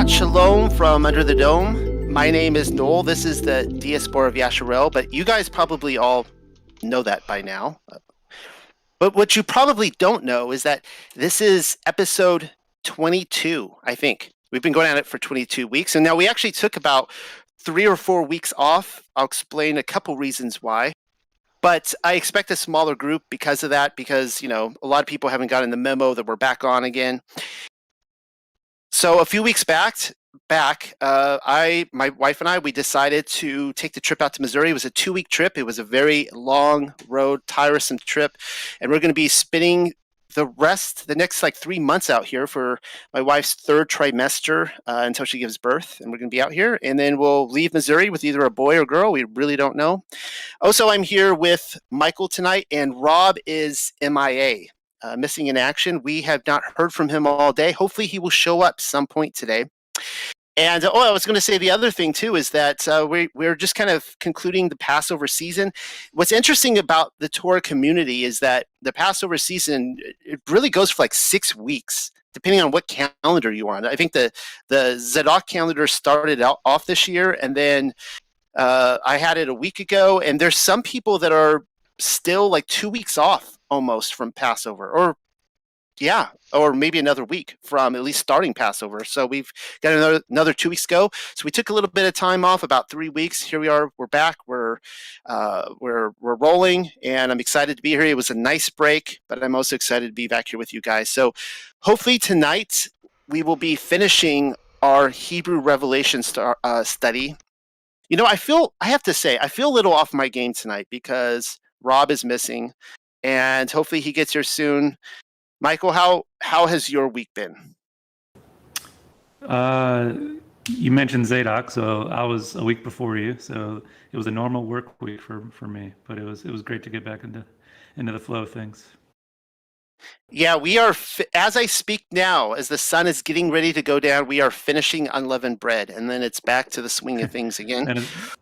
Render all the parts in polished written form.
Shabbat Shalom from Under the Dome. My name is Noel. This is the Diaspora of Yasharel, but you guys probably all know that by now. But what you probably don't know is that this is episode 22, I think. We've been going at it for 22 weeks, and now we actually took about 3 or 4 weeks off. I'll explain a couple reasons why. But I expect a smaller group because of that, because, a lot of people haven't gotten the memo that we're back on again. So a few weeks back, my wife and I, we decided to take the trip out to Missouri. It was a 2-week trip. It was a very long road, tiresome trip. And we're going to be spending the next 3 months out here for my wife's 3rd trimester until she gives birth. And we're going to be out here. And then we'll leave Missouri with either a boy or girl. We really don't know. Also, I'm here with Michael tonight, and Rob is MIA. Missing in action. We have not heard from him all day. Hopefully he will show up some point today. And I was going to say the other thing too is that we're just kind of concluding the Passover season. What's interesting about the Torah community is that the Passover season, it really goes for 6 weeks, depending on what calendar you're on. I think the Zadok calendar started off this year, and then I had it a week ago, and there's some people that are still 2 weeks off almost from Passover, or maybe another week from at least starting Passover. So we've got another 2 weeks to go. So we took a little bit of time off, about 3 weeks. Here we are. We're back. We're rolling, and I'm excited to be here. It was a nice break, but I'm also excited to be back here with you guys. So hopefully tonight we will be finishing our Hebrew Revelation study. I have to say, I feel a little off my game tonight because Rob is missing, and hopefully he gets here soon. Michael, how has your week been? You mentioned Zadok, so I was a week before you, so it was a normal work week for me, but it was great to get back into the flow of things. Yeah, we are, as I speak now, as the sun is getting ready to go down, we are finishing unleavened bread, and then it's back to the swing of things again.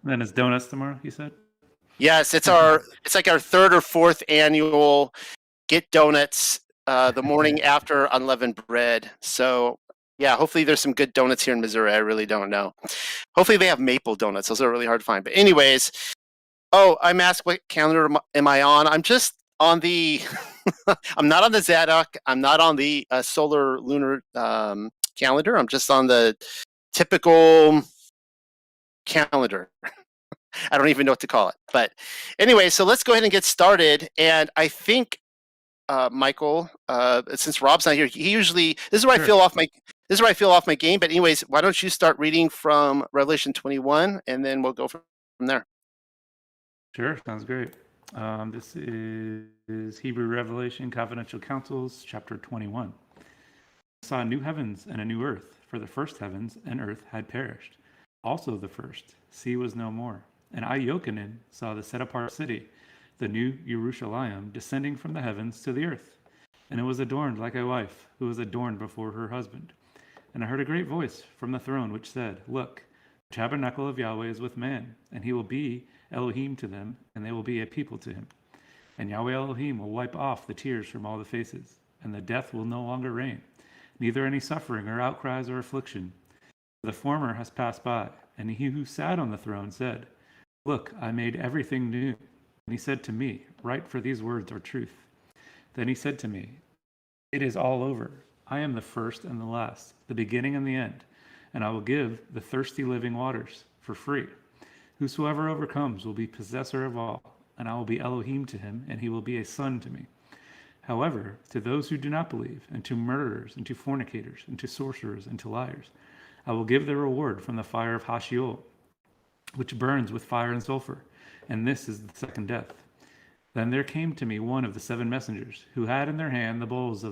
Then it's donuts tomorrow, you said? Yes, it's our 3rd or 4th annual Get Donuts the morning after unleavened bread. So, yeah, hopefully there's some good donuts here in Missouri. I really don't know. Hopefully they have maple donuts. Those are really hard to find. But anyways, I'm asked what calendar am I on? I'm just on the I'm not on the Zadok. I'm not on the solar lunar calendar. I'm just on the typical calendar. I don't even know what to call it. But anyway, so let's go ahead and get started. And I think Michael, since Rob's not here, he usually this is where I feel off my game. But anyways, why don't you start reading from Revelation 21, and then we'll go from there. Sure, sounds great. This is Hebrew Revelation, Confidential Counsels, chapter 21. I saw new heavens and a new earth, for the first heavens and earth had perished. Also the first sea was no more. And I, Yochanan, saw the set-apart city, the new Yerushalayim, descending from the heavens to the earth. And it was adorned like a wife who was adorned before her husband. And I heard a great voice from the throne which said, Look, the tabernacle of Yahweh is with man, and he will be Elohim to them, and they will be a people to him. And Yahweh Elohim will wipe off the tears from all the faces, and the death will no longer reign, neither any suffering or outcries or affliction. The former has passed by, and he who sat on the throne said, Look, I made everything new. And he said to me, Write, for these words are truth. Then he said to me, It is all over. I am the first and the last, the beginning and the end, and I will give the thirsty living waters for free. Whosoever overcomes will be possessor of all, and I will be Elohim to him, and he will be a son to me. However, to those who do not believe, and to murderers, and to fornicators, and to sorcerers, and to liars, I will give their reward from the fire of Hashiol, which burns with fire and sulfur, and this is the second death. Then there came to me one of the 7 messengers, who had in their hand the bowls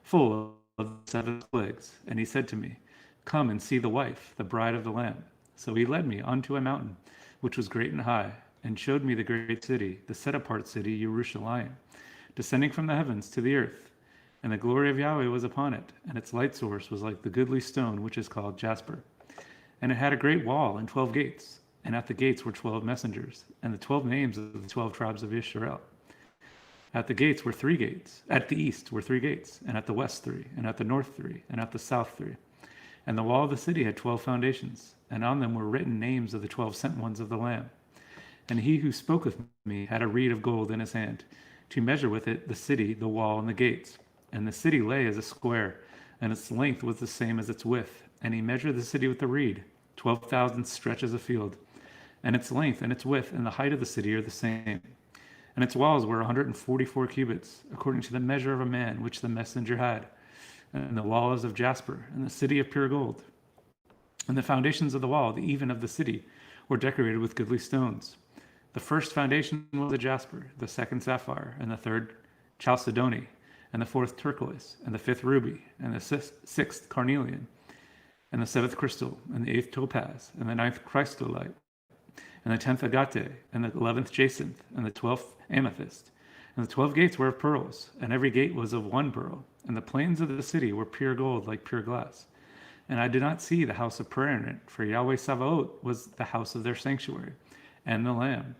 full of the 7 plagues, and he said to me, Come and see the wife, the bride of the Lamb. So he led me unto a mountain, which was great and high, and showed me the great city, the set-apart city, Yerushalayim, descending from the heavens to the earth. And the glory of Yahweh was upon it, and its light source was like the goodly stone which is called jasper. And it had a great wall and 12 gates, and at the gates were 12 messengers, and the 12 names of the 12 tribes of Israel. At the gates were 3 gates. At the east were 3 gates, and at the west 3, and at the north 3, and at the south 3. And the wall of the city had 12 foundations, and on them were written names of the 12 sent ones of the Lamb. And he who spoke with me had a reed of gold in his hand, to measure with it the city, the wall, and the gates. And the city lay as a square, and its length was the same as its width. And he measured the city with the reed, 12,000 stretches of field. And its length and its width and the height of the city are the same. And its walls were 144 cubits, according to the measure of a man which the messenger had. And the wall is of jasper, and the city of pure gold. And the foundations of the wall, even of the city, were decorated with goodly stones. The first foundation was a jasper, the second sapphire, and the third chalcedony, and the fourth turquoise, and the fifth ruby, and the sixth carnelian, and the seventh crystal, and the eighth topaz, and the ninth chrysolite, and the 10th agate, and the 11th jacinth, and the 12th amethyst. And the 12 gates were of pearls, and every gate was of one pearl. And the plains of the city were pure gold, like pure glass. And I did not see the house of prayer in it, for Yahweh Sabaoth was the house of their sanctuary, and the Lamb.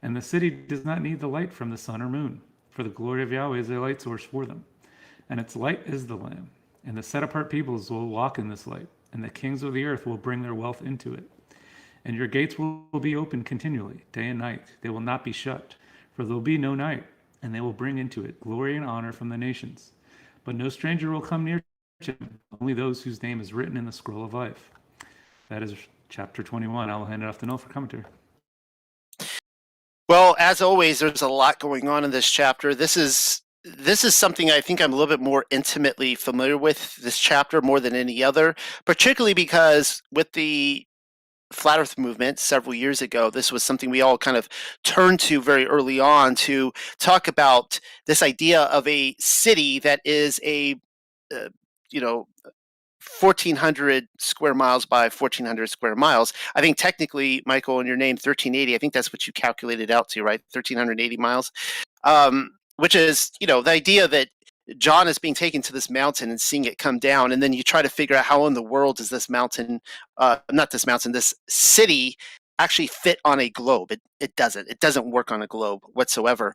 And the city does not need the light from the sun or moon, for the glory of Yahweh is a light source for them. And its light is the Lamb. And the set-apart peoples will walk in this light, and the kings of the earth will bring their wealth into it. And your gates will be open continually, day and night. They will not be shut, for there will be no night, and they will bring into it glory and honor from the nations. But no stranger will come near to him, only those whose name is written in the scroll of life. That is chapter 21. I will hand it off to Noel for commentary. Well, as always, there's a lot going on in this chapter. This is something I think I'm a little bit more intimately familiar with, this chapter, more than any other, particularly because with the Flat Earth movement several years ago, this was something we all kind of turned to very early on to talk about this idea of a city that is a, 1,400 square miles by 1,400 square miles. I think technically, Michael, in your name, 1380, I think that's what you calculated out to, right? 1,380 miles, which is, the idea that John is being taken to this mountain and seeing it come down, and then you try to figure out how in the world does this mountain, this city actually fit on a globe. It doesn't. It doesn't work on a globe whatsoever.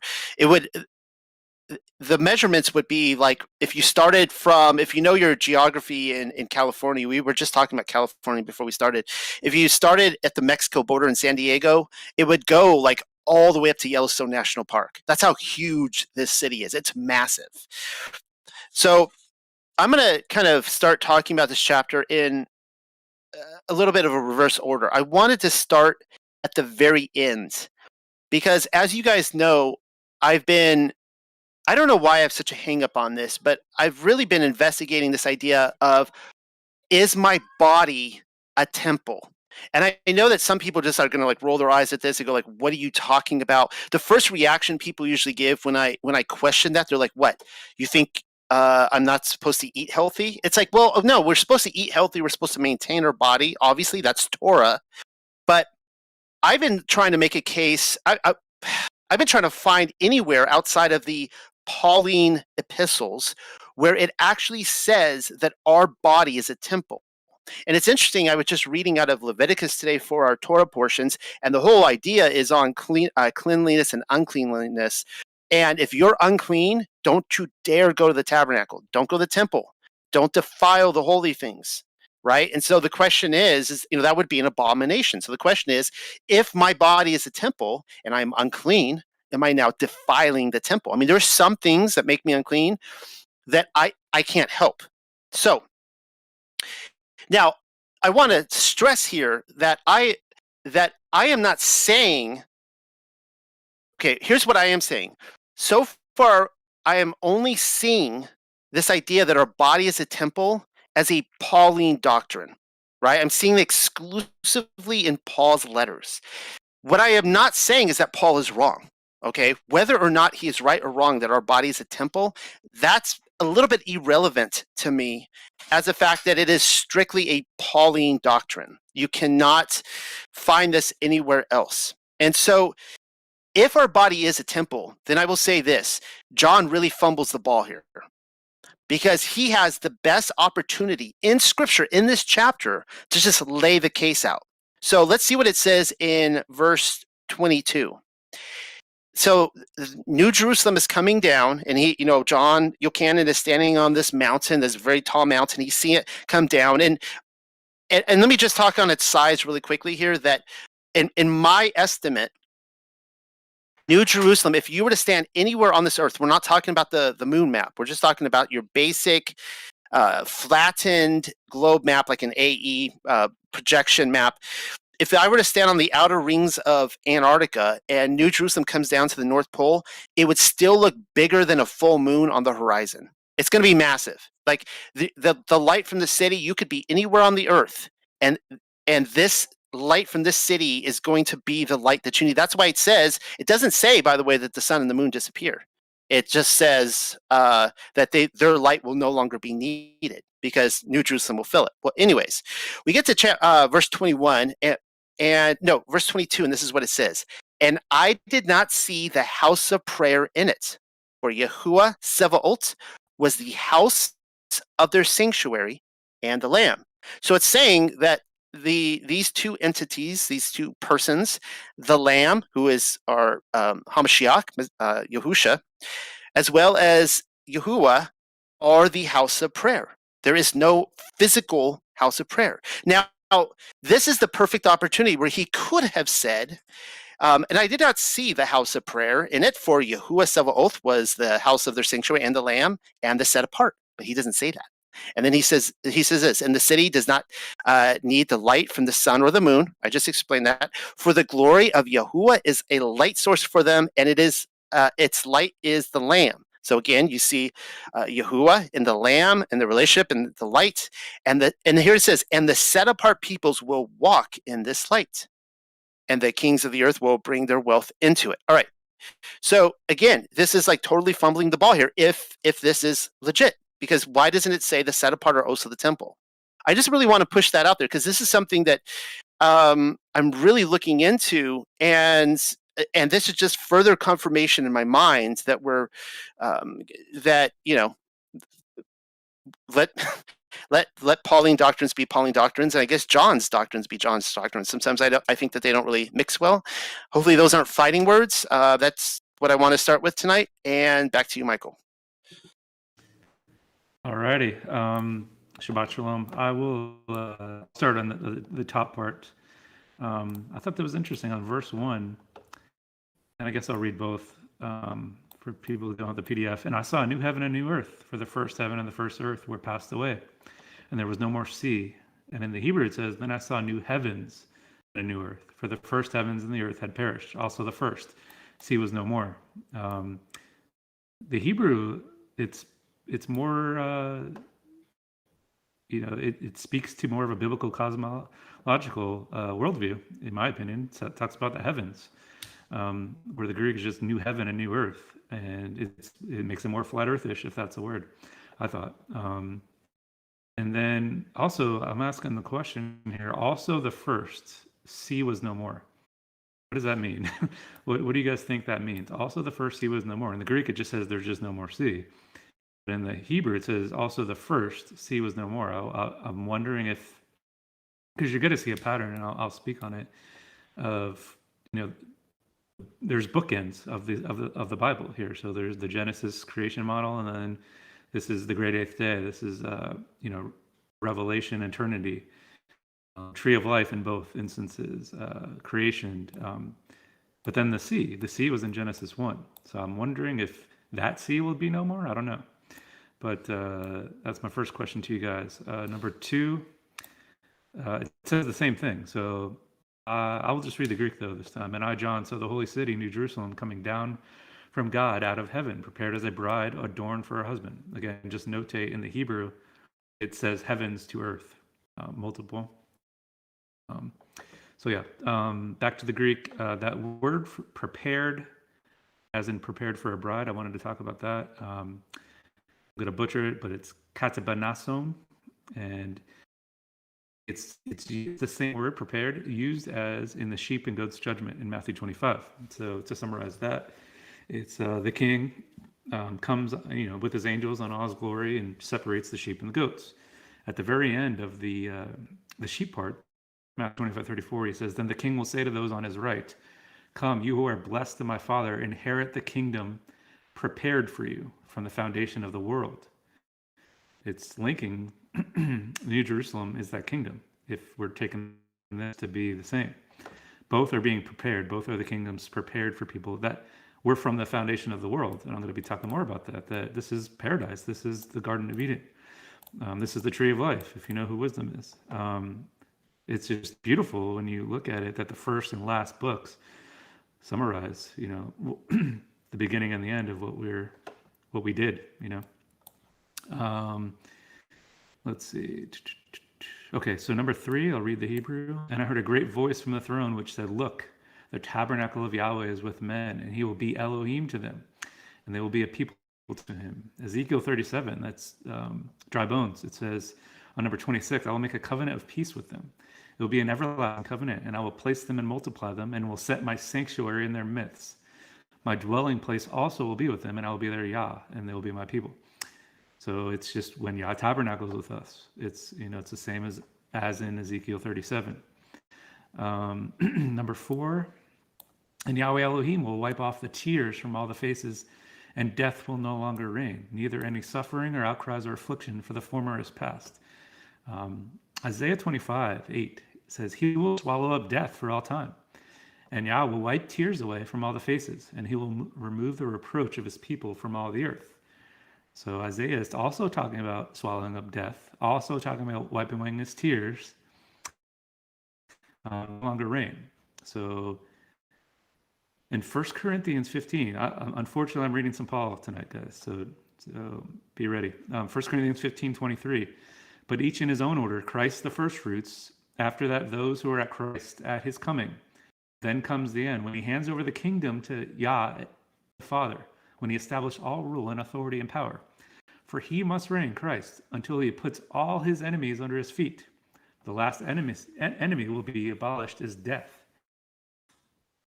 The measurements would be like if you know your geography in California, we were just talking about California before we started. If you started at the Mexico border in San Diego, it would go like all the way up to Yellowstone National Park. That's how huge this city is. It's massive. So I'm going to kind of start talking about this chapter in a little bit of a reverse order. I wanted to start at the very end because, as you guys know, I don't know why I have such a hang up on this, but I've really been investigating this idea of, is my body a temple? And I know that some people just are going to like roll their eyes at this and go like, what are you talking about? The first reaction people usually give when I question that, they're like, what? You think I'm not supposed to eat healthy? It's like, well, no, we're supposed to eat healthy. We're supposed to maintain our body. Obviously, that's Torah. But I've been trying to make a case. I've been trying to find anywhere outside of the Pauline epistles where it actually says that our body is a temple. And it's interesting, I was just reading out of Leviticus today for our Torah portions, and the whole idea is on cleanliness and uncleanliness. And if you're unclean, don't you dare go to the tabernacle. Don't go to the temple. Don't defile the holy things, right? And so the question is that would be an abomination. So the question is, if my body is a temple and I'm unclean, am I now defiling the temple? I mean, there's some things that make me unclean that I can't help. So now, I want to stress here that I am not saying, okay, here's what I am saying. So far, I am only seeing this idea that our body is a temple as a Pauline doctrine, right? I'm seeing it exclusively in Paul's letters. What I am not saying is that Paul is wrong, okay? Whether or not he is right or wrong that our body is a temple, that's a little bit irrelevant to me as the fact that it is strictly a Pauline doctrine. You cannot find this anywhere else. And so if our body is a temple, then I will say this, John really fumbles the ball here because he has the best opportunity in Scripture, in this chapter, to just lay the case out. So let's see what it says in verse 22. So New Jerusalem is coming down, and John Buchanan is standing on this mountain, this very tall mountain. He's seeing it come down, and and let me just talk on its size really quickly here. That in my estimate, New Jerusalem, if you were to stand anywhere on this earth, we're not talking about the moon map. We're just talking about your basic flattened globe map, like an AE projection map. If I were to stand on the outer rings of Antarctica and New Jerusalem comes down to the North Pole, it would still look bigger than a full moon on the horizon. It's going to be massive. Like the light from the city, you could be anywhere on the earth, and this light from this city is going to be the light that you need. That's why it says, it doesn't say, by the way, that the sun and the moon disappear. It just says that their light will no longer be needed because New Jerusalem will fill it. Well, anyways, we get to verse 21 and no, verse 22, and this is what it says. And I did not see the house of prayer in it, for Yahuah-Ch was the house of their sanctuary and the Lamb. So it's saying that these two entities, these two persons, the Lamb, who is our Hamashiach, Yahusha, as well as Yahuwah, are the house of prayer. There is no physical house of prayer. Now, this is the perfect opportunity where he could have said, and I did not see the house of prayer in it, for Yahuah-Ch was the house of their sanctuary and the Lamb and the set apart. But he doesn't say that. And then he says this, and the city does not need the light from the sun or the moon. I just explained that. For the glory of Yahuwah is a light source for them, and it is its light is the Lamb. So again, you see Yahuwah in the Lamb and the relationship and the light, and here it says, and the set apart peoples will walk in this light, and the kings of the earth will bring their wealth into it. All right. So again, this is like totally fumbling the ball here. If this is legit, because why doesn't it say the set apart are also the temple? I just really want to push that out there because this is something that I'm really looking into, and this is just further confirmation in my mind that we're that let Pauline doctrines be Pauline doctrines, and I guess John's doctrines be John's doctrines. Sometimes I think that they don't really mix well. Hopefully, those aren't fighting words. That's what I want to start with tonight. And back to you, Michael. Alrighty. Shabbat Shalom. I will start on the top part. I thought that was interesting on verse 1, and I guess I'll read both for people who don't have the PDF. And I saw a new heaven and a new earth, for the first heaven and the first earth were passed away, and there was no more sea. And in the Hebrew it says, then I saw new heavens and a new earth, for the first heavens and the earth had perished. Also the first sea was no more. The Hebrew, it's more, it speaks to more of a biblical cosmological worldview, in my opinion. So it talks about the heavens, where the Greek is just new heaven and new earth, and it makes it more flat earthish, if that's a word, I thought. And then also, I'm asking the question here, also the first sea was no more. What does that mean? What do you guys think that means? Also the first sea was no more. In the Greek, it just says there's just no more sea. But in the Hebrew, it says also the first sea was no more. I'm wondering if, because you're going to see a pattern, and I'll speak on it, of, there's bookends of the Bible here. So there's the Genesis creation model, and then this is the great eighth day. This is Revelation, eternity, tree of life in both instances, creation. But then the sea was in Genesis 1. So I'm wondering if that sea will be no more. I don't know. But that's my first question to you guys. Number 2, it says the same thing. So I will just read the Greek, though, this time. And I, John, saw the holy city, New Jerusalem, coming down from God out of heaven, prepared as a bride adorned for her husband. Again, just notate in the Hebrew, it says heavens to earth, multiple. So yeah, back to the Greek. That word prepared, as in prepared for a bride, I wanted to talk about that. I'm going to butcher it, but it's katabanasom, and it's the same word, prepared, used as in the sheep and goats judgment in Matthew 25. So to summarize that, it's the king comes, with his angels on all his glory and separates the sheep and the goats. At the very end of the sheep part, Matthew 25:34, he says, then the king will say to those on his right, come, you who are blessed of my Father, inherit the kingdom prepared for you from the foundation of the world. It's linking New Jerusalem is that kingdom. if we're taking this to be the same. Both are being prepared. Both are the kingdoms prepared for people that were from the foundation of the world. And I'm going to be talking more about that, that this is paradise. This is the Garden of Eden. This is the tree of life, if you know who wisdom is. It's just beautiful when you look at it that the first and last books summarize, the beginning and the end of what we did, Let's see. Okay, so number 3, I'll read the Hebrew. And I heard a great voice from the throne which said, "Look, the tabernacle of Yahweh is with men, and he will be Elohim to them, and they will be a people to him." Ezekiel 37, that's dry bones. It says on number 26, "I will make a covenant of peace with them. It will be an everlasting covenant, and I will place them and multiply them, and will set my sanctuary in their midst. My dwelling place also will be with them, and I will be their Yah, and they will be my people." So it's just when Yah tabernacles with us, it's it's the same as in Ezekiel 37. Number 4, "And Yahweh Elohim will wipe off the tears from all the faces, and death will no longer reign, neither any suffering or outcries or affliction, for the former is past." Isaiah 25:8 says, "He will swallow up death for all time, and Yah will wipe tears away from all the faces, and he will remove the reproach of his people from all the earth." So Isaiah is also talking about swallowing up death, also talking about wiping away his tears, no longer reign. So in 1 Corinthians 15, unfortunately, I'm reading some Paul tonight, guys, so be ready. 1 Corinthians 15:23, "But each in his own order, Christ the first fruits, after that those who are at Christ at his coming. Then comes the end, when he hands over the kingdom to Yah, the Father, when he established all rule and authority and power. For he must reign, Christ, until he puts all his enemies under his feet. The last enemy will be abolished is death."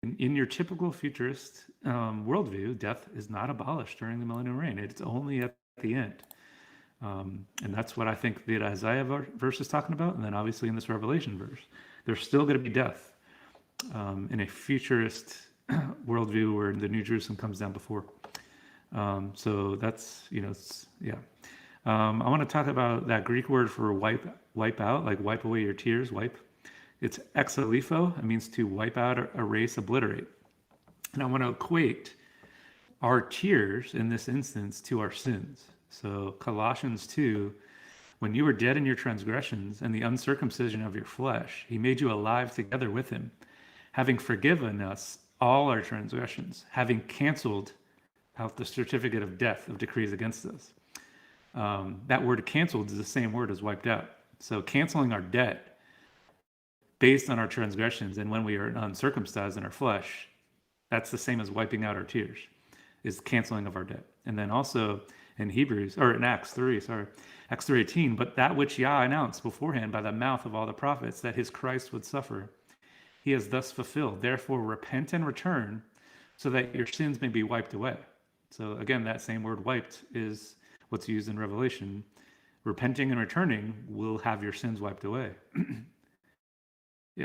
In your typical futurist worldview, death is not abolished during the millennial reign. It's only at the end. And that's what I think the Isaiah verse is talking about. And then obviously in this Revelation verse, there's still going to be death in a futurist worldview where the New Jerusalem comes down before. So that's, I want to talk about that Greek word for wipe out, like wipe away your tears, wipe. It's exalipho. It means to wipe out, erase, obliterate. And I want to equate our tears in this instance to our sins. So Colossians 2, "When you were dead in your transgressions and the uncircumcision of your flesh, he made you alive together with him, having forgiven us all our transgressions, having canceled out the certificate of death of decrees against us." That word canceled is the same word as wiped out. So canceling our debt based on our transgressions, and when we are uncircumcised in our flesh, that's the same as wiping out our tears, is canceling of our debt. And then also in Acts 3:18, "But that which Yah announced beforehand by the mouth of all the prophets, that his Christ would suffer, he has thus fulfilled. Therefore repent and return, so that your sins may be wiped away." So again, that same word wiped is what's used in Revelation. Repenting and returning will have your sins wiped away.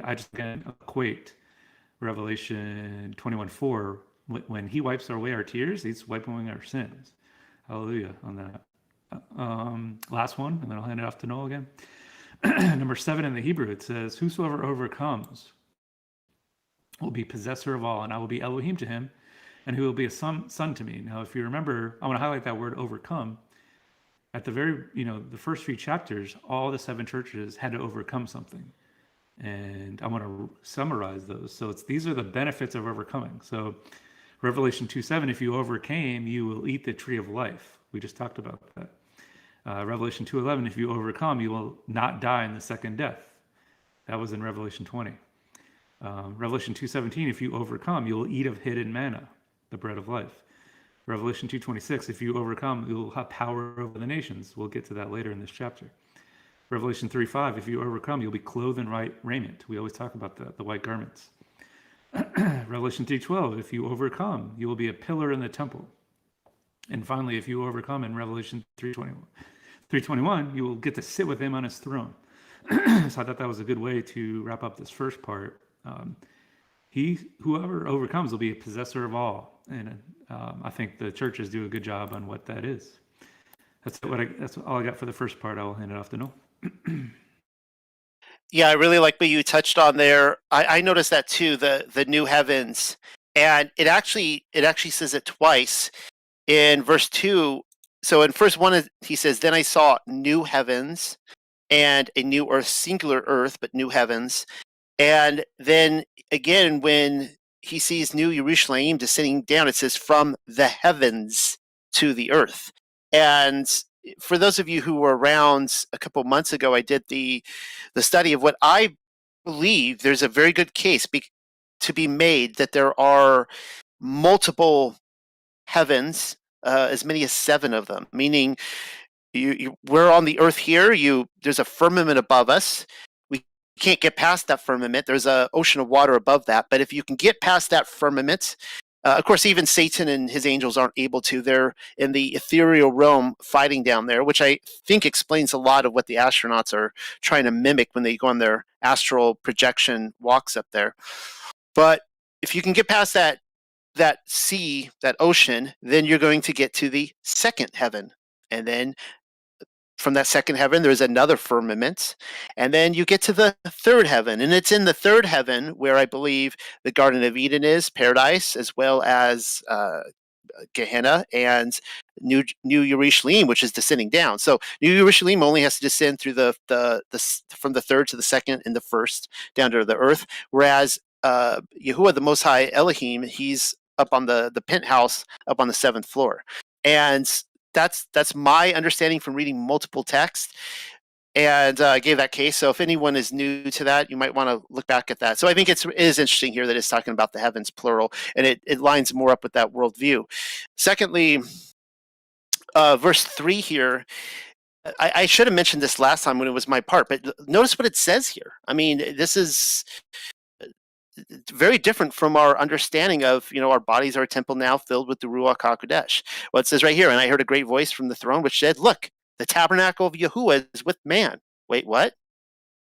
I just again equate Revelation 21:4, when he wipes away our tears, he's wiping away our sins. Hallelujah on that. Last one, and then I'll hand it off to Noel again. Number 7 in the Hebrew, it says, "Whosoever overcomes will be possessor of all, and I will be Elohim to him, and who will be a son to me." Now, if you remember, I want to highlight that word overcome. At the very, the first few chapters, all the 7 churches had to overcome something. And I want to summarize those. So these are the benefits of overcoming. So Revelation 2:7, "If you overcame, you will eat the tree of life." We just talked about that. Revelation 2:11, "If you overcome, you will not die in the second death." That was in Revelation 20. Revelation 2:17, "If you overcome, you will eat of hidden manna, the bread of life." Revelation 2:26, "If you overcome, you will have power over the nations." We'll get to that later in this chapter. Revelation 3:5, "If you overcome, you'll be clothed in white raiment." We always talk about the white garments. Revelation 3:12, "If you overcome, you will be a pillar in the temple." And finally, if you overcome in Revelation 3:21, you will get to sit with him on his throne. So I thought that was a good way to wrap up this first part. Whoever overcomes will be a possessor of all. And I think the churches do a good job on what that is. That's all I got for the first part. I will hand it off to Noel. Yeah, I really like what you touched on there. I noticed that too, the new heavens. And it actually says it twice in verse 2. So in verse 1 he says, "Then I saw new heavens and a new earth, singular earth, but new heavens." And then again, when he sees New Jerusalem descending down, it says, "From the heavens to the earth." And for those of you who were around a couple months ago, I did the study of what I believe there's a very good case to be made that there are multiple heavens, as many as 7 of them, meaning we're on the earth here. There's a firmament above us. We can't get past that firmament. There's an ocean of water above that. But if you can get past that firmament, of course, even Satan and his angels aren't able to. They're in the ethereal realm fighting down there, which I think explains a lot of what the astronauts are trying to mimic when they go on their astral projection walks up there. But if you can get past that sea, that ocean, then you're going to get to the second heaven. And then from that second heaven, there's another firmament. And then you get to the third heaven. And it's in the third heaven where I believe the Garden of Eden is, paradise, as well as Gehenna and New Jerusalem, which is descending down. So New Jerusalem only has to descend through the from the third to the second and the first down to the earth, whereas Yahuwah, the Most High Elohim, he's up on the penthouse up on the 7th floor. And that's my understanding from reading multiple texts, and I gave that case. So if anyone is new to that, you might want to look back at that. So I think it is interesting here that it's talking about the heavens plural, and it lines more up with that worldview. Secondly, verse 3 here, I should have mentioned this last time when it was my part, but notice what it says here. I mean, this is very different from our understanding of, our bodies are a temple now filled with the Ruach HaKodesh. Well, it says right here, "And I heard a great voice from the throne which said, 'Look, the tabernacle of Yahuwah is with man.'" Wait, what?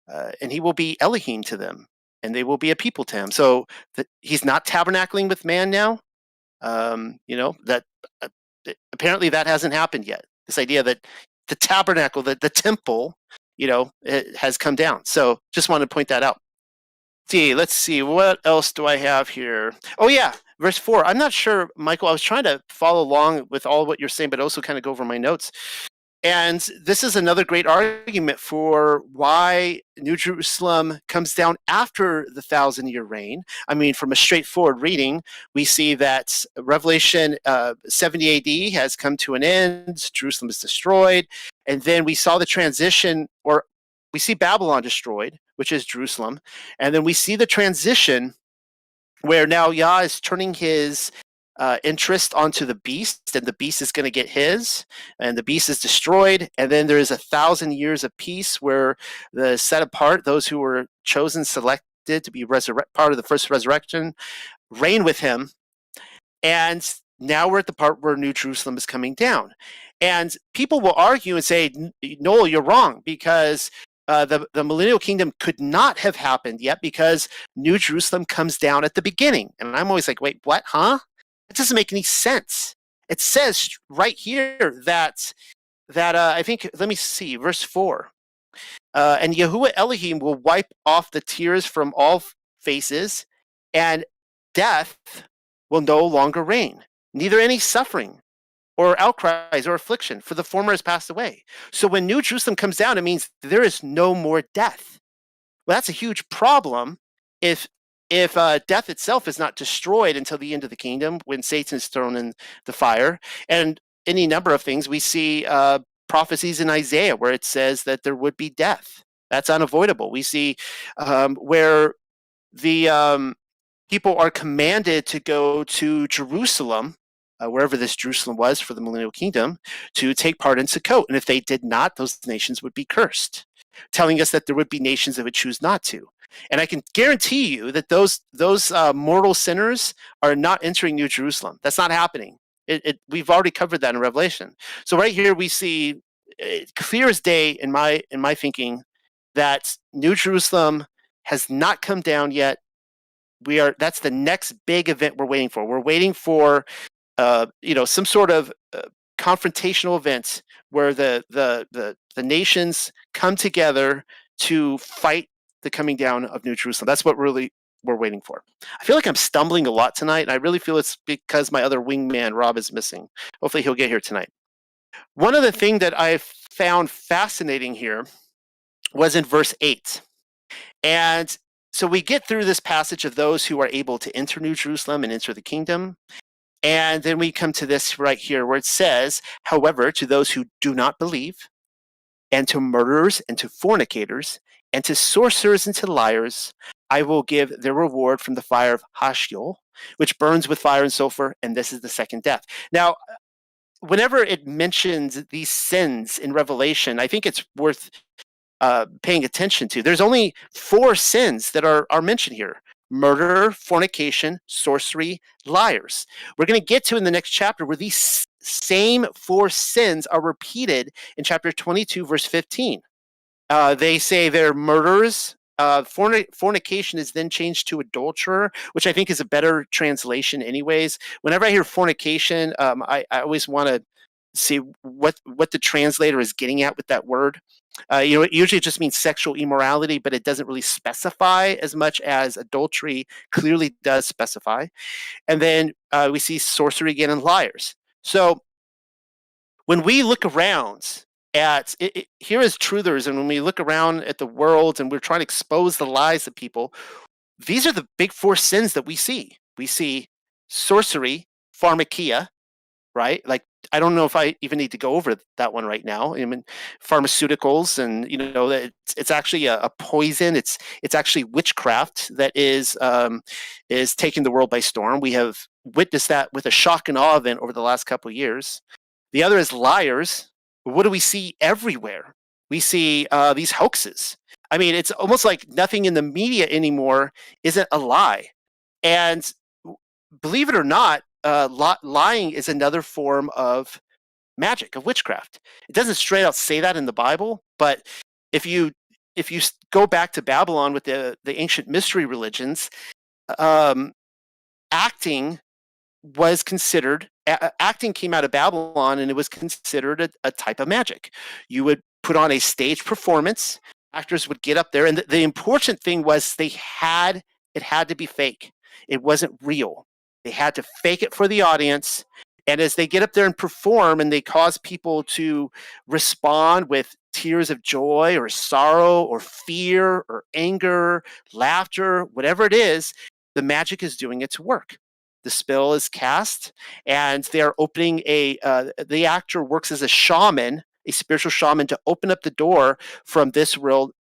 "And he will be Elohim to them, and they will be a people to him." So he's not tabernacling with man now. That apparently that hasn't happened yet. This idea that the tabernacle, the temple, it has come down. So just wanted to point that out. Let's see. What else do I have here? Oh, yeah. Verse 4. I'm not sure, Michael. I was trying to follow along with all what you're saying, but also kind of go over my notes. And this is another great argument for why New Jerusalem comes down after the 1,000-year reign. I mean, from a straightforward reading, we see that Revelation 70 AD has come to an end. Jerusalem is destroyed. And then we saw the transition, or we see Babylon destroyed, which is Jerusalem. And then we see the transition where now Yah is turning his interest onto the beast, and the beast is going to get his, and the beast is destroyed. And then there is 1,000 years of peace where the set apart, those who were chosen, selected to be part of the first resurrection, reign with him. And now we're at the part where New Jerusalem is coming down. And people will argue and say, "Noel, you're wrong, because the millennial kingdom could not have happened yet because New Jerusalem comes down at the beginning." And I'm always like, wait, what? Huh? It doesn't make any sense. It says right here that I think, let me see, verse 4. "And Yahuwah Elohim will wipe off the tears from all faces, and death will no longer reign, neither any suffering or outcries or affliction, for the former has passed away." So when New Jerusalem comes down, it means there is no more death. Well, that's a huge problem if death itself is not destroyed until the end of the kingdom, when Satan is thrown in the fire. And any number of things. We see prophecies in Isaiah where it says that there would be death. That's unavoidable. We see where the people are commanded to go to Jerusalem, wherever this Jerusalem was for the millennial kingdom, to take part in Sukkot. And if they did not, those nations would be cursed, telling us that there would be nations that would choose not to. And I can guarantee you that those mortal sinners are not entering New Jerusalem. That's not happening. We've already covered that in Revelation. So right here we see clear as day in my thinking that New Jerusalem has not come down yet. That's the next big event we're waiting for. We're waiting for some sort of confrontational event where the nations come together to fight the coming down of New Jerusalem. That's what really we're waiting for. I feel like I'm stumbling a lot tonight, and I really feel it's because my other wingman, Rob, is missing. Hopefully he'll get here tonight. One other thing that I found fascinating here was in verse 8. And so we get through this passage of those who are able to enter New Jerusalem and enter the kingdom. And then we come to this right here where it says, however, to those who do not believe, and to murderers, and to fornicators, and to sorcerers, and to liars, I will give their reward from the fire of Hashiel, which burns with fire and sulfur, and this is the second death. Now, whenever it mentions these sins in Revelation, I think it's worth paying attention to. There's only 4 sins that are mentioned here: murder, fornication, sorcery, liars. We're going to get to in the next chapter where these same 4 sins are repeated in chapter 22, verse 15. They say they're murderers. Fornication is then changed to adulterer, which I think is a better translation anyways. Whenever I hear fornication, I always want to see what the translator is getting at with that word. It usually just means sexual immorality, but it doesn't really specify as much as adultery clearly does specify. And then we see sorcery again and liars. So when we look around at it, here as truthers, and when we look around at the world and we're trying to expose the lies of people, these are the big 4 sins that we see. We see sorcery, pharmakia, right? Like, I don't know if I even need to go over that one right now. I mean, pharmaceuticals, and it's actually a poison. It's actually witchcraft that is taking the world by storm. We have witnessed that with a shock and awe event over the last couple of years. The other is liars. What do we see everywhere? We see these hoaxes. I mean, it's almost like nothing in the media anymore isn't a lie. And believe it or not, lying is another form of magic, of witchcraft. It doesn't straight out say that in the Bible, but if you go back to Babylon with the ancient mystery religions, acting was considered, acting came out of Babylon, and it was considered a type of magic. You would put on a stage performance, actors would get up there, and the important thing was it had to be fake. It wasn't real. They had to fake it for the audience. And as they get up there and perform, and they cause people to respond with tears of joy or sorrow or fear or anger, laughter, whatever it is, the magic is doing its work. The spell is cast, and they are opening the actor works as a shaman, a spiritual shaman, to open up the door from this world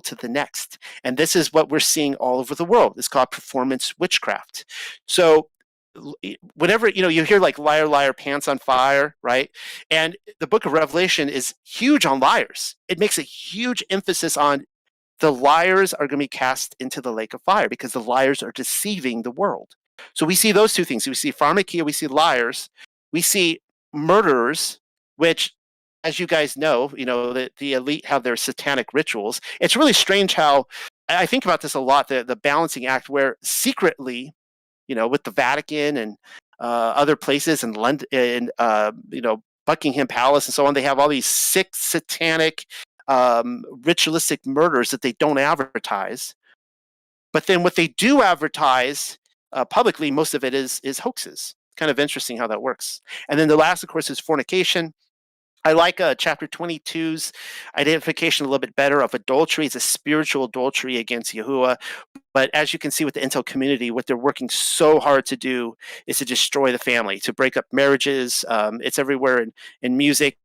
to the next. And this is what we're seeing all over the world. It's called performance witchcraft. So whenever you hear like liar, liar, pants on fire, right? And the book of Revelation is huge on liars. It makes a huge emphasis on the liars are going to be cast into the lake of fire because the liars are deceiving the world. So we see those 2 things. We see pharmakia, we see liars, we see murderers, which, as you guys know, the elite have their satanic rituals. It's really strange how I think about this a lot, the balancing act where secretly, with the Vatican and other places in London, and Buckingham Palace and so on, they have all these sick, satanic, ritualistic murders that they don't advertise. But then what they do advertise publicly, most of it is hoaxes. Kind of interesting how that works. And then the last, of course, is fornication. I like chapter 22's identification a little bit better of adultery. It's a spiritual adultery against Yahuwah. But as you can see with the intel community, what they're working so hard to do is to destroy the family, to break up marriages. It's everywhere in music,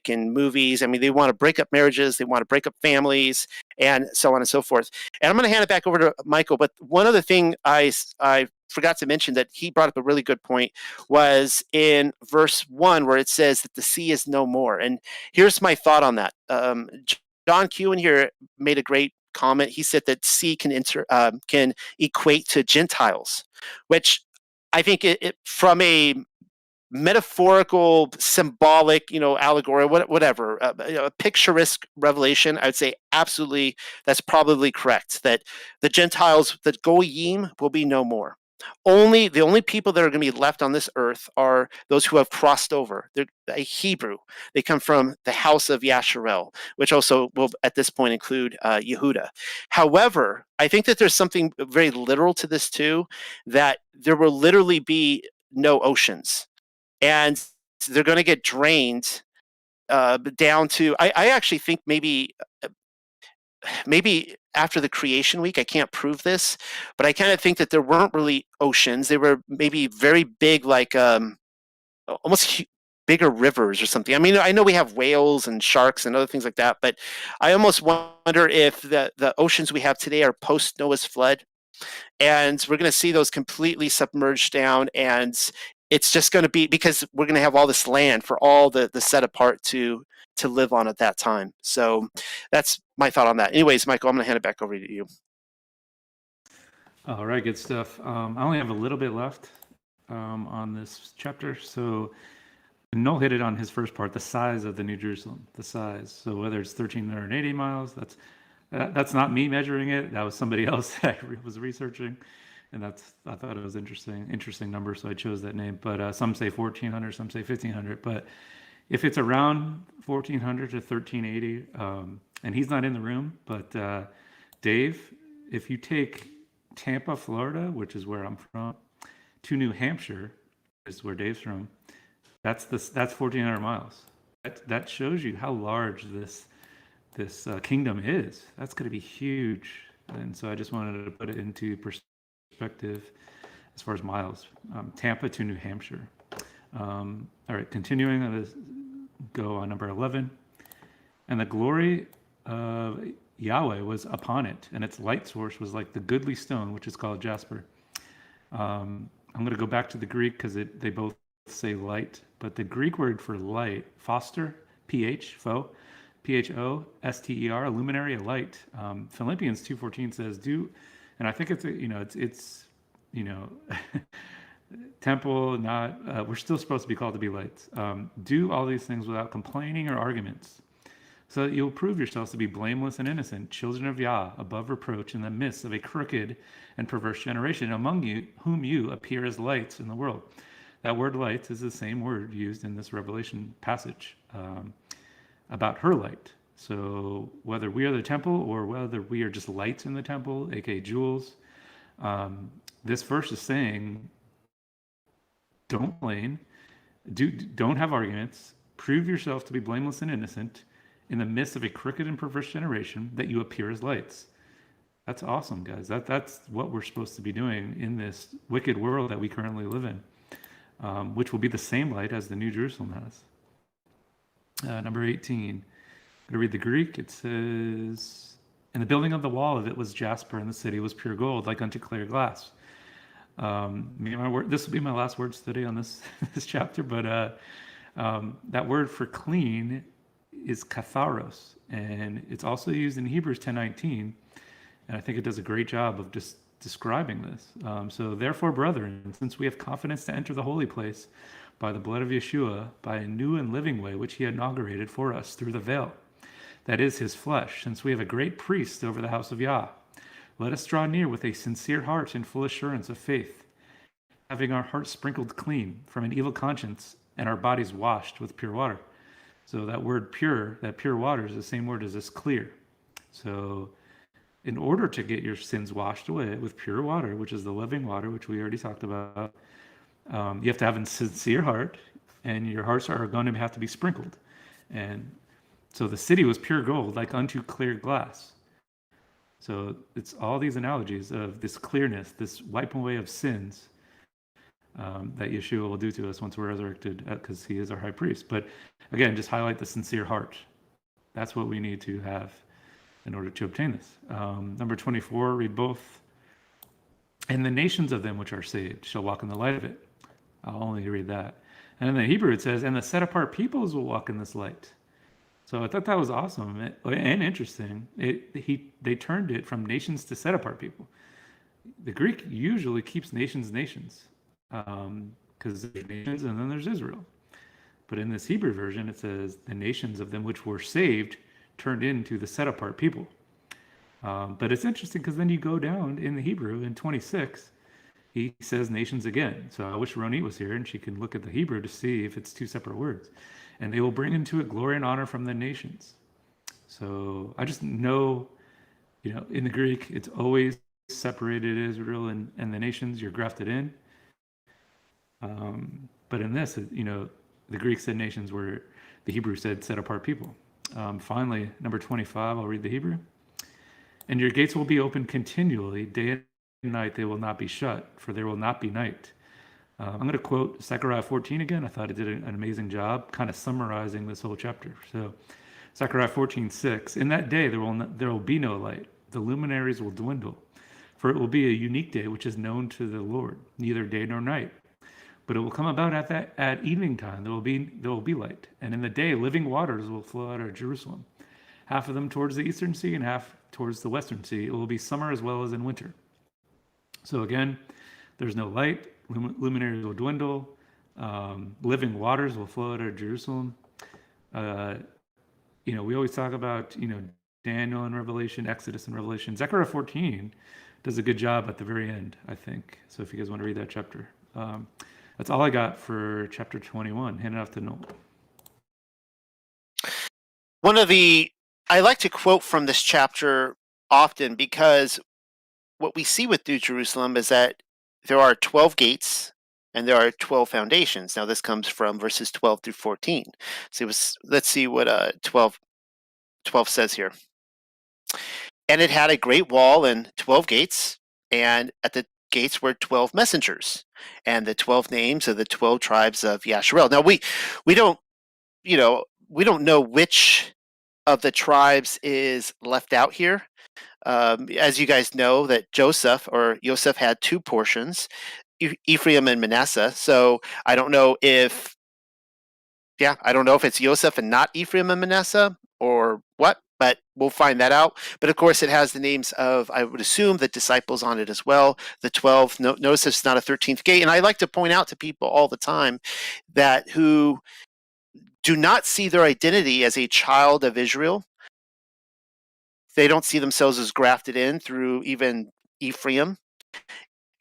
in movies. I mean, they want to break up marriages, they want to break up families, and so on and so forth. And I'm going to hand it back over to Michael. But one other thing I forgot to mention that he brought up a really good point was in verse 1 where it says that the sea is no more. And here's my thought on that. John Q in here made a great comment. He said that sea can equate to Gentiles, which I think it from a metaphorical, symbolic, allegory, whatever, a picturesque revelation, I would say absolutely that's probably correct, that the Gentiles, the Goyim, will be no more. The only people that are going to be left on this earth are those who have crossed over. They're a Hebrew. They come from the house of Yasharel, which also will at this point include Yehuda. However, I think that there's something very literal to this too, that there will literally be no oceans, and they're going to get drained down to. I actually think maybe after the creation week, I can't prove this, but I kind of think that there weren't really oceans. They were maybe very big, like almost bigger rivers or something. I mean, I know we have whales and sharks and other things like that, but I almost wonder if the oceans we have today are post Noah's flood, and we're going to see those completely submerged down, and it's just going to be because we're going to have all this land for all the set apart to live on at that time. So that's my thought on that. Anyways, Michael, I'm going to hand it back over to you. All right, good stuff. I only have a little bit left on this chapter. So Noel hit it on his first part, the size of the New Jerusalem, the size. So whether it's 1,380 miles, that's not me measuring it. That was somebody else that I was researching. And I thought it was interesting number, so I chose that name. But some say 1,400, some say 1,500. But if it's around 1,400 to 1,380, and he's not in the room, but Dave, if you take Tampa, Florida, which is where I'm from, to New Hampshire, is where Dave's from, that's 1,400 miles. That shows you how large this kingdom is. That's going to be huge. And so I just wanted to put it into perspective as far as miles. Tampa to New Hampshire. All right, continuing, I'm going to go on number 11. And the glory of Yahweh was upon it, and its light source was like the goodly stone, which is called jasper. I'm going to go back to the Greek because they both say light, but the Greek word for light, phoster, P-H-O-S-T-E-R, a luminary, a light. Philippians 2:14 says, "Do," and I think it's temple, not we're still supposed to be called to be lights. Do all these things without complaining or arguments, so that you'll prove yourselves to be blameless and innocent, children of Yah, above reproach in the midst of a crooked and perverse generation, among you whom you appear as lights in the world. That word lights is the same word used in this Revelation passage about her light. So whether we are the temple or whether we are just lights in the temple, aka jewels, this verse is saying, don't complain, don't have arguments, prove yourself to be blameless and innocent in the midst of a crooked and perverse generation, that you appear as lights. That's awesome, guys. That's what we're supposed to be doing in this wicked world that we currently live in, which will be the same light as the New Jerusalem has. Number 18. I'm going to read the Greek. It says, "And the building of the wall of it was jasper, and the city was pure gold, like unto clear glass." This will be my last word study on this chapter, but that word for clean is katharos, and it's also used in Hebrews 10:19, and I think it does a great job of just describing this. So therefore, brethren, since we have confidence to enter the holy place by the blood of Yeshua, by a new and living way which he inaugurated for us through the veil, that is his flesh, since we have a great priest over the house of Yah, let us draw near with a sincere heart and full assurance of faith, having our hearts sprinkled clean from an evil conscience and our bodies washed with pure water. So that word pure, that pure water, is the same word as this clear. So in order to get your sins washed away with pure water, which is the living water, which we already talked about, you have to have a sincere heart, and your hearts are going to have to be sprinkled. And so the city was pure gold, like unto clear glass. So it's all these analogies of this clearness, this wiping away of sins that Yeshua will do to us once we're resurrected, because he is our high priest. But again, just highlight the sincere heart. That's what we need to have in order to obtain this. Number 24, read both. "And the nations of them which are saved shall walk in the light of it." I'll only read that. And in the Hebrew it says, "And the set apart peoples will walk in this light." So I thought that was awesome and interesting. They turned it from nations to set apart people. The Greek usually keeps nations, because there's nations and then there's Israel. But in this Hebrew version, it says the nations of them which were saved turned into the set apart people. But it's interesting because then you go down in the Hebrew in 26, he says nations again. So I wish Ronit was here and she can look at the Hebrew to see if it's two separate words. And they will bring into it glory and honor from the nations. So I just know, in the Greek, it's always separated Israel and the nations. You're grafted in. But in this, the Greek said nations were, the Hebrew said set apart people. Finally, number 25, I'll read the Hebrew. And your gates will be open continually, day and night they will not be shut, for there will not be night. I'm going to quote Zechariah 14 again. I thought it did an amazing job kind of summarizing this whole chapter. So Zechariah 14:6. In that day there will be no light. The luminaries will dwindle. For it will be a unique day which is known to the Lord, neither day nor night. But it will come about at evening time. There will be light. And in the day living waters will flow out of Jerusalem, half of them towards the eastern sea and half towards the western sea. It will be summer as well as in winter. So again, there's no light. Luminaries will dwindle. Living waters will flow out of Jerusalem. We always talk about, Daniel and Revelation, Exodus and Revelation. Zechariah 14 does a good job at the very end, I think. So if you guys want to read that chapter. That's all I got for chapter 21. Hand it off to Noel. I like to quote from this chapter often because what we see with New Jerusalem is that there are 12 gates and there are 12 foundations. Now this comes from verses 12 through 14. So let's see what 12 says here. And it had a great wall and 12 gates, and at the gates were 12 messengers, and the 12 names of the 12 tribes of Yasharel. Now we don't know which of the tribes is left out here. As you guys know, that Joseph had two portions, Ephraim and Manasseh. So I don't know if it's Joseph and not Ephraim and Manasseh or what, but we'll find that out. But of course, it has the names of, I would assume, the disciples on it as well. The 12. Notice it's not a 13th gate. And I like to point out to people all the time that who do not see their identity as a child of Israel. They don't see themselves as grafted in through even Ephraim.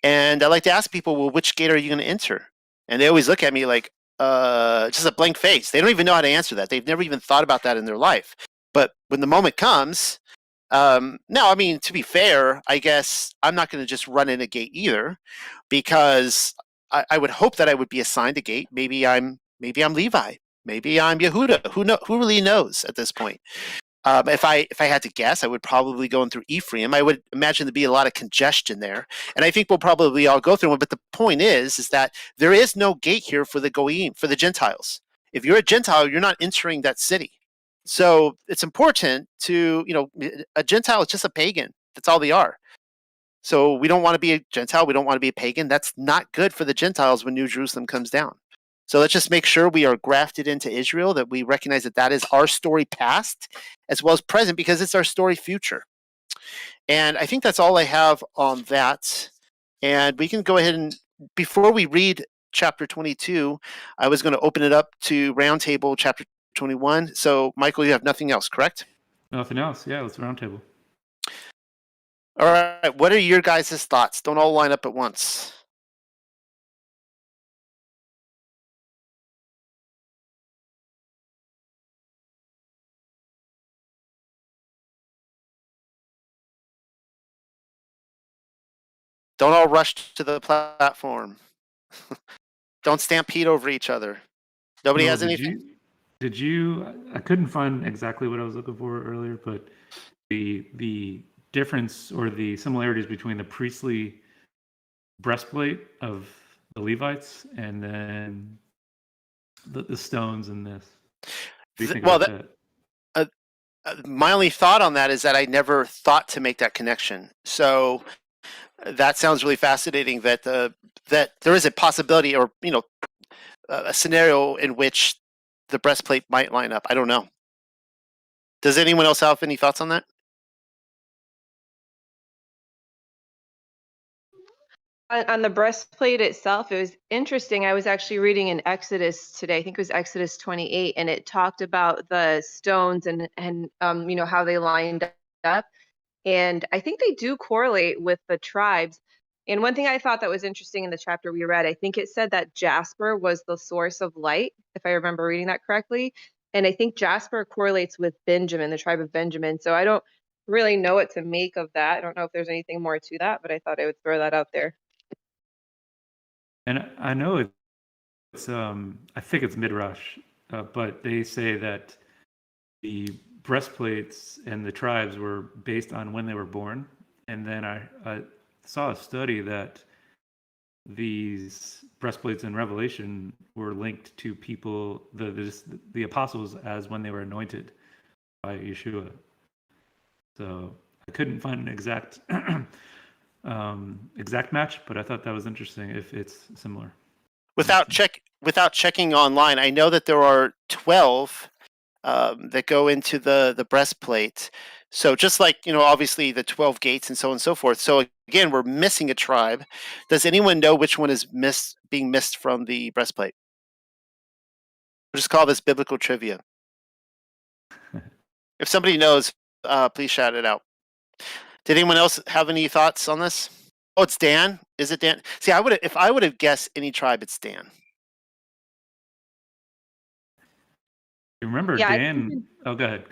And I like to ask people, well, which gate are you going to enter? And they always look at me like, just a blank face. They don't even know how to answer that. They've never even thought about that in their life. But when the moment comes, now, I mean, to be fair, I guess I'm not going to just run in a gate either, because I would hope that I would be assigned a gate. Maybe I'm Levi. Maybe I'm Yehuda. Who really knows at this point? If I had to guess, I would probably go in through Ephraim. I would imagine there'd be a lot of congestion there, and I think we'll probably all go through one. But the point is that there is no gate here for the Goyim, for the Gentiles. If you're a Gentile, you're not entering that city. So it's important to, a Gentile is just a pagan. That's all they are. So we don't want to be a Gentile. We don't want to be a pagan. That's not good for the Gentiles when New Jerusalem comes down. So let's just make sure we are grafted into Israel, that we recognize that is our story past as well as present, because it's our story future. And I think that's all I have on that. And we can go ahead and, before we read chapter 22, I was going to open it up to Roundtable chapter 21. So, Michael, you have nothing else, correct? Nothing else. Yeah, let's Roundtable. All right. What are your guys' thoughts? Don't all line up at once. Don't all rush to the platform. Don't stampede over each other. Nobody has anything? Did you? I couldn't find exactly what I was looking for earlier, but the difference or the similarities between the priestly breastplate of the Levites and then the stones in this. What do you think about that? My only thought on that is that I never thought to make that connection. So that sounds really fascinating, that that there is a possibility, or a scenario in which the breastplate might line up. I don't know. Does anyone else have any thoughts on that? On the breastplate itself, it was interesting. I was actually reading in Exodus today. I think it was Exodus 28, and it talked about the stones and how they lined up. And I think they do correlate with the tribes. And one thing I thought that was interesting in the chapter we read, I think it said that Jasper was the source of light, if I remember reading that correctly. And I think Jasper correlates with Benjamin, the tribe of Benjamin. So I don't really know what to make of that. I don't know if there's anything more to that, but I thought I would throw that out there. And I know it's I think it's Midrash, but they say that the breastplates and the tribes were based on when they were born. And then I saw a study that these breastplates in Revelation were linked to people, the apostles, as when they were anointed by Yeshua. So I couldn't find an exact exact match, but I thought that was interesting if it's similar. Without checking online, I know that there are 12 that go into the breastplate. So just like, obviously the 12 gates and so on and so forth. So again, we're missing a tribe. Does anyone know which one is being missed from the breastplate? We'll just call this biblical trivia. If somebody knows, please shout it out. Did anyone else have any thoughts on this? Oh, it's Dan. Is it Dan? See, if I would have guessed any tribe, it's Dan. You remember Yeah, Dan? Oh, go ahead.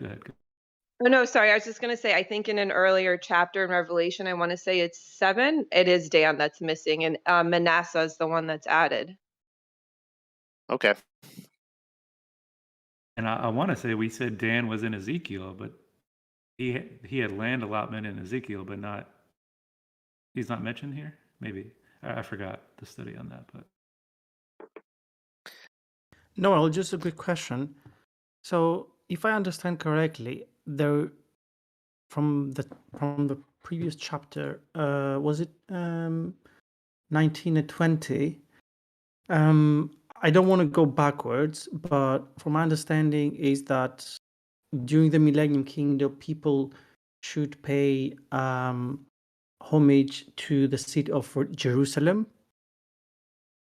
Oh, no, sorry. I was just going to say, I think in an earlier chapter in Revelation, I want to say it's 7. It is Dan that's missing, and Manasseh is the one that's added. Okay. And I want to say we said Dan was in Ezekiel, but he had land allotment in Ezekiel, but he's not mentioned here. Maybe I forgot the study on that, but No, just a quick question. So, if I understand correctly, from the previous chapter, was it 19 and 20? I don't want to go backwards, but from my understanding is that during the Millennium Kingdom, people should pay homage to the city of Jerusalem,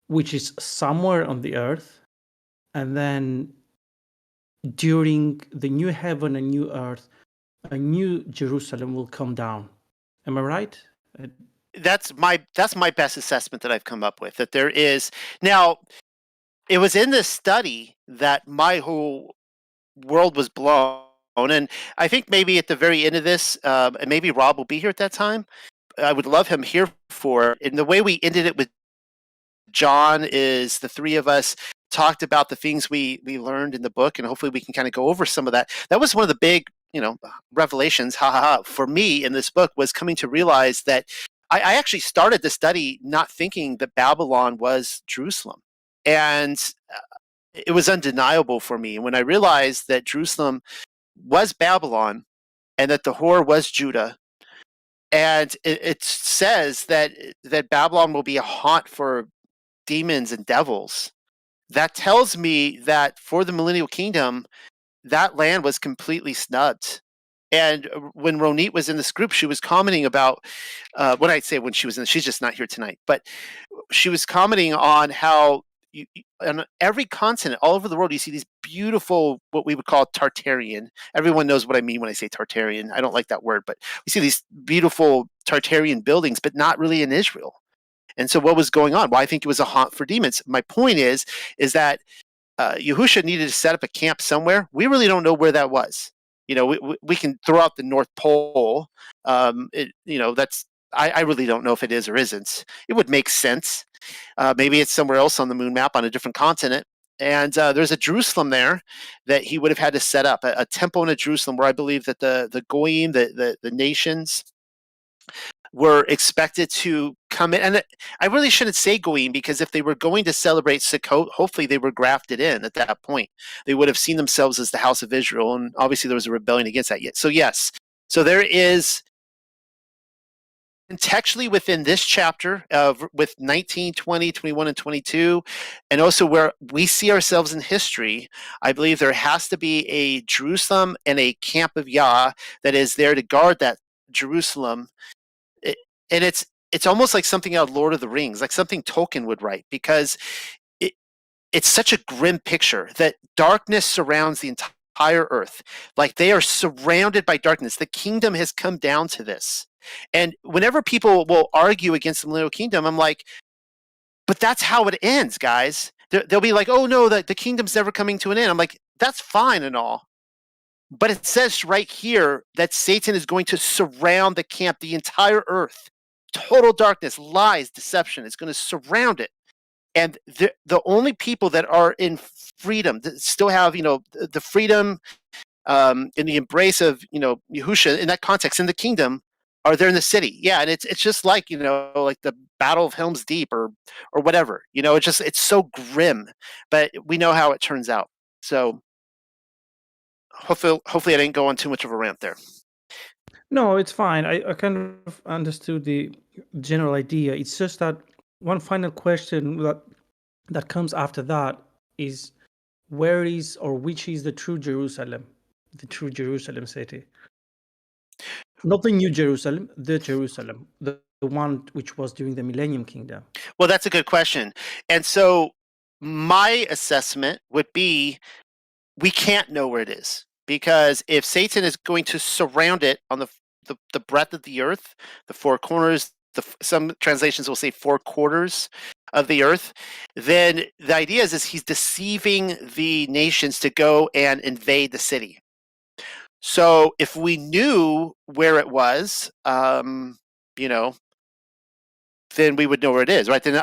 which is somewhere on the earth, and then during the new heaven and new earth, a new Jerusalem will come down. Am I right? That's my best assessment that I've come up with. That there is now. It was in this study that my whole world was blown, and I think maybe at the very end of this, and maybe Rob will be here at that time. I would love him here for it. And the way we ended it with John is the three of us talked about the things we learned in the book, and hopefully we can kind of go over some of that. That was one of the big, revelations, for me in this book, was coming to realize that I actually started the study not thinking that Babylon was Jerusalem. And it was undeniable for me when I realized that Jerusalem was Babylon and that the whore was Judah. And it says that Babylon will be a haunt for demons and devils. That tells me that for the millennial kingdom, that land was completely snubbed. And when Ronit was in this group, she was commenting about when she was in, she's just not here tonight, but she was commenting on how on every continent all over the world, you see these beautiful, what we would call Tartarian. Everyone knows what I mean when I say Tartarian. I don't like that word, but we see these beautiful Tartarian buildings, but not really in Israel. And so what was going on? Well, I think it was a haunt for demons. My point is that Yahushua needed to set up a camp somewhere. We really don't know where that was. We can throw out the North Pole. That's I really don't know if it is or isn't. It would make sense. Maybe it's somewhere else on the moon map on a different continent. And there's a Jerusalem there that he would have had to set up, a temple in a Jerusalem where I believe that the Goyim, the nations, were expected to come in. And I really shouldn't say Goyim, because if they were going to celebrate Sukkot, hopefully they were grafted in at that point. They would have seen themselves as the house of Israel, and obviously there was a rebellion against that yet. So yes, so there is contextually within this chapter with 19, 20, 21, and 22, and also where we see ourselves in history, I believe there has to be a Jerusalem and a camp of Yah that is there to guard that Jerusalem. And it's almost like something out of Lord of the Rings, like something Tolkien would write, because it's such a grim picture that darkness surrounds the entire earth. Like they are surrounded by darkness. The kingdom has come down to this. And whenever people will argue against the millennial kingdom, I'm like, but that's how it ends, guys. They'll be like, oh no, the kingdom's never coming to an end. I'm like, that's fine and all. But it says right here that Satan is going to surround the camp, the entire earth. Total darkness, lies, deception. It's going to surround it. And the only people that are in freedom, that still have, the freedom in the embrace of, Yahuah in that context, in the kingdom, are there in the city. Yeah, and it's just like, like the Battle of Helm's Deep or whatever. It's so grim, but we know how it turns out. So hopefully I didn't go on too much of a rant there. No, it's fine. I kind of understood the general idea. It's just that one final question that comes after that is, where is or which is the true Jerusalem city? Not the New Jerusalem, the one which was during the Millennium Kingdom. Well, that's a good question. And so my assessment would be, we can't know where it is, because if Satan is going to surround it on the breadth of the earth, the four corners, some translations will say 4 quarters of the earth, then the idea is he's deceiving the nations to go and invade the city. So if we knew where it was, then we would know where it is, right? Then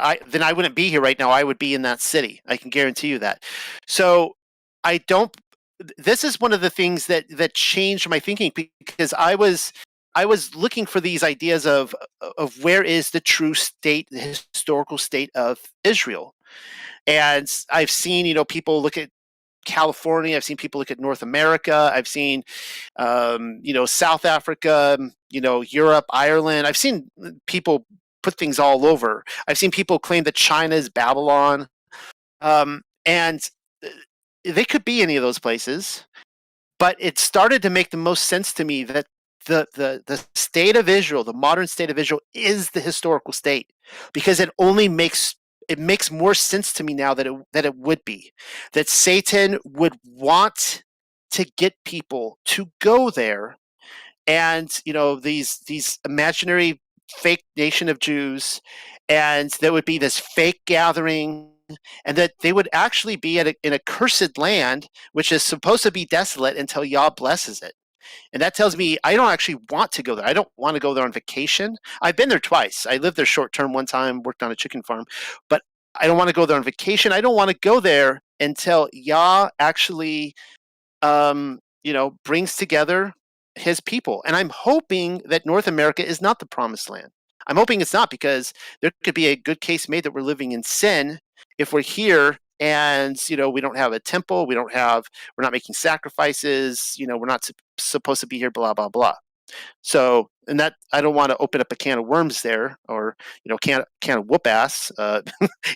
I wouldn't be here right now. I would be in that city. I can guarantee you that. So this is one of the things that changed my thinking, because I was looking for these ideas of where is the true state, the historical state of Israel. And I've seen, people look at California. I've seen people look at North America. I've seen, South Africa, Europe, Ireland. I've seen people put things all over. I've seen people claim that China is Babylon. And they could be any of those places. But it started to make the most sense to me that the state of Israel, the modern state of Israel, is the historical state, because it makes more sense to me now that it would be, that Satan would want to get people to go there, and these imaginary fake nation of Jews, and there would be this fake gathering, and that they would actually be in a cursed land, which is supposed to be desolate until Yah blesses it. And that tells me I don't actually want to go there. I don't want to go there on vacation. I've been there twice. I lived there short term one time, worked on a chicken farm, but I don't want to go there on vacation. I don't want to go there until Yah actually, brings together his people. And I'm hoping that North America is not the promised land. I'm hoping it's not, because there could be a good case made that we're living in sin if we're here and we don't have a temple, we're not making sacrifices, we're not supposed to be here, blah blah blah. So, and that, I don't want to open up a can of worms there, or can of whoop ass,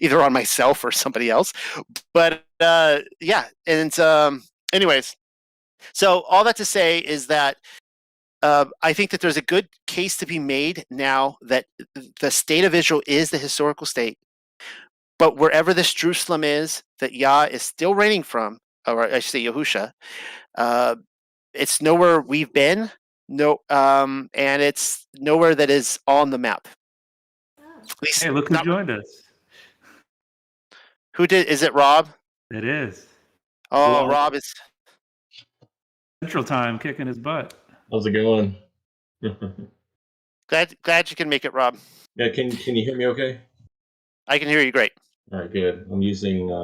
either on myself or somebody else. But yeah, and anyways, so all that to say is that I think that there's a good case to be made now that the state of Israel is the historical state. But wherever this Jerusalem is that Yah is still reigning from, or I should say Yahuah, it's nowhere we've been, and it's nowhere that is on the map. At least Hey, look who joined us. Who did? Is it Rob? It is. Oh, Hello. Rob is Central Time kicking his butt. How's it going? glad you can make it, Rob. Yeah, can you hear me okay? I can hear you great. All right, good. I'm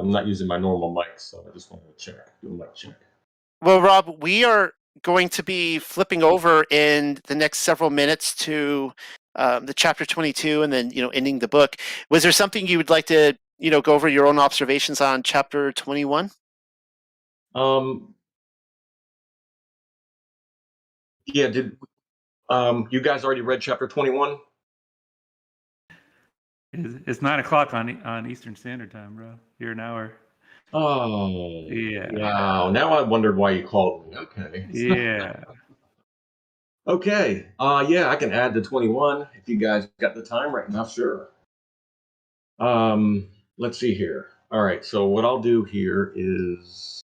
not using my normal mic, so I just wanted to do a mic check. Well, Rob, we are going to be flipping over in the next several minutes to the chapter 22, and then ending the book. Was there something you would like to go over your own observations on chapter 21? Yeah, did you guys already read chapter 21? It's 9:00 on Eastern Standard Time, bro. You're an hour. Oh, Yeah. Wow. Now I wondered why you called me. Okay. Yeah. Okay. Yeah, I can add the 21 if you guys got the time right now. Sure. Let's see here. All right. So what I'll do here is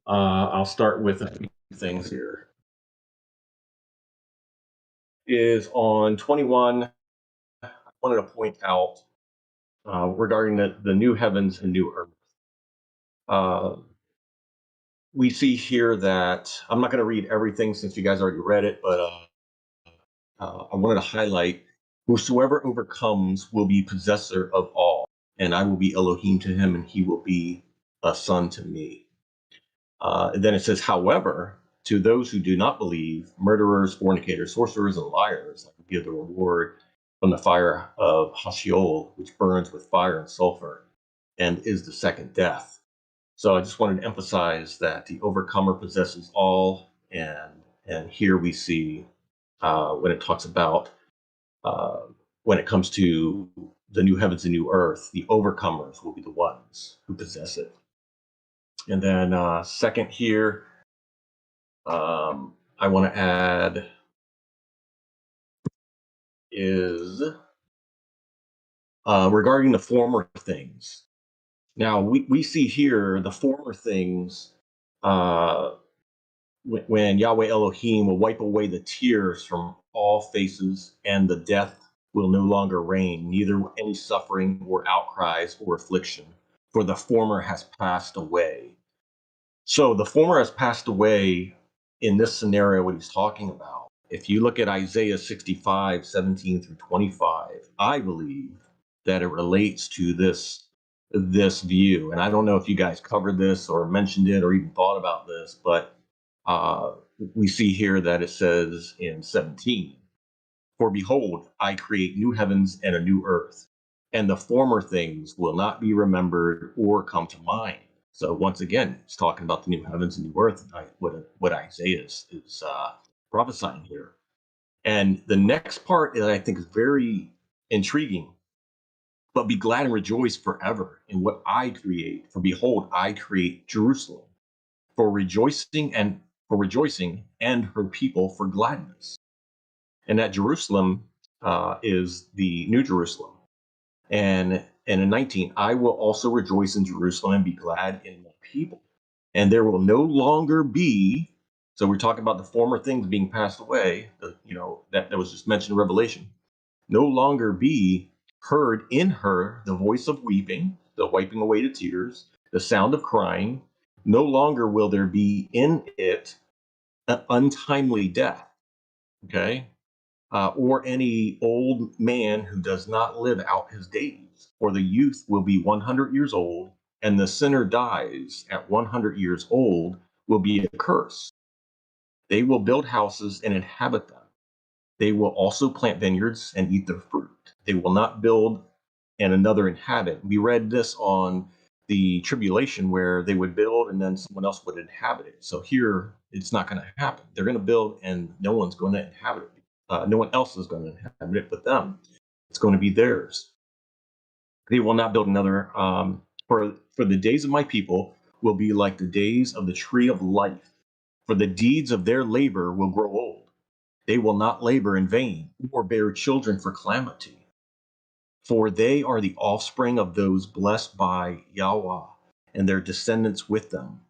I'll start with a few things here. is on 21. I wanted to point out regarding the new heavens and new earth. We see here that I'm not going to read everything since you guys already read it, but I wanted to highlight whosoever overcomes will be possessor of all, and I will be Elohim to him, and he will be a son to me. And then it says, however, to those who do not believe, murderers, fornicators, sorcerers, and liars, I will give the reward from the fire of Hashiol, which burns with fire and sulfur, and is the second death. So I just wanted to emphasize that the overcomer possesses all, and here we see when it talks about when it comes to the new heavens and new earth, the overcomers will be the ones who possess it. And then second here, I want to add is regarding the former things. Now we see here the former things when Yahweh Elohim will wipe away the tears from all faces, and the death will no longer reign, neither any suffering or outcries or affliction, for the former has passed away. So the former has passed away in this scenario, what he's talking about. If you look at Isaiah 65, 17 through 25, I believe that it relates to this view. And I don't know if you guys covered this or mentioned it or even thought about this, but we see here that it says in 17, for behold, I create new heavens and a new earth, and the former things will not be remembered or come to mind. So once again, it's talking about the new heavens and new earth, what Isaiah is prophesying here. And the next part that I think is very intriguing, but be glad and rejoice forever in what I create. For behold, I create Jerusalem for rejoicing and her people for gladness. And that Jerusalem is the New Jerusalem. And in 19, I will also rejoice in Jerusalem and be glad in my people. And there will no longer be, so we're talking about the former things being passed away, that was just mentioned in Revelation, no longer be heard in her the voice of weeping, the wiping away the tears, the sound of crying. No longer will there be in it an untimely death, okay? Or any old man who does not live out his days. For the youth will be 100 years old, and the sinner dies at 100 years old will be a curse. They will build houses and inhabit them. They will also plant vineyards and eat their fruit. They will not build and another inhabit. We read this on the tribulation where they would build and then someone else would inhabit it. So here it's not going to happen. They're going to build and no one's going to inhabit it. No one else is going to inhabit it but them. It's going to be theirs. They will not build another. For the days of my people will be like the days of the tree of life. For the deeds of their labor will grow old. They will not labor in vain or bear children for calamity. For they are the offspring of those blessed by Yahuah, and their descendants with them.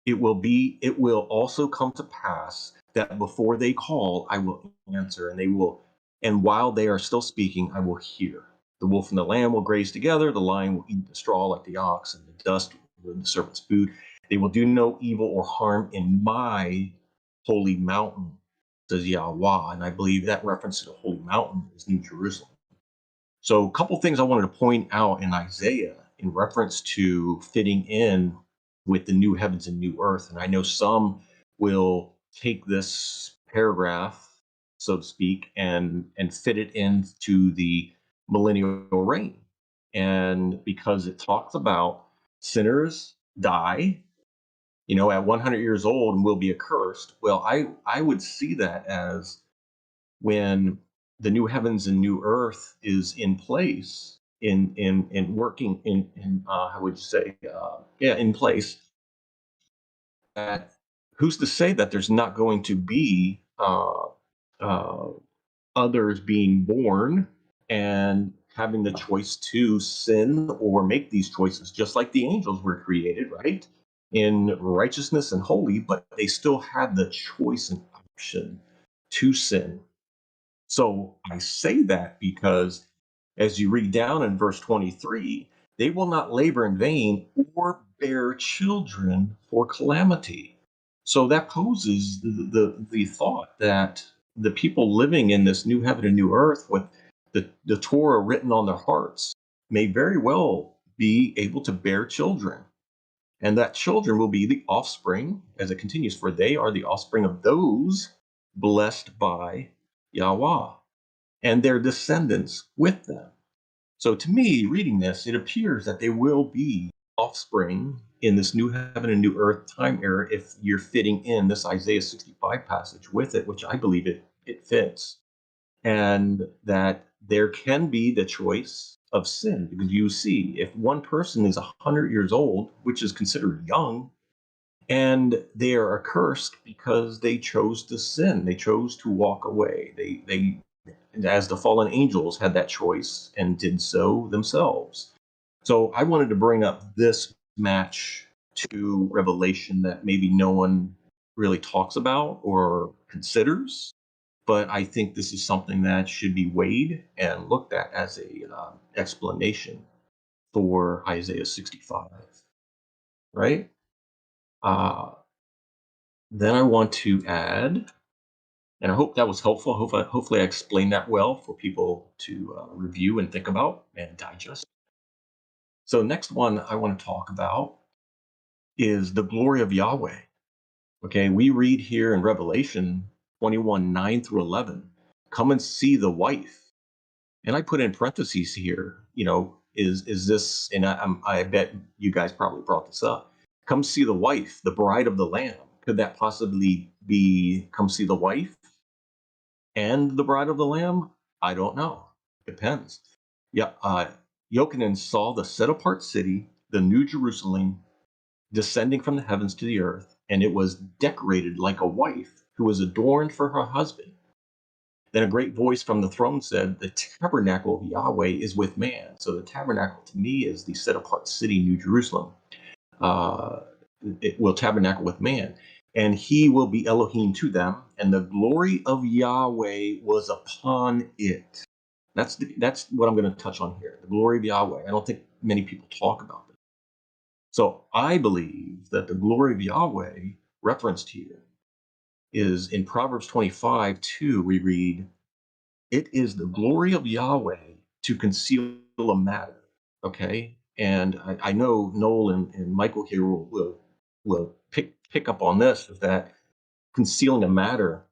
It will also come to pass that before they call, I will answer, and while they are still speaking, I will hear. The wolf and the lamb will graze together, the lion will eat the straw like the ox, and the dust will be the serpent's food. They will do no evil or harm in my holy mountain, says Yahuah. And I believe that reference to the holy mountain is New Jerusalem. So a couple things I wanted to point out in Isaiah in reference to fitting in with the new heavens and new earth. And I know some will take this paragraph, so to speak, and fit it into the millennial reign. And because it talks about sinners die, at 100 years old and will be accursed. Well, I would see that as when the new heavens and new earth is in place in working in how would you say in place, that who's to say that there's not going to be others being born and having the choice to sin or make these choices, just like the angels were created, right, in righteousness and holy, but they still had the choice and option to sin. So I say that because as you read down in verse 23, they will not labor in vain or bear children for calamity. So that poses the thought that the people living in this new heaven and new earth with the Torah written on their hearts may very well be able to bear children. And that children will be the offspring, as it continues, for they are the offspring of those blessed by Yahweh and their descendants with them. So to me, reading this, it appears that they will be offspring in this new heaven and new earth time era if you're fitting in this Isaiah 65 passage with it, which I believe it fits. And that there can be the choice of sin, because you see, if one person is 100 years old, which is considered young, and they are accursed because they chose to sin, they chose to walk away. They as the fallen angels had that choice and did so themselves. So I wanted to bring up this match to Revelation that maybe no one really talks about or considers, but I think this is something that should be weighed and looked at as a explanation for Isaiah 65, right? Uh, then I want to add, and I hope that was helpful. Hopefully I explained that well for people to review and think about and digest. So next one I want to talk about is the glory of Yahweh. Okay, we read here in Revelation 21, 9 through 11, come and see the wife. And I put in parentheses here, is this, and I bet you guys probably brought this up. Come see the wife, the bride of the Lamb. Could that possibly be come see the wife and the bride of the Lamb? I don't know. Depends. Yeah, Yochanan saw the set apart city, the new Jerusalem, descending from the heavens to the earth, and it was decorated like a wife who was adorned for her husband. Then a great voice from the throne said, the tabernacle of Yahweh is with man. So the tabernacle to me is the set apart city, New Jerusalem. It will tabernacle with man, and he will be Elohim to them, and the glory of Yahweh was upon it. That's what I'm going to touch on here. The glory of Yahweh. I don't think many people talk about this. So I believe that the glory of Yahweh referenced here is in Proverbs 25:2. We read, it is the glory of Yahweh to conceal a matter. Okay. And I know Noel and Michael here will pick up on this, is that concealing a matter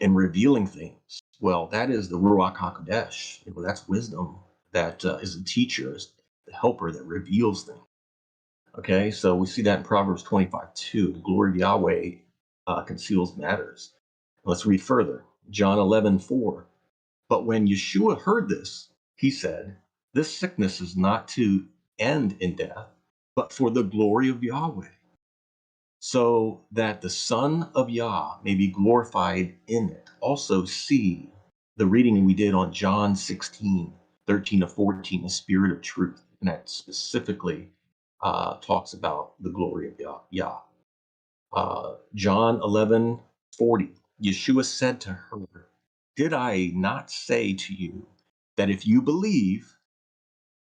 and revealing things. Well, that is the Ruach HaKodesh. That's wisdom that is a teacher, is the helper that reveals things. Okay, so we see that in Proverbs 25:2. The glory of Yahweh conceals matters. Let's read further. John 11:4. But when Yeshua heard this, he said, this sickness is not to end in death, but for the glory of Yahweh, so that the Son of Yah may be glorified in it. Also see the reading we did on John 16:13-14, the Spirit of Truth, and that specifically talks about the glory of Yah. John 11:40, Yeshua said to her, did I not say to you that if you believe,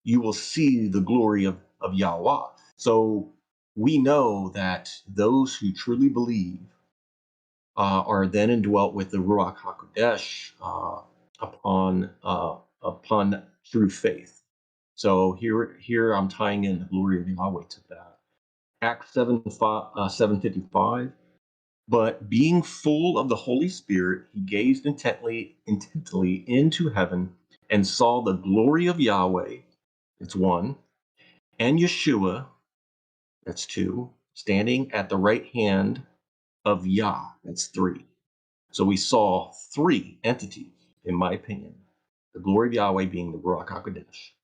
you will see the glory of Yahweh? So we know that those who truly believe are then indwelt with the Ruach HaKodesh upon true faith. So here I'm tying in the glory of Yahweh to that. Acts 7:55. But being full of the Holy Spirit, he gazed intently into heaven and saw the glory of Yahweh, that's one, and Yeshua, that's two, standing at the right hand of Yah, that's three. So we saw three entities, in my opinion. The glory of Yahweh being the Ruach HaKodesh,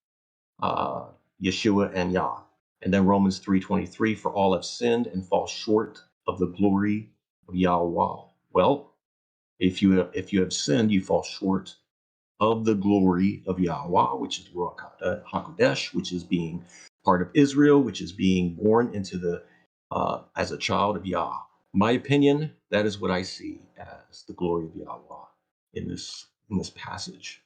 Yeshua and Yah. And then Romans 3:23, for all have sinned and fall short of the glory of Yahweh. Well, if you have sinned, you fall short of the glory of Yahweh, which is Ruach HaKodesh, which is being part of Israel, which is being born into the as a child of Yah. My opinion, that is what I see as the glory of Yahweh in this in this passage.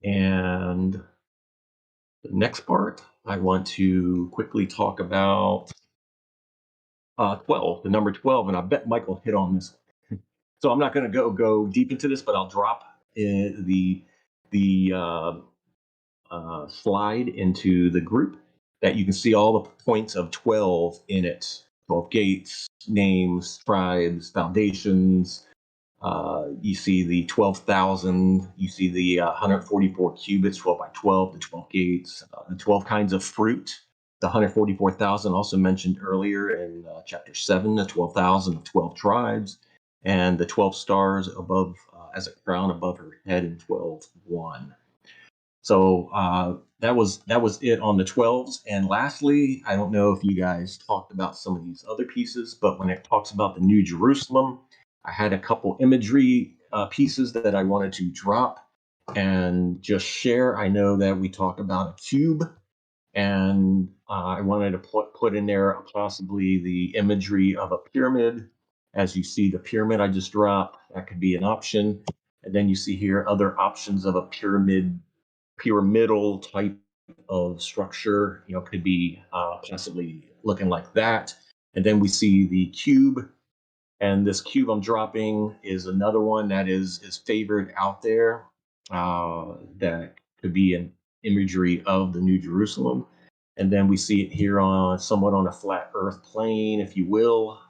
And the next part, I want to quickly talk about 12, the number 12, and I bet Michael hit on this one. So I'm not going to go deep into this, but I'll drop the slide into the group that you can see all the points of 12 in it. 12 gates, names, tribes, foundations. You see the 12,000. You see the 144 cubits, 12 by 12, the 12 gates, the 12 kinds of fruit. The 144,000 also mentioned earlier in chapter 7, the 12,000 of 12 tribes, and the 12 stars above as a crown above her head in 12:1. So that was it on the 12s. And lastly, I don't know if you guys talked about some of these other pieces, but when it talks about the New Jerusalem, I had a couple imagery pieces that I wanted to drop and just share. I know that we talk about a cube, and I wanted to put in there possibly the imagery of a pyramid. As you see the pyramid I just dropped, that could be an option. And then you see here other options of a pyramidal type of structure, could be possibly looking like that. And then we see the cube, and this cube I'm dropping is another one that is favored out there, that could be an imagery of the New Jerusalem. And then we see it here on somewhat on a flat earth plane, if you will,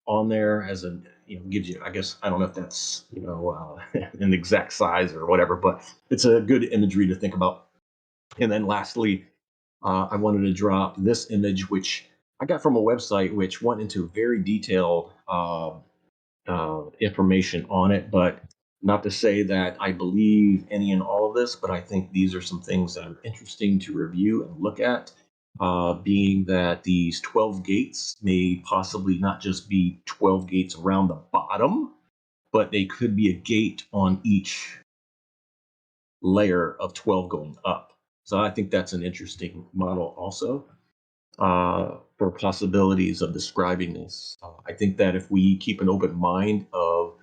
on there as a, gives you, I guess, I don't know if that's, an exact size or whatever, but it's a good imagery to think about. And then lastly, I wanted to drop this image, which I got from a website, which went into very detailed information on it, but not to say that I believe any and all of this, but I think these are some things that are interesting to review and look at, being that these 12 gates may possibly not just be 12 gates around the bottom, but they could be a gate on each layer of 12 going up. So I think that's an interesting model also, for possibilities of describing this. I think that if we keep an open mind of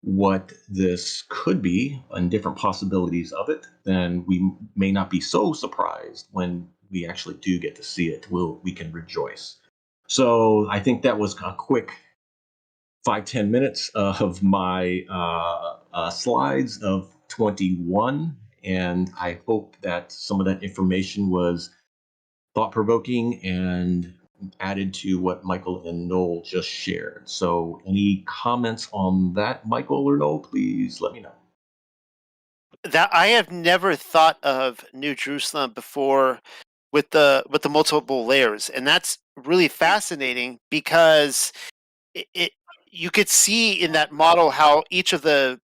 what this could be and different possibilities of it, then we may not be so surprised when we actually do get to see it. We can rejoice. So I think that was a quick 5-10 minutes of my slides of 21. And I hope that some of that information was thought-provoking and added to what Michael and Noel just shared. So any comments on that, Michael or Noel, please let me know. That I have never thought of New Jerusalem before with the multiple layers, and that's really fascinating because it you could see in that model how each of the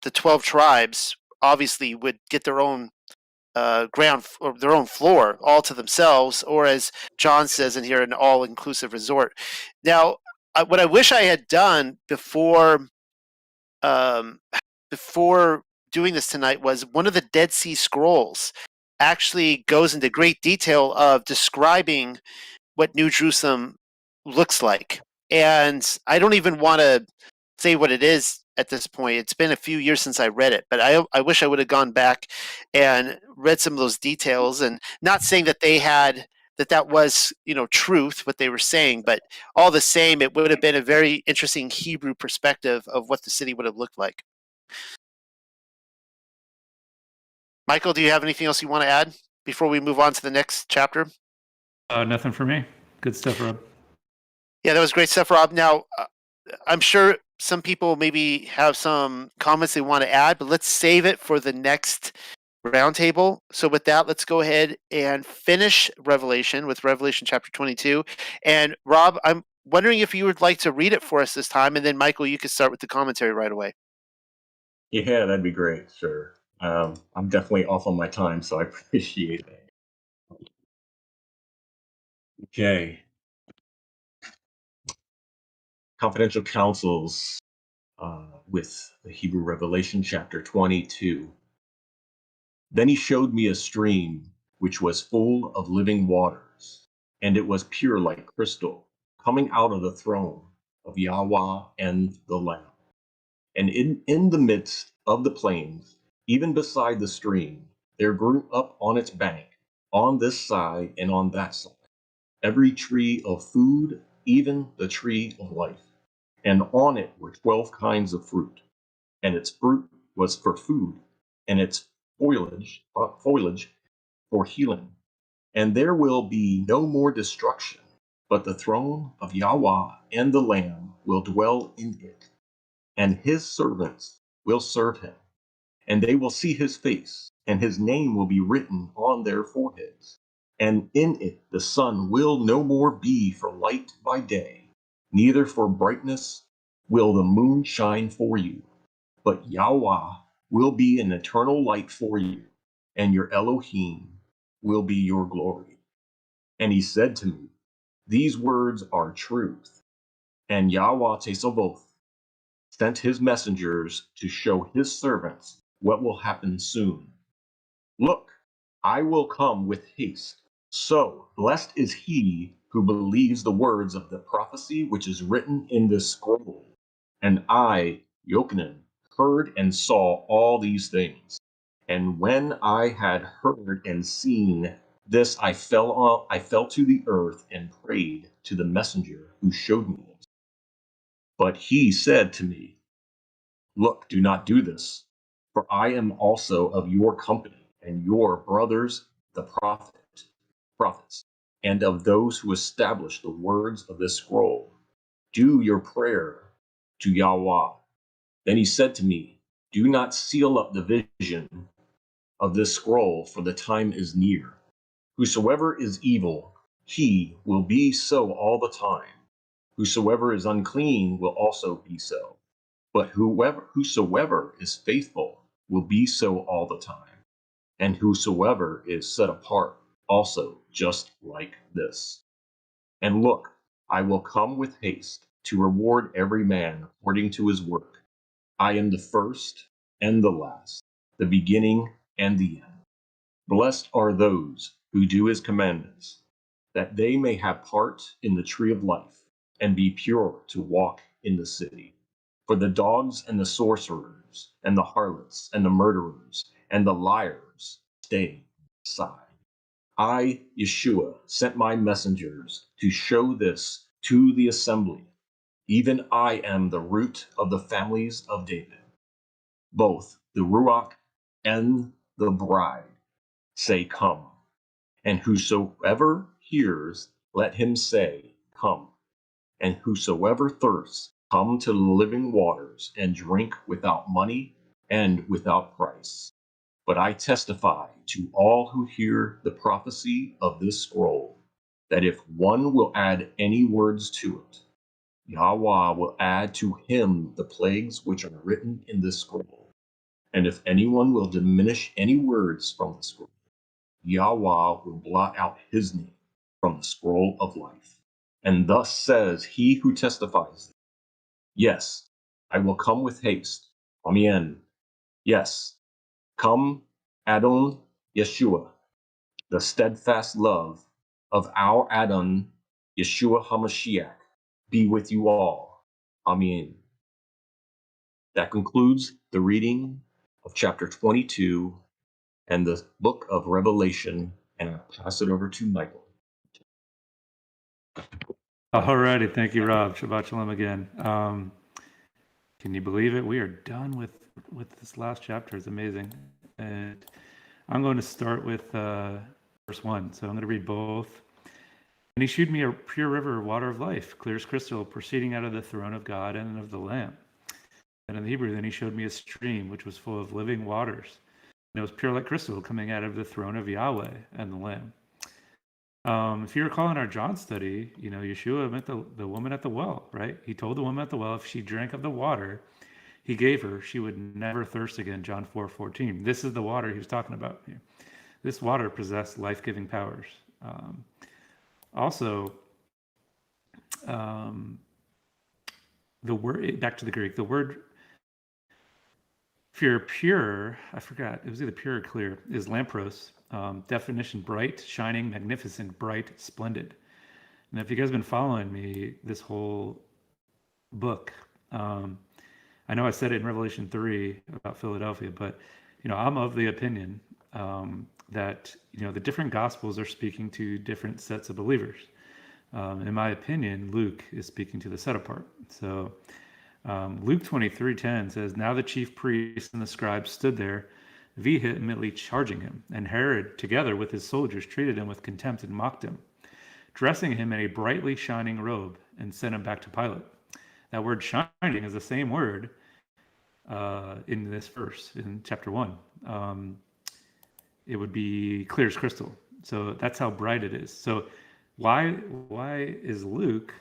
12 tribes obviously would get their own ground or their own floor all to themselves, or as John says in here, an all-inclusive resort. Now, what I wish I had done um, before doing this tonight was one of the Dead Sea Scrolls actually goes into great detail of describing what New Jerusalem looks like. And I don't even want to say what it is at this point. It's been a few years since I read it, but I wish I would have gone back and read some of those details, and not saying that they had that was, truth, what they were saying, but all the same, it would have been a very interesting Hebrew perspective of what the city would have looked like. Michael, do you have anything else you want to add before we move on to the next chapter? Nothing for me. Good stuff, Rob. Yeah, that was great stuff, Rob. Now, I'm sure some people maybe have some comments they want to add, but let's save it for the next roundtable. So with that, let's go ahead and finish Revelation with Revelation chapter 22. And Rob, I'm wondering if you would like to read it for us this time, and then Michael, you can start with the commentary right away. Yeah, that'd be great. Sure. I'm definitely off on my time, so I appreciate it. Okay. Confidential Counsels with the Hebrew Revelation chapter 22. Then he showed me a stream which was full of living waters, and it was pure like crystal, coming out of the throne of Yahuwah and the Lamb. And in the midst of the plains, even beside the stream, there grew up on its bank, on this side and on that side, every tree of food, even the tree of life. And on it were 12 kinds of fruit, and its fruit was for food, and its foliage for healing. And there will be no more destruction, but the throne of Yahweh and the Lamb will dwell in it, and his servants will serve him, and they will see his face, and his name will be written on their foreheads. And in it the sun will no more be for light by day, neither for brightness will the moon shine for you, but Yahweh will be an eternal light for you, and your Elohim will be your glory. And he said to me, these words are truth. And Yahuah-Ch sent his messengers to show his servants what will happen soon. Look, I will come with haste. So blessed is he who believes the words of the prophecy which is written in this scroll. And I, Yochanan, heard and saw all these things. And when I had heard and seen this, I fell to the earth and prayed to the messenger who showed me it. But he said to me, look, do not do this, for I am also of your company and your brothers, the prophets, and of those who establish the words of this scroll. Do your prayer to Yahweh. Then he said to me, do not seal up the vision of this scroll, for the time is near. Whosoever is evil, he will be so all the time. Whosoever is unclean will also be so. But whosoever is faithful will be so all the time. And whosoever is set apart also just like this. And look, I will come with haste to reward every man according to his work. I am the first and the last, the beginning and the end. Blessed are those who do his commandments, that they may have part in the tree of life and be pure to walk in the city. For the dogs and the sorcerers and the harlots and the murderers and the liars stay aside. I, Yeshua, sent my messengers to show this to the assembly. Even I am the root of the families of David. Both the Ruach and the bride say, come. And whosoever hears, let him say, come. And whosoever thirsts, come to the living waters and drink without money and without price. But I testify to all who hear the prophecy of this scroll, that if one will add any words to it, Yahweh will add to him the plagues which are written in this scroll. And if anyone will diminish any words from the scroll, Yahweh will blot out his name from the scroll of life. And thus says he who testifies, yes, I will come with haste. Amen. Yes, come, Adon Yeshua, the steadfast love of our Adon Yeshua HaMashiach be with you all. Amen. That concludes the reading of chapter 22 and the book of Revelation, and I'll pass it over to Michael. Alrighty, thank you, Rob. Shabbat shalom again. Can you believe it? We are done with this last chapter. It's amazing. And I'm going to start with verse 1. So I'm going to read both. And he shewed me a pure river, water of life, clear as crystal, proceeding out of the throne of God and of the Lamb. And in the Hebrew, then he showed me a stream which was full of living waters. And it was pure like crystal, coming out of the throne of Yahweh and the Lamb. If you recall in our John study, Yeshua met the woman at the well, right? He told the woman at the well if she drank of the water he gave her, she would never thirst again, John 4:14. This is the water he was talking about here. This water possessed life-giving powers. Also, the word, back to the Greek, the word pure, I forgot, it was either pure or clear, is lampros. Definition: bright, shining, magnificent, bright, splendid. And if you guys have been following me this whole book, I know I said it in Revelation 3 about Philadelphia, but I'm of the opinion that the different gospels are speaking to different sets of believers. In my opinion, Luke is speaking to the set apart. So Luke 23:10 says, "Now the chief priests and the scribes stood there, vehemently charging him, and Herod, together with his soldiers, treated him with contempt and mocked him, dressing him in a brightly shining robe, and sent him back to Pilate." That word "shining" is the same word in this verse in chapter 1. It would be clear as crystal. So that's how bright it is. So why is Luke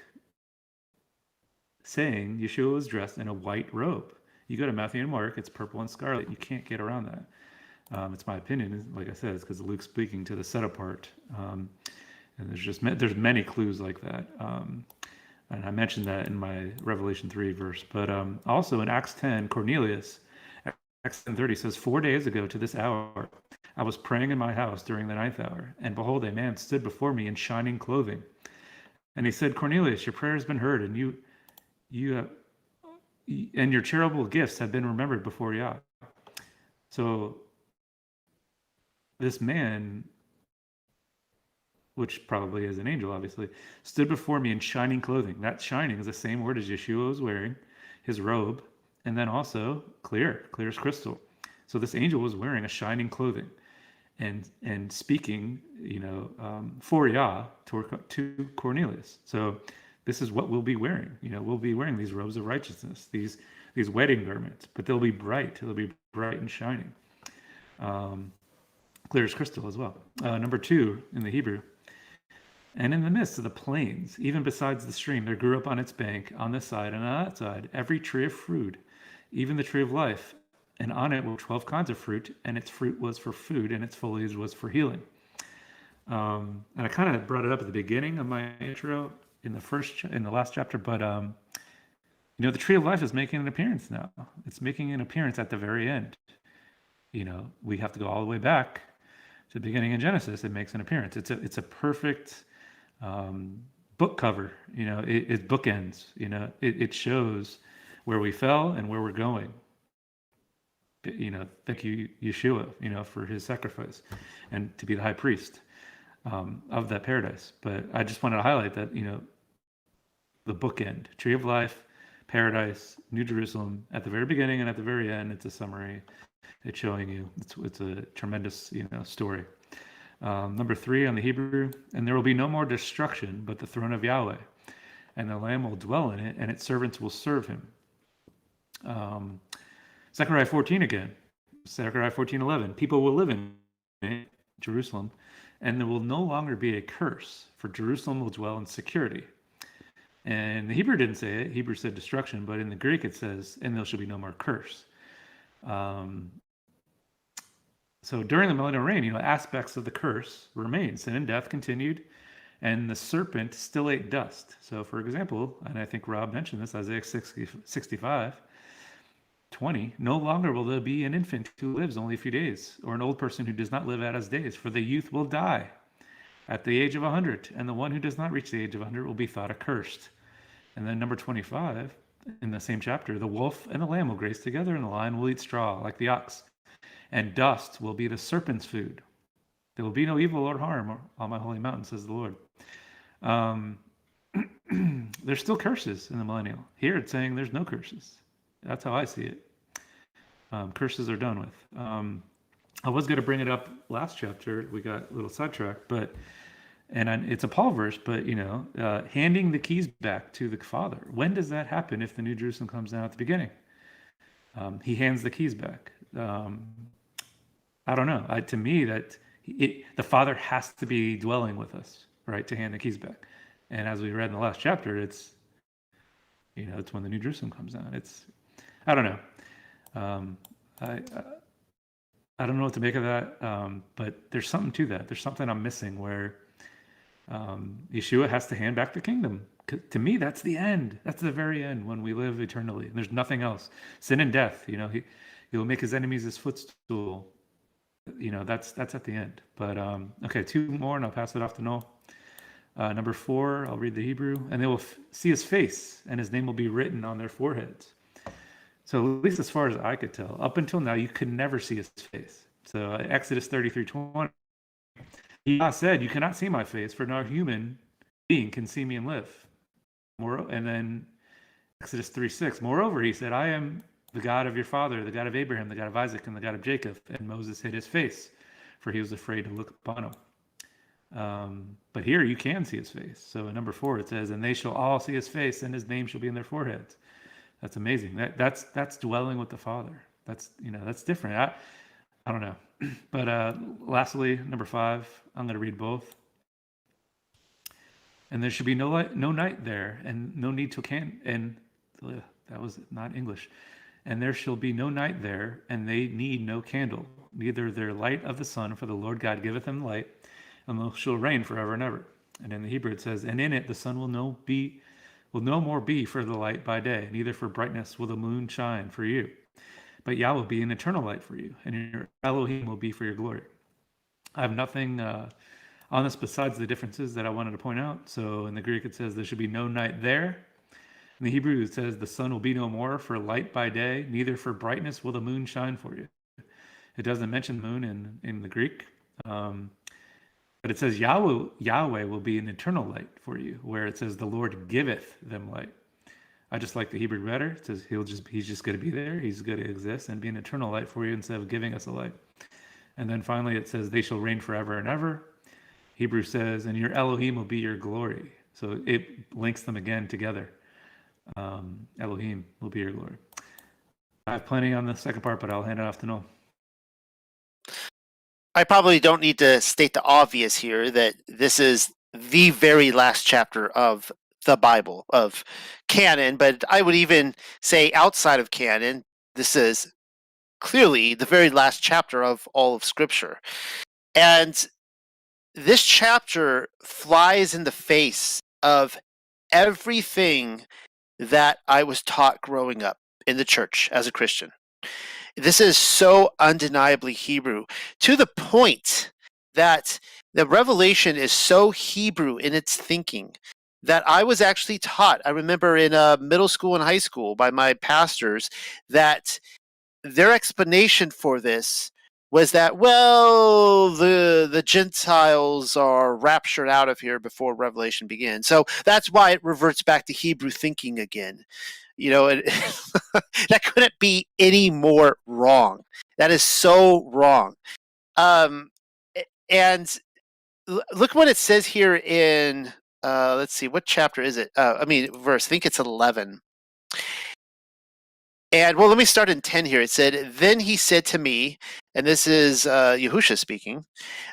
saying Yeshua was dressed in a white robe? You go to Matthew and Mark, it's purple and scarlet. You can't get around that. It's my opinion. Like I said, it's because Luke's speaking to the set apart. And there's many clues like that. And I mentioned that in my Revelation 3 verse. But also in Acts 10, Cornelius, Acts 10:30 says, 4 days ago to this hour, I was praying in my house during the 9th hour, and behold, a man stood before me in shining clothing. And he said, Cornelius, your prayer has been heard, and and your charitable gifts have been remembered before Yah. So this man, which probably is an angel, obviously, stood before me in shining clothing. That shining is the same word as Yeshua was wearing, his robe, and then also clear as crystal. So this angel was wearing a shining clothing and speaking, for Yah to Cornelius. So this is what we'll be wearing. We'll be wearing these robes of righteousness, these wedding garments, but they'll be bright. They'll be bright and shining, clear as crystal as well. Number 2 in the Hebrew. And in the midst of the plains, even besides the stream, there grew up on its bank, on this side and on that side, every tree of fruit, even the tree of life. And on it were 12 kinds of fruit, and its fruit was for food, and its foliage was for healing. And I kind of brought it up at the beginning of my intro in the last chapter, but the tree of life is making an appearance now. It's making an appearance at the very end. We have to go all the way back to the beginning in Genesis. It makes an appearance. It's a perfect book cover. It bookends. It shows where we fell and where we're going. Thank you, Yeshua, for his sacrifice and to be the high priest of that paradise. But I just wanted to highlight that, the bookend, tree of life, paradise, New Jerusalem, at the very beginning and at the very end, it's a summary. It's showing you, it's a tremendous, story. Number 3 on the Hebrew, and there will be no more destruction, but the throne of Yahweh, and the Lamb will dwell in it, and its servants will serve him. Zechariah 14 again. Zechariah 14:11. People will live in Jerusalem, and there will no longer be a curse, for Jerusalem will dwell in security. And the Hebrew didn't say it. Hebrew said destruction, but in the Greek it says, and there shall be no more curse. So during the millennial reign, aspects of the curse remained. Sin and death continued, and the serpent still ate dust. So for example, and I think Rob mentioned this, Isaiah 65:20, no longer will there be an infant who lives only a few days, or an old person who does not live out his days, for the youth will die at the age of 100, and the one who does not reach the age of 100 will be thought accursed. And then number 25, in the same chapter, the wolf and the lamb will graze together, and the lion will eat straw like the ox, and dust will be the serpent's food. There will be no evil or harm on my holy mountain, says the Lord. There's still curses in the millennial. Here it's saying there's no curses. That's how I see it. Curses are done with. I was going to bring it up last chapter. We got a little sidetracked, it's a Paul verse, but handing the keys back to the Father. When does that happen if the New Jerusalem comes down at the beginning? He hands the keys back. I don't know. To me, the Father has to be dwelling with us, right, to hand the keys back. And as we read in the last chapter, it's when the New Jerusalem comes down. I don't know. I don't know what to make of that, but there's something to that. There's something I'm missing where Yeshua has to hand back the kingdom. To me, that's the end. That's the very end when we live eternally. And there's nothing else. Sin and death, he will make his enemies his footstool. That's at the end. But okay, 2 more and I'll pass it off to Noel. Number 4, I'll read the Hebrew. And they will see his face, and his name will be written on their foreheads. So at least as far as I could tell, up until now, you could never see his face. So Exodus 33:20, he said, "You cannot see my face, for no human being can see me and live." And then Exodus 3:6, moreover, he said, "I am the God of your father, the God of Abraham, the God of Isaac, and the God of Jacob." And Moses hid his face, for he was afraid to look upon him. But here you can see his face. So in number 4, it says, "And they shall all see his face, and his name shall be in their foreheads." That's amazing. That's dwelling with the Father. That's different. I don't know. But lastly, number 5, I'm going to read both. "And there should be no night there, and no need to that was not English. "And there shall be no night there, and they need no candle, neither their light of the sun, for the Lord God giveth them light, and they shall reign forever and ever." And in the Hebrew it says, "And in it the sun will no more be for the light by day, neither for brightness will the moon shine for you. But Yah will be an eternal light for you, and your Elohim will be for your glory." I have nothing on this besides the differences that I wanted to point out. So in the Greek it says there should be no night there. In the Hebrew it says the sun will be no more for light by day, neither for brightness will the moon shine for you. It doesn't mention the moon in the Greek. But it says Yahweh will be an eternal light for you, where it says the Lord giveth them light. I just like the Hebrew better. It says he's just going to be there. He's going to exist and be an eternal light for you instead of giving us a light. And then finally it says they shall reign forever and ever. Hebrew says, "And your Elohim will be your glory." So it links them again together. Elohim will be your glory. I have plenty on the second part, but I'll hand it off to Noel. I probably don't need to state the obvious here that this is the very last chapter of the Bible, of canon, but I would even say outside of canon, this is clearly the very last chapter of all of Scripture. And this chapter flies in the face of everything that I was taught growing up in the church as a Christian. This is so undeniably Hebrew, to the point that the revelation is so Hebrew in its thinking that I was actually taught, I remember in middle school and high school by my pastors, that their explanation for this was that, well, the Gentiles are raptured out of here before Revelation begins. So that's why it reverts back to Hebrew thinking again. That couldn't be any more wrong. That is so wrong. And look what it says here in, let's see, what chapter is it? Verse, I think it's 11. And well, let me start in 10 here. It said, "Then he said to me," and this is Yahuah-Ch speaking,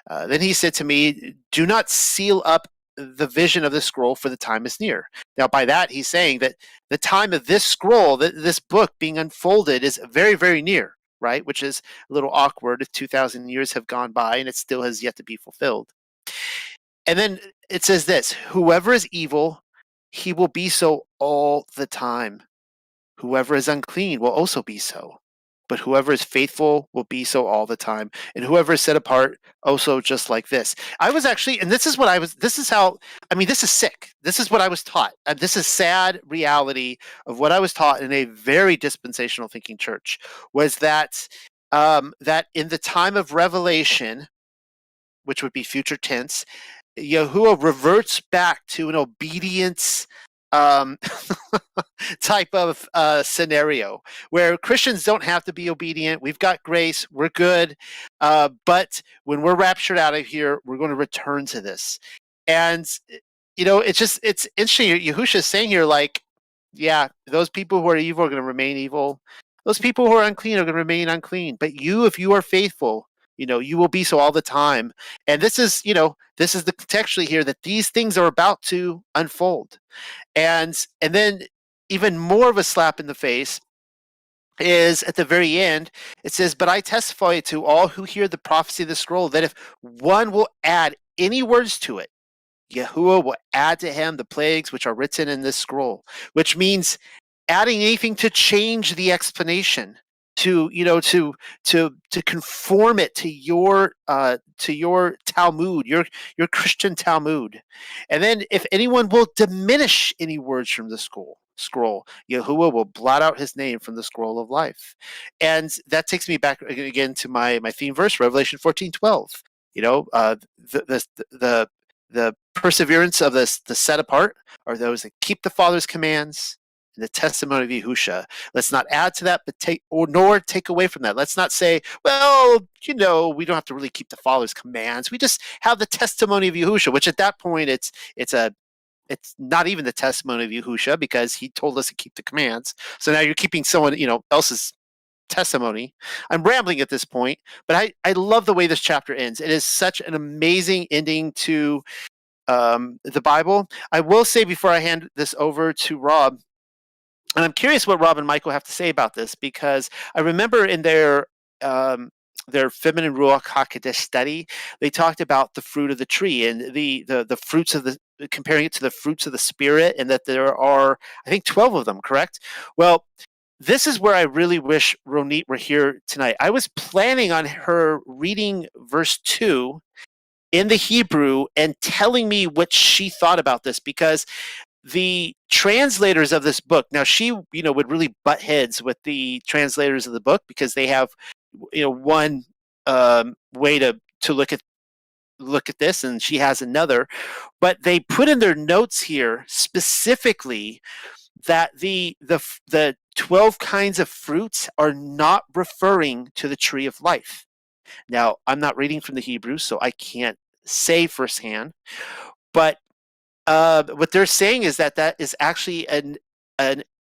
"Then he said to me, do not seal up the vision of the scroll, for the time is near." Now, by that, he's saying that the time of this scroll, this book being unfolded, is very, very near, right? Which is a little awkward if 2,000 years have gone by and it still has yet to be fulfilled. And then it says this, "Whoever is evil, he will be so all the time. Whoever is unclean will also be so. But whoever is faithful will be so all the time. And whoever is set apart, also just like this." I was actually, and this is sick. This is what I was taught. This is sad reality of what I was taught in a very dispensational thinking church, was that that in the time of Revelation, which would be future tense, Yahuwah reverts back to an obedience type of scenario where Christians don't have to be obedient. We've got grace. We're good. But when we're raptured out of here, we're going to return to this. And, it's interesting. Yahuah-Ch is saying here, like, yeah, those people who are evil are going to remain evil. Those people who are unclean are going to remain unclean. But you, if you are faithful, you will be so all the time. And this is the contextually here that these things are about to unfold. And then even more of a slap in the face is at the very end. It says, "But I testify to all who hear the prophecy of the scroll that if one will add any words to it, Yahuwah will add to him the plagues which are written in this scroll." Which means adding anything to change the explanation, to conform it to your Talmud, your Christian Talmud. And then if anyone will diminish any words from the scroll, scroll. Yahuwah will blot out his name from the scroll of life. And that takes me back again to my theme verse, Revelation 14:12. You know, the perseverance of the set apart are those that keep the Father's commands and the testimony of Yahusha. Let's not add to that, but nor take away from that. Let's not say, well, we don't have to really keep the Father's commands. We just have the testimony of Yahusha, which at that point it's not even the testimony of Yahusha, because he told us to keep the commands. So now you're keeping someone else's testimony. I'm rambling at this point, but I love the way this chapter ends. It is such an amazing ending to the Bible. I will say before I hand this over to Rob, and I'm curious what Rob and Michael have to say about this, because I remember in their feminine Ruach HaKodesh study, they talked about the fruit of the tree and the fruits of comparing it to the fruits of the Spirit, and that there are, I think, 12 of them, correct? Well, this is where I really wish Ronit were here tonight. I was planning on her reading verse 2 in the Hebrew and telling me what she thought about this, because the translators of this book, now she would really butt heads with the translators of the book, because they have one way to look at this, and she has another. But they put in their notes here specifically that the 12 kinds of fruits are not referring to the tree of life. Now, I'm not reading from the Hebrew, so I can't say firsthand, but what they're saying is that is actually an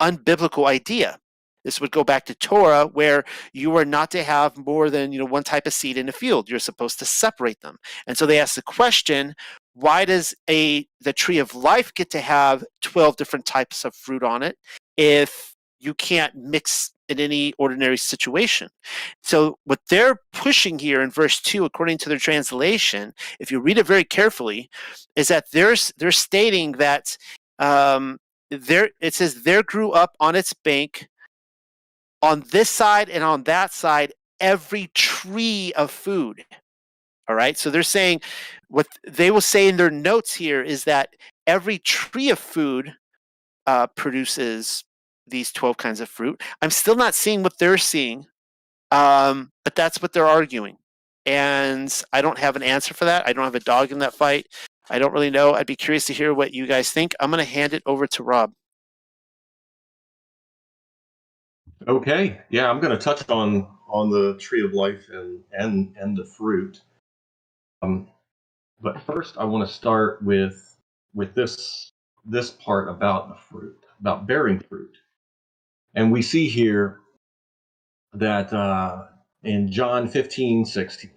unbiblical idea. This would go back to Torah, where you are not to have more than one type of seed in a field. You're supposed to separate them. And so they ask the question, why does the tree of life get to have 12 different types of fruit on it if you can't mix in any ordinary situation? So what they're pushing here in verse 2, according to their translation, if you read it very carefully, is that they're stating that it says there grew up on its bank, on this side and on that side, every tree of food. All right, so they're saying, what they will say in their notes here is that every tree of food produces these 12 kinds of fruit. I'm still not seeing what they're seeing, but that's what they're arguing. And I don't have an answer for that. I don't have a dog in that fight. I don't really know. I'd be curious to hear what you guys think. I'm going to hand it over to Rob. Okay, yeah, I'm going to touch on the tree of life and the fruit. But first, I want to start with this part about the fruit, about bearing fruit. And we see here that in John 15:16,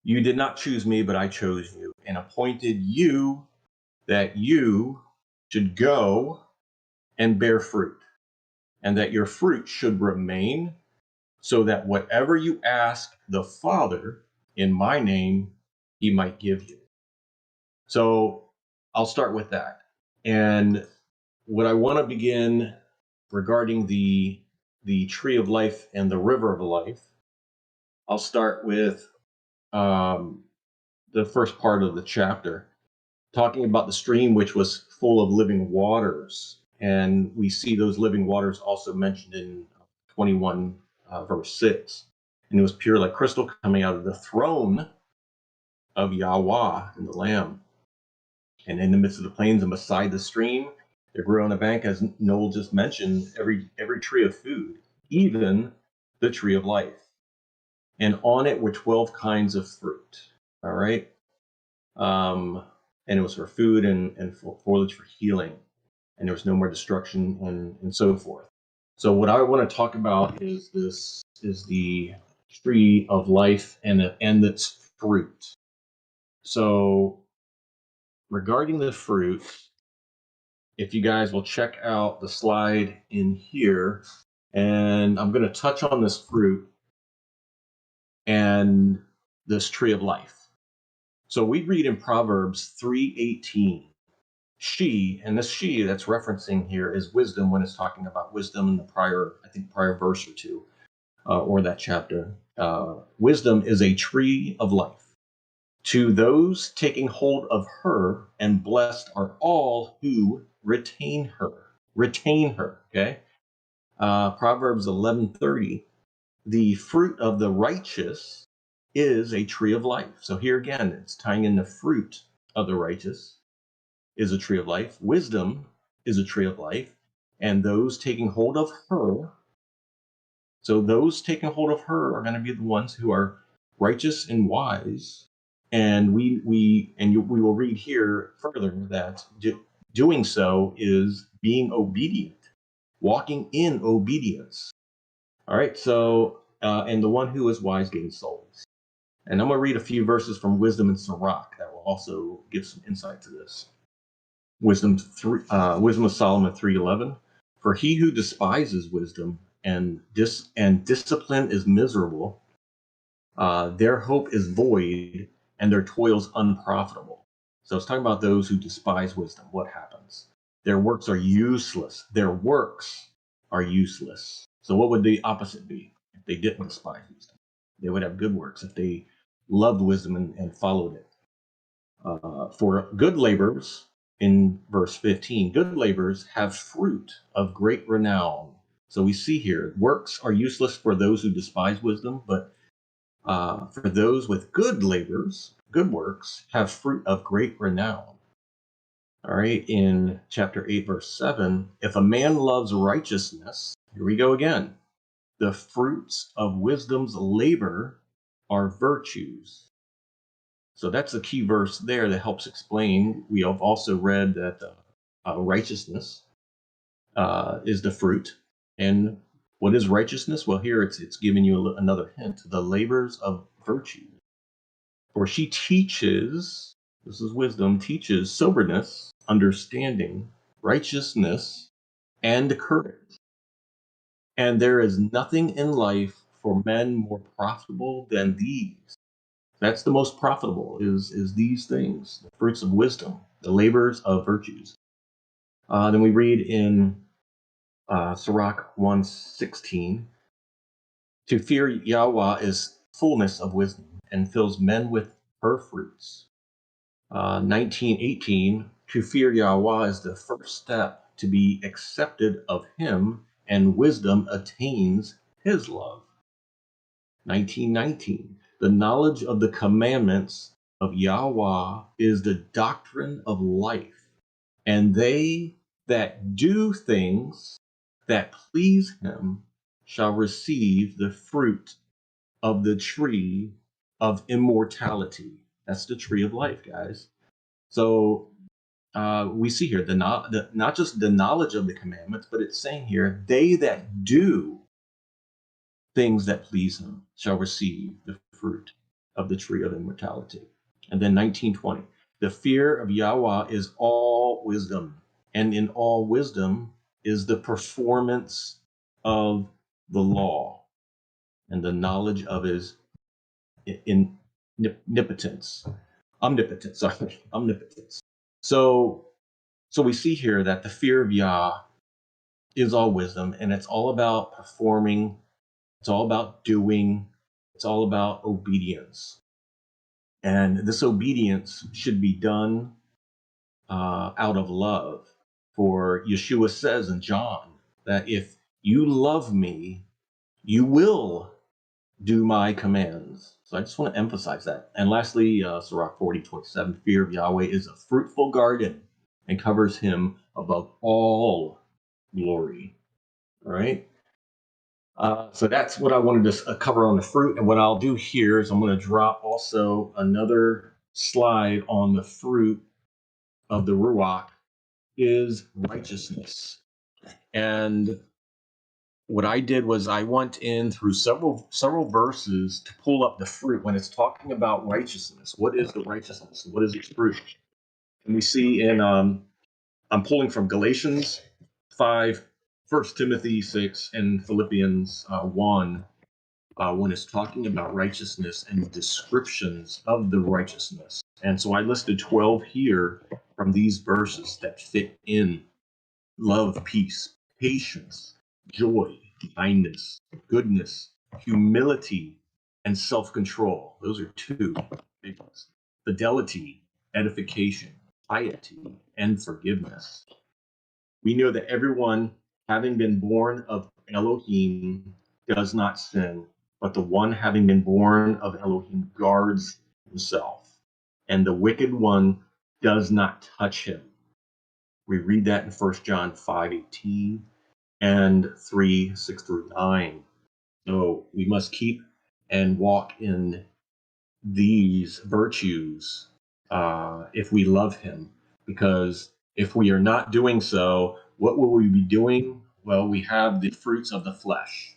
you did not choose me, but I chose you and appointed you that you should go and bear fruit, and that your fruit should remain, so that whatever you ask the Father in my name, he might give you. So I'll start with that. And what I want to begin regarding the tree of life and the river of life, I'll start with the first part of the chapter, talking about the stream which was full of living waters. And we see those living waters also mentioned in 21 verse 6. And it was pure like crystal, coming out of the throne of Yahuwah and the Lamb. And in the midst of the plains and beside the stream, there grew on a bank, as Noel just mentioned, every tree of food, even the tree of life. And on it were 12 kinds of fruit. All right. And it was for food and for foliage for healing. And there was no more destruction and so forth. So what I want to talk about is the tree of life and its fruit. So regarding the fruit, if you guys will check out the slide in here, and I'm going to touch on this fruit and this tree of life. So we read in Proverbs 3:18, she, and this she that's referencing here is wisdom, when it's talking about wisdom in the prior verse or two, or that chapter. Wisdom is a tree of life to those taking hold of her, and blessed are all who retain her. retain her. Okay. Proverbs 11:30, the fruit of the righteous is a tree of life. So here again, it's tying in the fruit of the righteous is a tree of life. Wisdom is a tree of life. And those taking hold of her, so those taking hold of her are going to be the ones who are righteous and wise. And we will read here further that doing so is being obedient, walking in obedience. All right, so and the one who is wise gains souls. And I'm going to read a few verses from Wisdom and Sirach that will also give some insight to this. Wisdom of Solomon 3:11. For he who despises wisdom and discipline is miserable. Their hope is void and their toils unprofitable. So it's talking about those who despise wisdom. What happens? Their works are useless. Their works are useless. So what would the opposite be if they didn't despise wisdom? They would have good works if they loved wisdom and followed it. For good laborers, in verse 15, good laborers have fruit of great renown. So we see here, works are useless for those who despise wisdom, but for those with good labors, good works, have fruit of great renown. All right, in chapter 8, verse 7, if a man loves righteousness, here we go again, the fruits of wisdom's labor are virtues. So that's the key verse there that helps explain. We have also read that righteousness is the fruit. And what is righteousness? Well, here it's giving you another hint. The labors of virtue. For she teaches, this is wisdom, teaches soberness, understanding, righteousness, and courage. And there is nothing in life for men more profitable than these. That's the most profitable is these things, the fruits of wisdom, the labors of virtues. Then we read in Sirach 1:16, to fear Yahuwah is fullness of wisdom and fills men with her fruits. 19:18, to fear Yahuwah is the first step to be accepted of him, and wisdom attains his love. 19:19, the knowledge of the commandments of Yahuwah is the doctrine of life, and they that do things that please him shall receive the fruit of the tree of immortality. That's the tree of life, guys. So we see here not just the knowledge of the commandments, but it's saying here, they that do things that please him shall receive the fruit of the tree of immortality. And then 19:20, the fear of Yahuwah is all wisdom, and in all wisdom is the performance of the law and the knowledge of his omnipotence. So we see here that the fear of Yah is all wisdom, and it's all about performing. It's all about doing. It's all about obedience. And this obedience should be done out of love. For Yeshua says in John that if you love me, you will do my commands. So I just want to emphasize that. And lastly, Sirach 40:27, fear of Yahweh is a fruitful garden and covers him above all glory. All right. So that's what I wanted to cover on the fruit. And what I'll do here is I'm going to drop also another slide on the fruit of the Ruach is righteousness. And what I did was I went in through several verses to pull up the fruit when it's talking about righteousness. What is the righteousness? What is its fruit? And we see in I'm pulling from Galatians 5, 1 Timothy 6, and Philippians 1. When it's talking about righteousness and descriptions of the righteousness. And so I listed 12 here from these verses that fit in love, peace, patience, joy, kindness, goodness, humility, and self-control. Those are two big ones. Fidelity, edification, piety, and forgiveness. We know that everyone having been born of Elohim does not sin, but the one having been born of Elohim guards himself, and the wicked one does not touch him. We read that in 1 John 5:18 and 3:6 through 9. So we must keep and walk in these virtues if we love him, because if we are not doing so, what will we be doing? Well, we have the fruits of the flesh.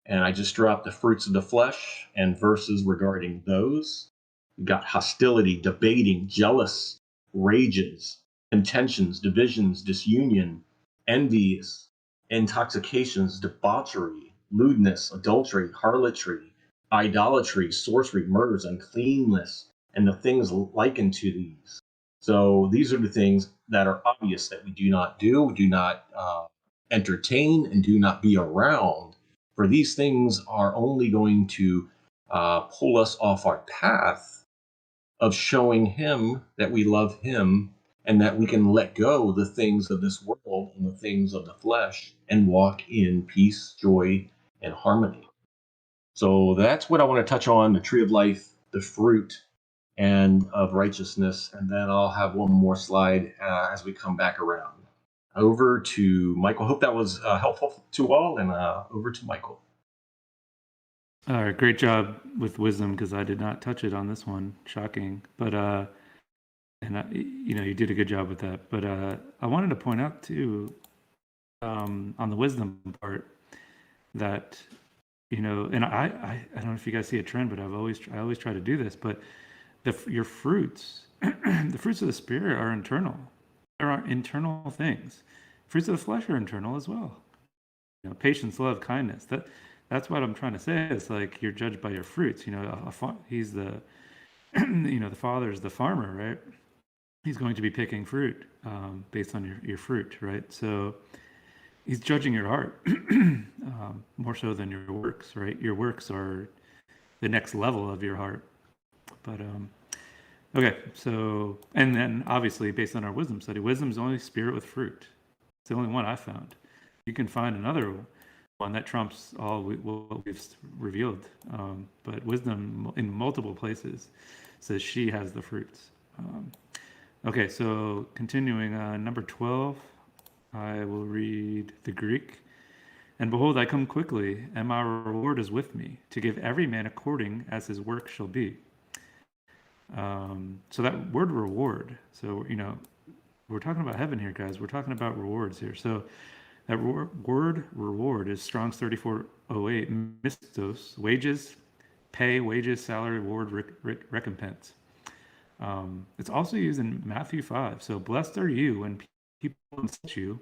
And I just dropped the fruits of the flesh and verses regarding those. We got hostility, debating, jealous, rages, contentions, divisions, disunion, envies, intoxications, debauchery, lewdness, adultery, harlotry, idolatry, sorcery, murders, uncleanness, and the things likened to these. So these are the things that are obvious that we do not entertain, and do not be around. For these things are only going to pull us off our path of showing him that we love him, and that we can let go the things of this world and the things of the flesh and walk in peace, joy, and harmony. So that's what I want to touch on: the tree of life, the fruit, and of righteousness. And then I'll have one more slide as we come back around. Over to Michael. Hope that was helpful to all, and over to Michael. All right, great job with wisdom, because I did not touch it on this one. Shocking, but you did a good job with that. But I wanted to point out too, on the wisdom part, that and I don't know if you guys see a trend, but I always try to do this. But your fruits, the fruits of the Spirit are internal. There are internal things. Fruits of the flesh are internal as well. Patience, love, kindness. That's what I'm trying to say. It's like you're judged by your fruits. He's the, the Father is the farmer, right? He's going to be picking fruit based on your fruit, right? So he's judging your heart more so than your works, right? Your works are the next level of your heart. But okay, so, and then obviously based on our wisdom study, wisdom is the only spirit with fruit. It's the only one I found. You can find another one that trumps all what we've revealed, but wisdom in multiple places says she has the fruits. Okay, so continuing on number 12, I will read the Greek. And behold, I come quickly, and my reward is with me, to give every man according as his work shall be. So that word reward, so, we're talking about heaven here, guys. We're talking about rewards here. So that word reward is Strong's 3408, mistos, wages, pay, wages, salary, reward, recompense. It's also used in Matthew 5. So blessed are you when people insult you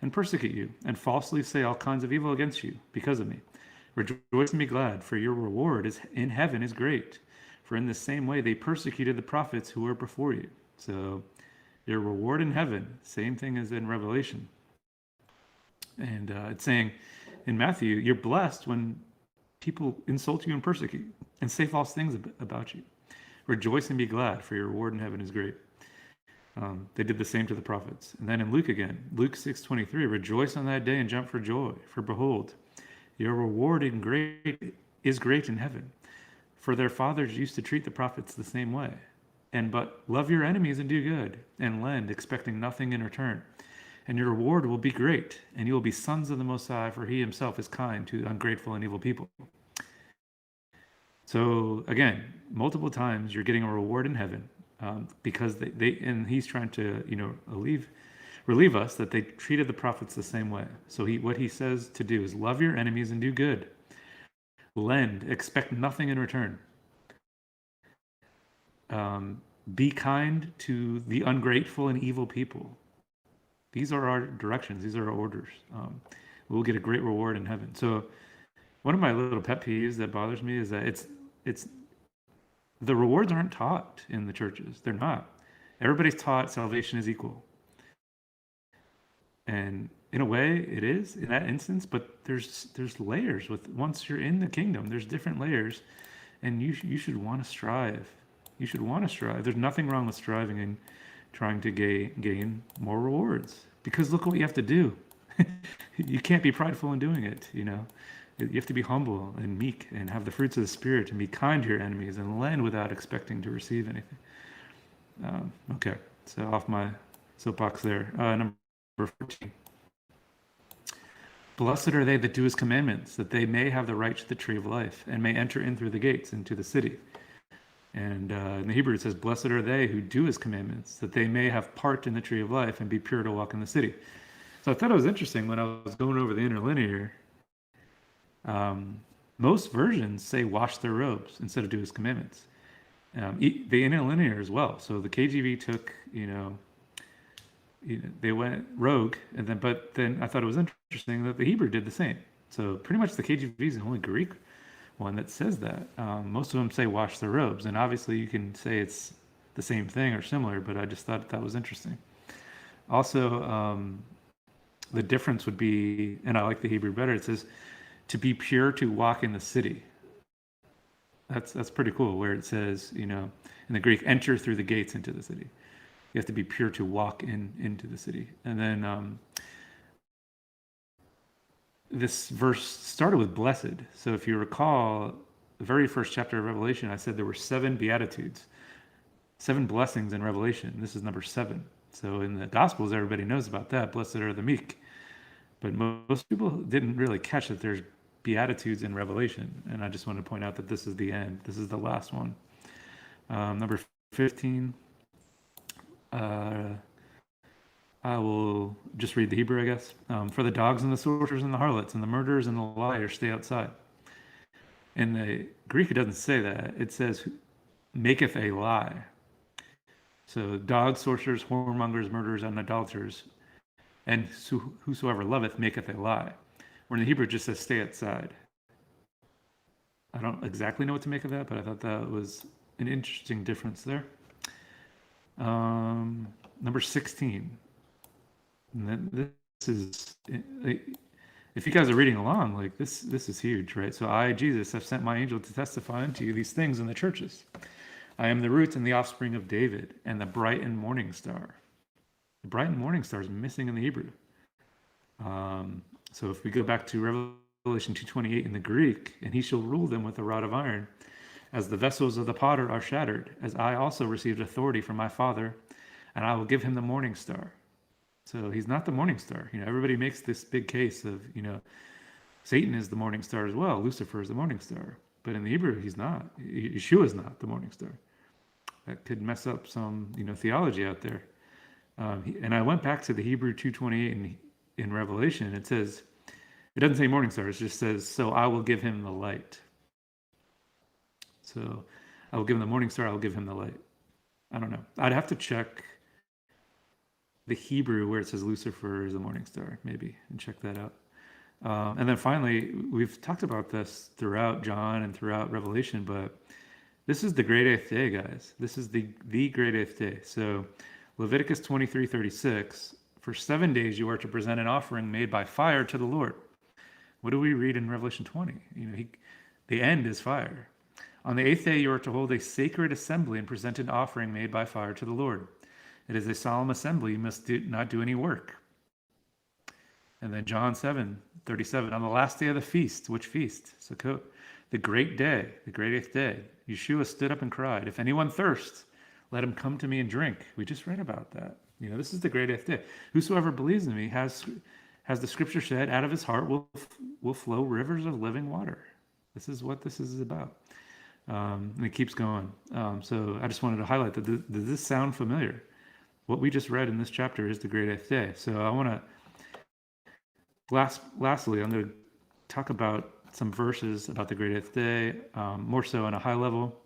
and persecute you and falsely say all kinds of evil against you because of me. Rejoice and be glad, for your reward is in heaven is great. For in the same way they persecuted the prophets who were before you. So your reward in heaven, same thing as in Revelation. And it's saying in Matthew, you're blessed when people insult you and persecute and say false things about you. Rejoice and be glad, for your reward in heaven is great. They did the same to the prophets. And then in Luke again, Luke 6:23, rejoice on that day and jump for joy. For behold, your reward is great in heaven. For their fathers used to treat the prophets the same way. But love your enemies and do good, and lend, expecting nothing in return. And your reward will be great, and you will be sons of the Most High, for he himself is kind to ungrateful and evil people. So again, multiple times you're getting a reward in heaven, because and he's trying to, relieve us that they treated the prophets the same way. So what he says to do is love your enemies and do good. Lend, expect nothing in return. Be kind to the ungrateful and evil people. These are our directions. These are our orders. We'll get a great reward in heaven. So one of my little pet peeves that bothers me is that it's the rewards aren't taught in the churches. They're not. Everybody's taught salvation is equal. And in a way it is in that instance, but there's layers once you're in the kingdom, there's different layers, and you should want to strive. You should want to strive. There's nothing wrong with striving and trying to gain more rewards. because look what you have to do. You can't be prideful in doing it, you know. You have to be humble and meek and have the fruits of the Spirit and be kind to your enemies and lend without expecting to receive anything. Okay, so off my soapbox there. Number 14. Blessed are they that do his commandments, that they may have the right to the tree of life and may enter in through the gates into the city. And in the Hebrew it says, blessed are they who do his commandments, that they may have part in the tree of life and be pure to walk in the city. So I thought it was interesting when I was going over the interlinear. Most versions say wash their robes instead of do his commandments. The interlinear as well. So the KJV took, they went rogue, but then I thought it was interesting that the Hebrew did the same. So pretty much the KJV is the only Greek one that says that. Most of them say wash their robes, and obviously you can say it's the same thing or similar, but I just thought that was interesting. Also, the difference would be, and I like the Hebrew better, it says to be pure to walk in the city. That's pretty cool, where it says, in the Greek, enter through the gates into the city. You have to be pure to walk into the city. And then this verse started with blessed. So if you recall, the very first chapter of Revelation, I said there were 7 beatitudes, 7 blessings in Revelation. This is number 7. So in the Gospels, everybody knows about that. Blessed are the meek. But most people didn't really catch that there's beatitudes in Revelation. And I just want to point out that this is the end. This is the last one. Number 15. I will just read the Hebrew, I guess. For the dogs and the sorcerers and the harlots and the murderers and the liars stay outside. In the Greek, it doesn't say that. It says, maketh a lie. So dogs, sorcerers, whoremongers, murderers, and idolaters, and whosoever loveth maketh a lie. Where in the Hebrew, it just says stay outside. I don't exactly know what to make of that, but I thought that was an interesting difference there. Number 16. And this is, if you guys are reading along, like this is huge, right? So I, Jesus, have sent my angel to testify unto you these things in the churches. I am the root and the offspring of David and the bright and morning star. The bright and morning star is missing in the Hebrew. So if we go back to Revelation 2:28 in the Greek, and he shall rule them with a rod of iron, as the vessels of the potter are shattered, as I also received authority from my Father, and I will give him the morning star. So he's not the morning star. Everybody makes this big case of, Satan is the morning star as well. Lucifer is the morning star. But in the Hebrew, he's not. Yeshua is not the morning star. That could mess up some, theology out there. And I went back to the Hebrew 2:28 in Revelation, and it says, it doesn't say morning star. It just says, so I will give him the light. So I will give him the morning star. I will give him the light. I don't know. I'd have to check the Hebrew where it says Lucifer is the morning star, maybe, and check that out. And then finally, we've talked about this throughout John and throughout Revelation, but this is the great eighth day, guys. This is the great eighth day. So Leviticus 23:36, for 7 days you are to present an offering made by fire to the Lord. What do we read in Revelation 20? The end is fire. On the 8th day you are to hold a sacred assembly and present an offering made by fire to the Lord. It is a solemn assembly. You must not do any work. And then John 7:37, on the last day of the feast, which feast? Sukkot, the great day, the great eighth day, Yeshua stood up and cried, if anyone thirsts, let him come to me and drink. We just read about that. This is the great eighth day. Whosoever believes in me has the scripture said, out of his heart will flow rivers of living water. This is what this is about. And it keeps going. So I just wanted to highlight that. Does this sound familiar? What we just read in this chapter is the great eighth day. So I want to, lastly, I'm going to talk about some verses about the great eighth day, more so on a high level.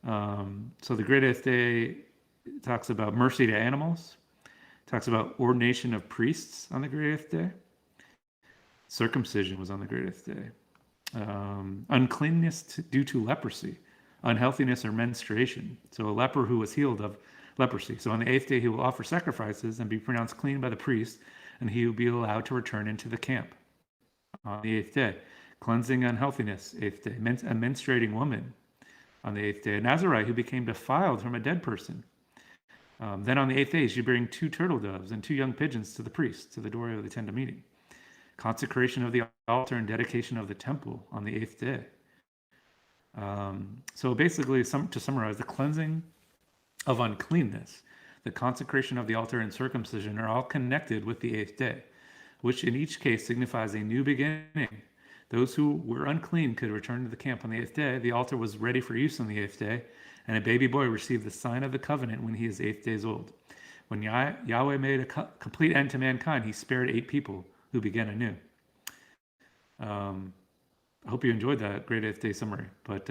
So the great eighth day talks about mercy to animals, talks about ordination of priests on the great eighth day. Circumcision was on the great eighth day. Uncleanness due to leprosy, unhealthiness or menstruation. So a leper who was healed of leprosy. So on the 8th day, he will offer sacrifices and be pronounced clean by the priest, and he will be allowed to return into the camp. On the 8th day, cleansing unhealthiness, 8th day. A menstruating woman on the 8th day. A Nazarite who became defiled from a dead person. Then on the 8th day, you bring 2 turtle doves and 2 young pigeons to the priest, to the doorway of the tent of meeting. Consecration of the altar and dedication of the temple on the 8th day. So basically, to summarize, the cleansing of uncleanness, the consecration of the altar, and circumcision are all connected with the 8th day, which in each case signifies a new beginning. Those who were unclean could return to the camp on the 8th day. The altar was ready for use on the 8th day, and a baby boy received the sign of the covenant when he is 8 days old. When Yahweh made a complete end to mankind, he spared 8 people who began anew. I hope you enjoyed that great 8th day summary, but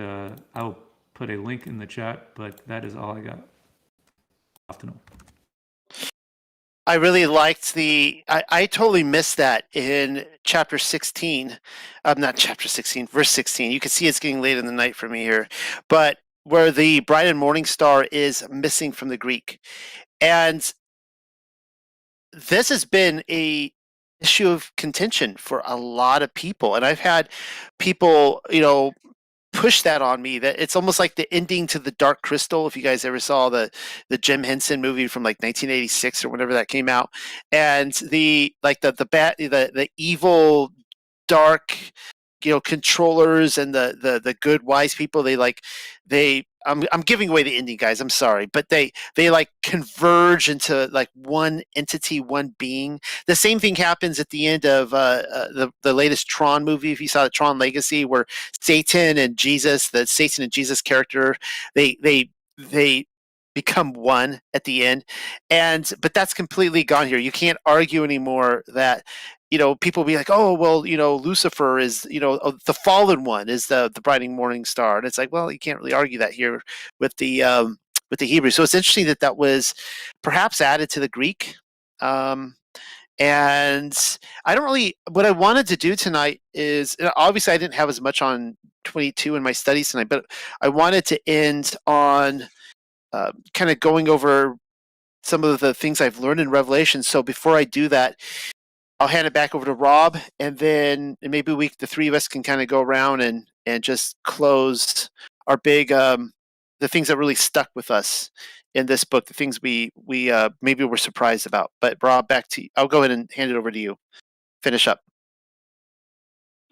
I'll put a link in the chat, but that is all I got. Off to know. I really liked I totally missed that in chapter 16. Not chapter 16, verse 16. You can see it's getting late in the night for me here. But where the bright and morning star is missing from the Greek. And this has been a issue of contention for a lot of people. And I've had people, push that on me, that it's almost like the ending to The Dark Crystal. If you guys ever saw the Jim Henson movie from like 1986 or whenever that came out, and the evil dark controllers and the good wise people, I'm giving away the ending, guys, I'm sorry, but they like converge into like one entity, one being. The same thing happens at the end of the latest Tron movie, if you saw the Tron Legacy, where Satan and Jesus character, they become one at the end. But that's completely gone here. You can't argue anymore that people be like, oh well, Lucifer is the fallen one, is the bright morning star, and it's like, well, you can't really argue that here with the Hebrew. So it's interesting that was perhaps added to the Greek. And I don't really, what I wanted to do tonight is, obviously I didn't have as much on 22 in my studies tonight, but I wanted to end on kind of going over some of the things I've learned in Revelation. So before I do that, I'll hand it back over to Rob, and then maybe the 3 of us can kind of go around and just close our big the things that really stuck with us in this book, the things we maybe were surprised about. But Rob, back to you. I'll go ahead and hand it over to you. Finish up.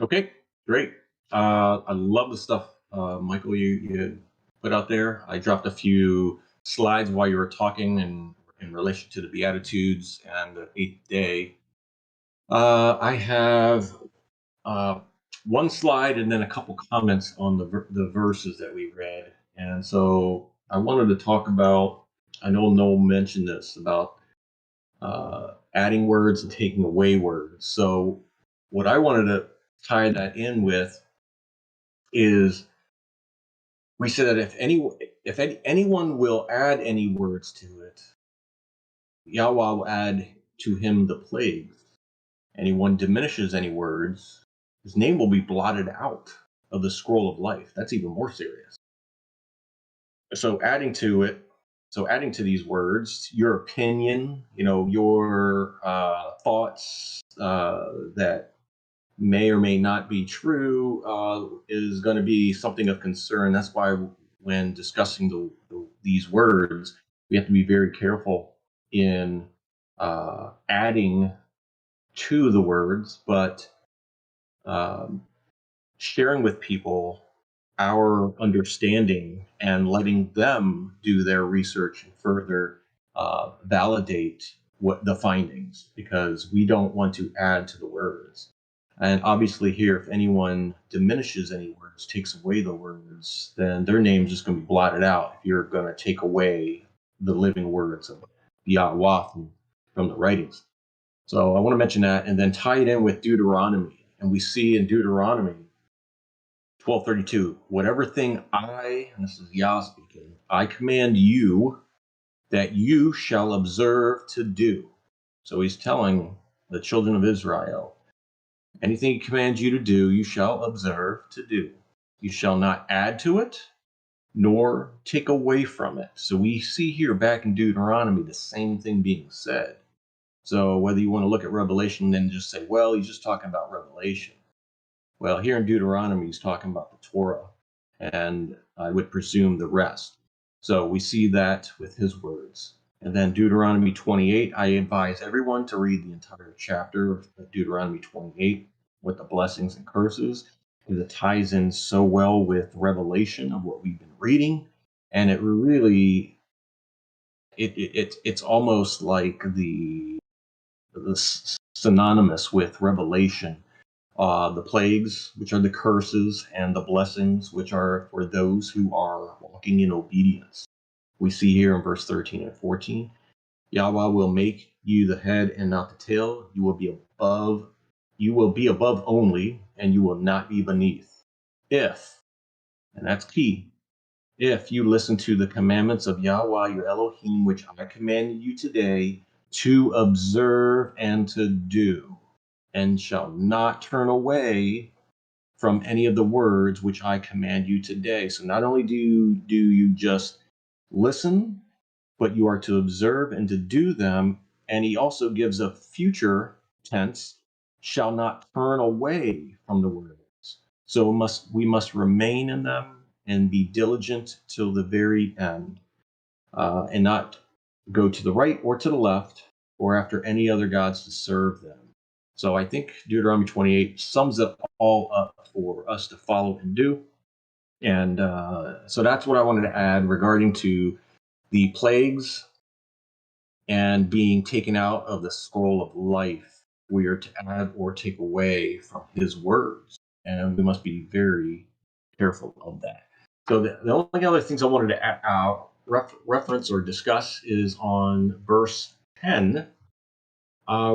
Okay, great. I love the stuff, Michael, you put out there. I dropped a few slides while you were talking in relation to the Beatitudes and the 8th day. I have one slide and then a couple comments on the verses that we read. And so I wanted to talk about, I know Noel mentioned this, about adding words and taking away words. So what I wanted to tie that in with is, we said that if anyone will add any words to it, Yahweh will add to him the plagues. Anyone diminishes any words, his name will be blotted out of the scroll of life. That's even more serious. So adding to these words, your opinion, your thoughts that may or may not be true is going to be something of concern. That's why when discussing these words, we have to be very careful in adding to the words, but sharing with people our understanding and letting them do their research and further validate what the findings, because we don't want to add to the words. And obviously here, if anyone diminishes any words, takes away the words, then their name is just going to be blotted out if you're going to take away the living words of Yahuah from the writings. So I want to mention that, and then tie it in with Deuteronomy. And we see in Deuteronomy 12:32, whatever thing and this is Yah speaking, I command you that you shall observe to do. So he's telling the children of Israel, anything he commands you to do, you shall observe to do. You shall not add to it, nor take away from it. So we see here back in Deuteronomy the same thing being said. So whether you want to look at Revelation and just say, well, he's just talking about Revelation. Well, here in Deuteronomy, he's talking about the Torah, and I would presume the rest. So we see that with his words. And then Deuteronomy 28, I advise everyone to read the entire chapter of Deuteronomy 28 with the blessings and curses, because it ties in so well with Revelation of what we've been reading. And it really, it's almost like the synonymous with Revelation. The plagues, which are the curses, and the blessings, which are for those who are walking in obedience. We see here in verse 13 and 14, Yahweh will make you the head and not the tail. You will be above only, and you will not be beneath. If, and that's key, if you listen to the commandments of Yahweh your Elohim, which I command you today, to observe and to do, and shall not turn away from any of the words which I command you today. So not only do you just listen, but you are to observe and to do them. And he also gives a future tense, shall not turn away from the words. So we must remain in them and be diligent till the very end, and not go to the right or to the left or after any other gods to serve them. So I think Deuteronomy 28 sums it all up for us to follow and do. And so that's what I wanted to add regarding to the plagues and being taken out of the scroll of life. We are to add or take away from his words, and we must be very careful of that. So the only other things I wanted to reference or discuss is on verse 10.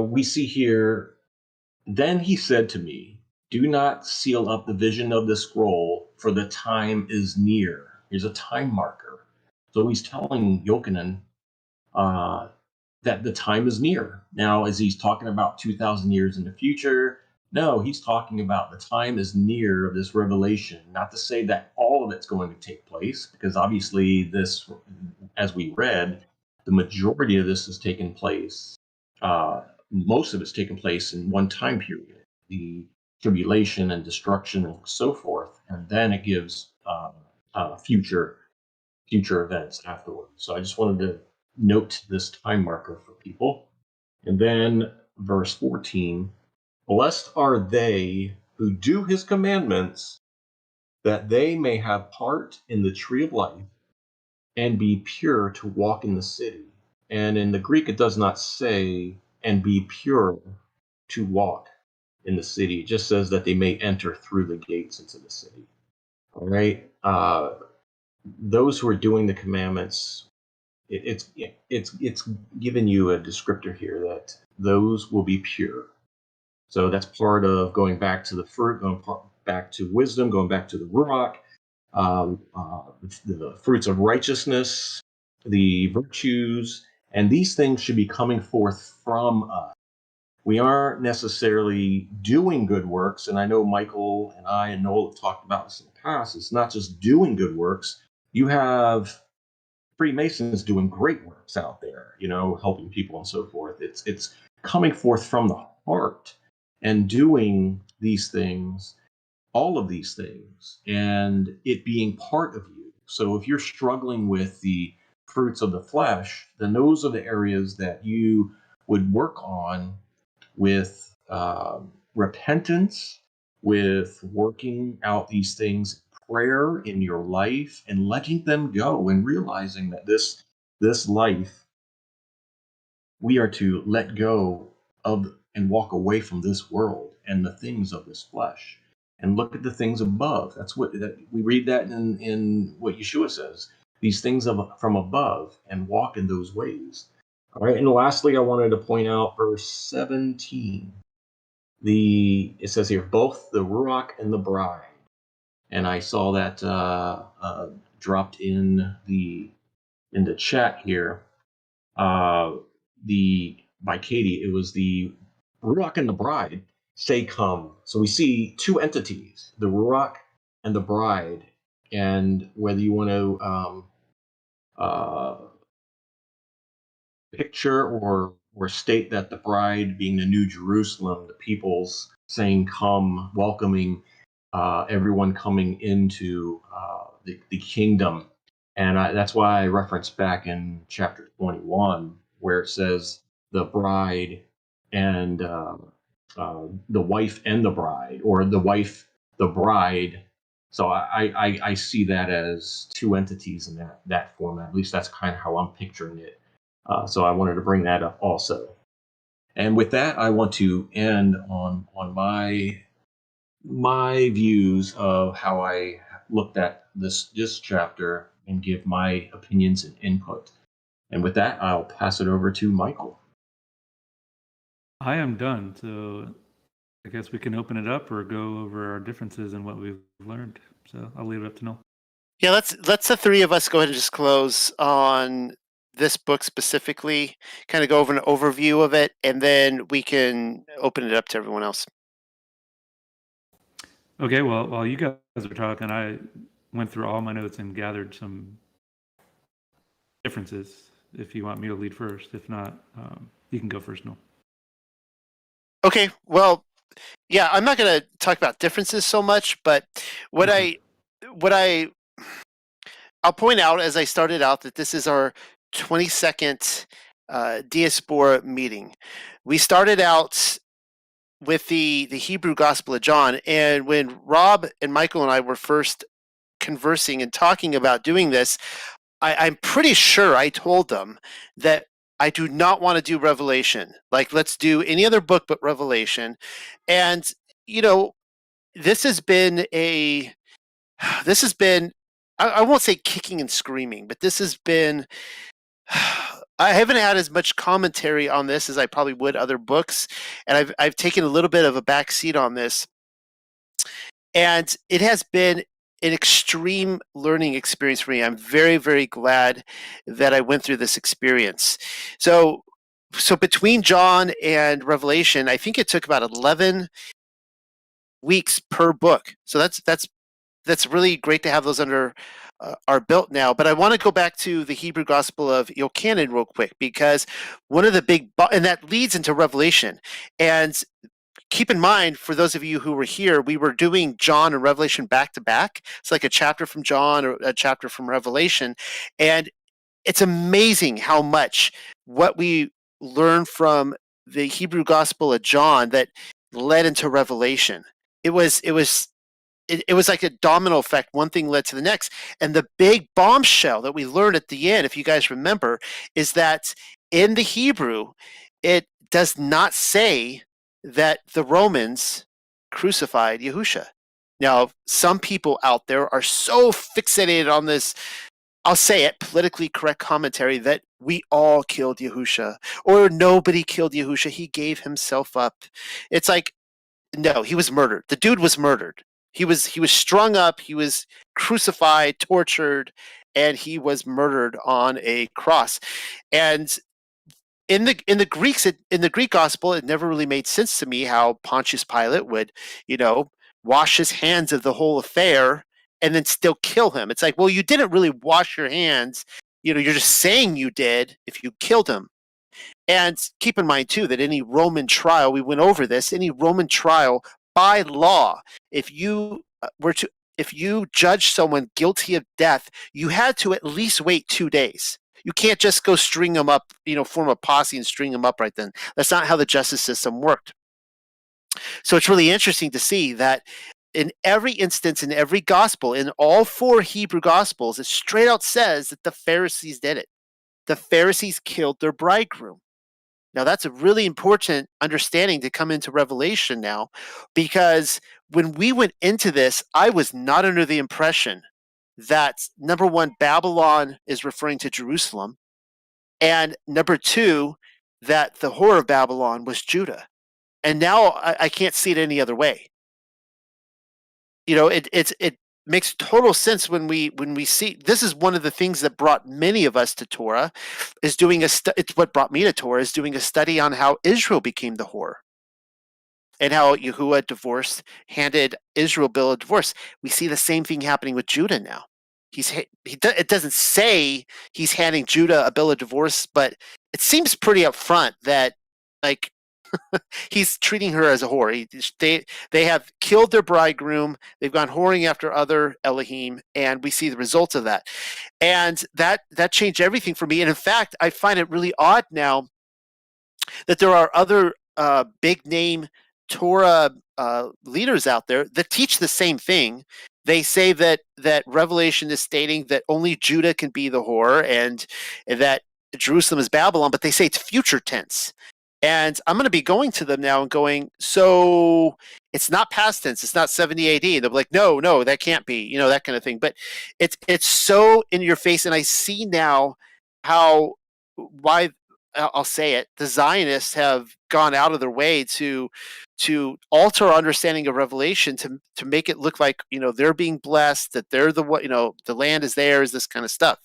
We see here, then he said to me, do not seal up the vision of the scroll, for the time is near. Here's a time marker. So he's telling Yochanan that the time is near. Now, as he's talking about 2,000 years in the future, no, he's talking about the time is near of this revelation. Not to say that all of it's going to take place, because obviously this, as we read, the majority of this has taken place. Most of it's taken place in one time period, the tribulation and destruction and so forth, and then it gives future events afterwards. So I just wanted to note this time marker for people. And then verse 14, blessed are they who do his commandments, that they may have part in the tree of life and be pure to walk in the city. And in the Greek, it does not say, and be pure to walk in the city. It just says that they may enter through the gates into the city. All right. Those who are doing the commandments, it's given you a descriptor here that those will be pure. So that's part of going back to the fruit, going back to wisdom, going back to the ruach, the fruits of righteousness, the virtues, and these things should be coming forth from us. We aren't necessarily doing good works, and I know Michael and I and Noel have talked about this in the past. It's not just doing good works. You have Freemasons doing great works out there, helping people and so forth. It's coming forth from the heart and doing these things, all of these things, and it being part of you. So if you're struggling with the fruits of the flesh, then those are the areas that you would work on with repentance, with working out these things, prayer in your life, and letting them go, and realizing that this life, we are to let go of and walk away from this world and the things of this flesh, and look at the things above. That's what we read that in what Yeshua says. These things from above, and walk in those ways. All right, and lastly, I wanted to point out verse 17. It says here, both the Ruach and the bride. And I saw that dropped in the chat here. By Katie, it was the Ruach and the bride say come. So we see two entities, the Ruach and the bride. And whether you want to picture or state that the bride being the New Jerusalem, the people's saying come, welcoming everyone coming into the kingdom. And that's why I referenced back in chapter 21, where it says the bride and the wife and the bride, or the wife, the bride. So I see that as two entities in that format. At least that's kind of how I'm picturing it. So I wanted to bring that up also. And with that, I want to end on my views of how I looked at this chapter and give my opinions and input. And with that, I'll pass it over to Michael. I am done. So I guess we can open it up or go over our differences and what we've learned. So I'll leave it up to Noel. Yeah, let's the three of us go ahead and just close on this book specifically, kind of go over an overview of it, and then we can open it up to everyone else. Okay, well, while you guys are talking, I went through all my notes and gathered some differences. If you want me to lead first, if not, you can go first, Noel. Okay, well, yeah, I'm not going to talk about differences so much, but what I'll point out as I started out that this is our 22nd Diaspora meeting. We started out with the Hebrew Gospel of John, and when Rob and Michael and I were first conversing and talking about doing this, I'm pretty sure I told them that I do not want to do Revelation. Like, let's do any other book but Revelation. And, you know, this has been I won't say kicking and screaming, but this has been I haven't had as much commentary on this as I probably would other books, and I've taken a little bit of a back seat on this, and it has been an extreme learning experience for me. I'm very, very glad that I went through this experience. So between John and Revelation, I think it took about 11 weeks per book. So that's really great to have those under our belt now. But I want to go back to the Hebrew Gospel of Yochanan real quick, because one of the and that leads into Revelation. And keep in mind, for those of you who were here, we were doing John and Revelation back to back. It's like a chapter from John or a chapter from Revelation. And it's amazing how much what we learn from the Hebrew Gospel of John that led into Revelation. It was like a domino effect. One thing led to the next. And the big bombshell that we learned at the end, if you guys remember, is that in the Hebrew, it does not say that the Romans crucified Yahusha. Now, some people out there are so fixated on this, I'll say it, politically correct commentary that we all killed Yahusha, or nobody killed Yahusha. He gave himself up. It's like, no, he was murdered. The dude was murdered. He was strung up, he was crucified, tortured, and he was murdered on a cross. And in the Greek gospel, it never really made sense to me how Pontius Pilate would, wash his hands of the whole affair and then still kill him. It's like, well, you didn't really wash your hands. You're just saying you did if you killed him. And keep in mind, too, that any Roman trial, we went over this, any Roman trial by law, if you judge someone guilty of death, you had to at least wait 2 days. You can't just go string them up, form a posse and string them up right then. That's not how the justice system worked. So it's really interesting to see that in every instance, in every gospel, in all 4 Hebrew gospels, it straight out says that the Pharisees did it. The Pharisees killed their bridegroom. Now, that's a really important understanding to come into Revelation now, because when we went into this, I was not under the impression that, number one, Babylon is referring to Jerusalem, and number 2, that the whore of Babylon was Judah. And now I can't see it any other way. It makes total sense when we see this. Is one of the things that brought many of us to Torah, is doing it's what brought me to Torah, is doing a study on how Israel became the whore and how Yahuah handed Israel bill of divorce. We see the same thing happening with Judah now. It doesn't say he's handing Judah a bill of divorce, but it seems pretty upfront that, like, He's treating her as a whore. They have killed their bridegroom. They've gone whoring after other Elohim, and we see the results of that. And that changed everything for me. And in fact, I find it really odd now that there are other big name Torah leaders out there that teach the same thing. They say that Revelation is stating that only Judah can be the whore, and that Jerusalem is Babylon, but they say it's future tense. And I'm going to be going to them now and going, so it's not past tense. It's not 70 AD. They'll be like, no, that can't be, that kind of thing. But it's so in your face. And I see now why I'll say it, the Zionists have gone out of their way to alter our understanding of Revelation to make it look like, they're being blessed, that they're the land is theirs, this kind of stuff.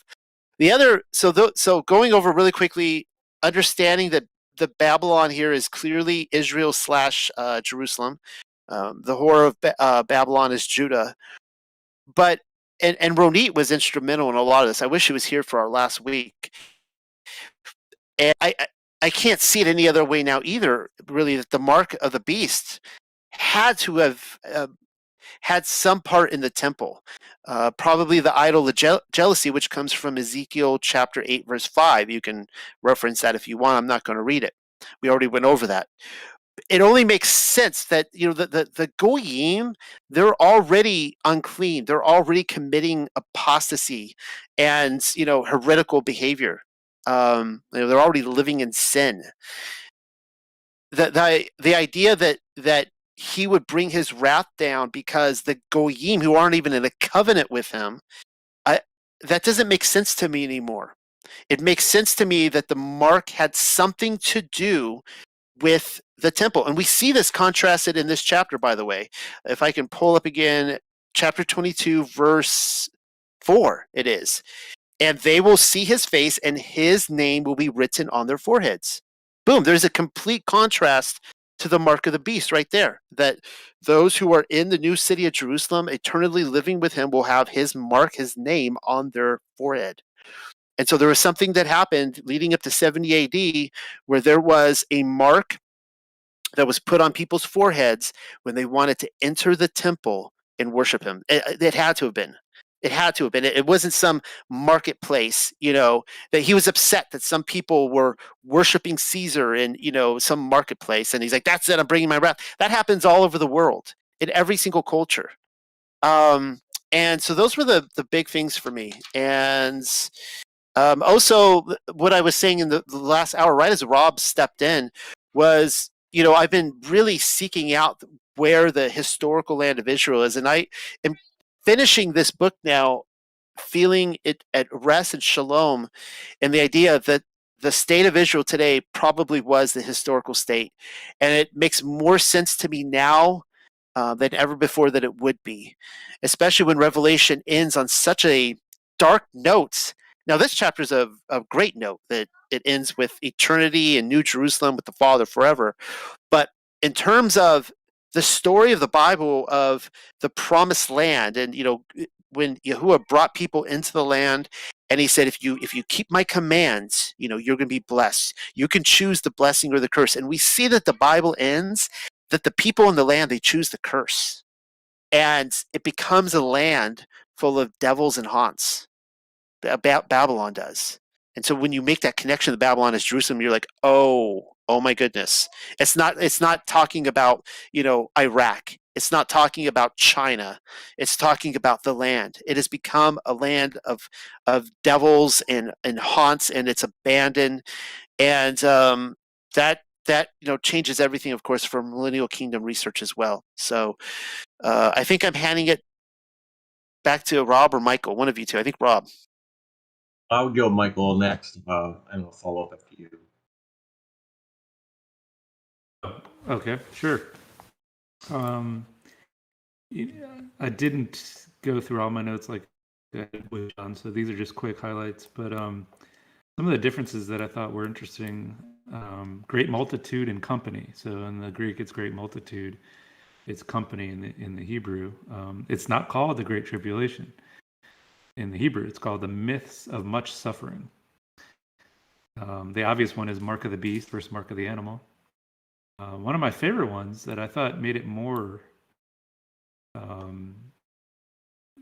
The other, so going over really quickly, understanding that the Babylon here is clearly Israel / Jerusalem. The whore of Babylon is Judah. But, and Ronit was instrumental in a lot of this. I wish he was here for our last week. And I can't see it any other way now either, really, that the mark of the beast had to have had some part in the temple. Probably the idol of jealousy, which comes from Ezekiel chapter 8, verse 5. You can reference that if you want. I'm not going to read it. We already went over that. It only makes sense that the goyim, they're already unclean. They're already committing apostasy and heretical behavior. They're already living in sin. The idea that he would bring his wrath down because the goyim, who aren't even in a covenant with him, that doesn't make sense to me anymore. It makes sense to me that the mark had something to do with the temple. And we see this contrasted in this chapter, by the way. If I can pull up again, chapter 22, verse 4, it is. And they will see his face, and his name will be written on their foreheads. Boom, there's a complete contrast to the mark of the beast right there, that those who are in the new city of Jerusalem, eternally living with him, will have his mark, his name on their forehead. And so there was something that happened leading up to 70 AD where there was a mark that was put on people's foreheads when they wanted to enter the temple and worship him. It had to have been. It had to have been. It wasn't some marketplace, that he was upset that some people were worshiping Caesar in, some marketplace. And he's like, that's it, I'm bringing my wrath. That happens all over the world in every single culture. And so those were the big things for me. And also, what I was saying in the last hour, right as Rob stepped in, was, I've been really seeking out where the historical land of Israel is. And I am finishing this book now, feeling it at rest and shalom, and the idea that the state of Israel today probably was the historical state. And it makes more sense to me now than ever before that it would be, especially when Revelation ends on such a dark note. Now, this chapter is a great note that it ends with eternity and New Jerusalem with the Father forever. But in terms of the story of the Bible of the promised land, and when Yahuwah brought people into the land, and he said, if you keep my commands, you're going to be blessed. You can choose the blessing or the curse. And we see that the Bible ends that the people in the land, they choose the curse, and it becomes a land full of devils and haunts. Babylon does. And so when you make that connection to Babylon as Jerusalem, you're like, oh my goodness. It's not talking about, Iraq. It's not talking about China. It's talking about the land. It has become a land of devils and haunts, and it's abandoned. And that changes everything, of course, for Millennial Kingdom research as well. So I think I'm handing it back to Rob or Michael, one of you two. I think Rob. I would go Michael next, and I'll follow up after you. Okay, sure. I didn't go through all my notes like I did with John, so these are just quick highlights. But some of the differences that I thought were interesting: great multitude and company. So in the Greek, it's great multitude. It's company in the Hebrew. It's not called the Great Tribulation. In the Hebrew, it's called the myths of much suffering. The obvious one is mark of the beast versus mark of the animal. One of my favorite ones that I thought made it more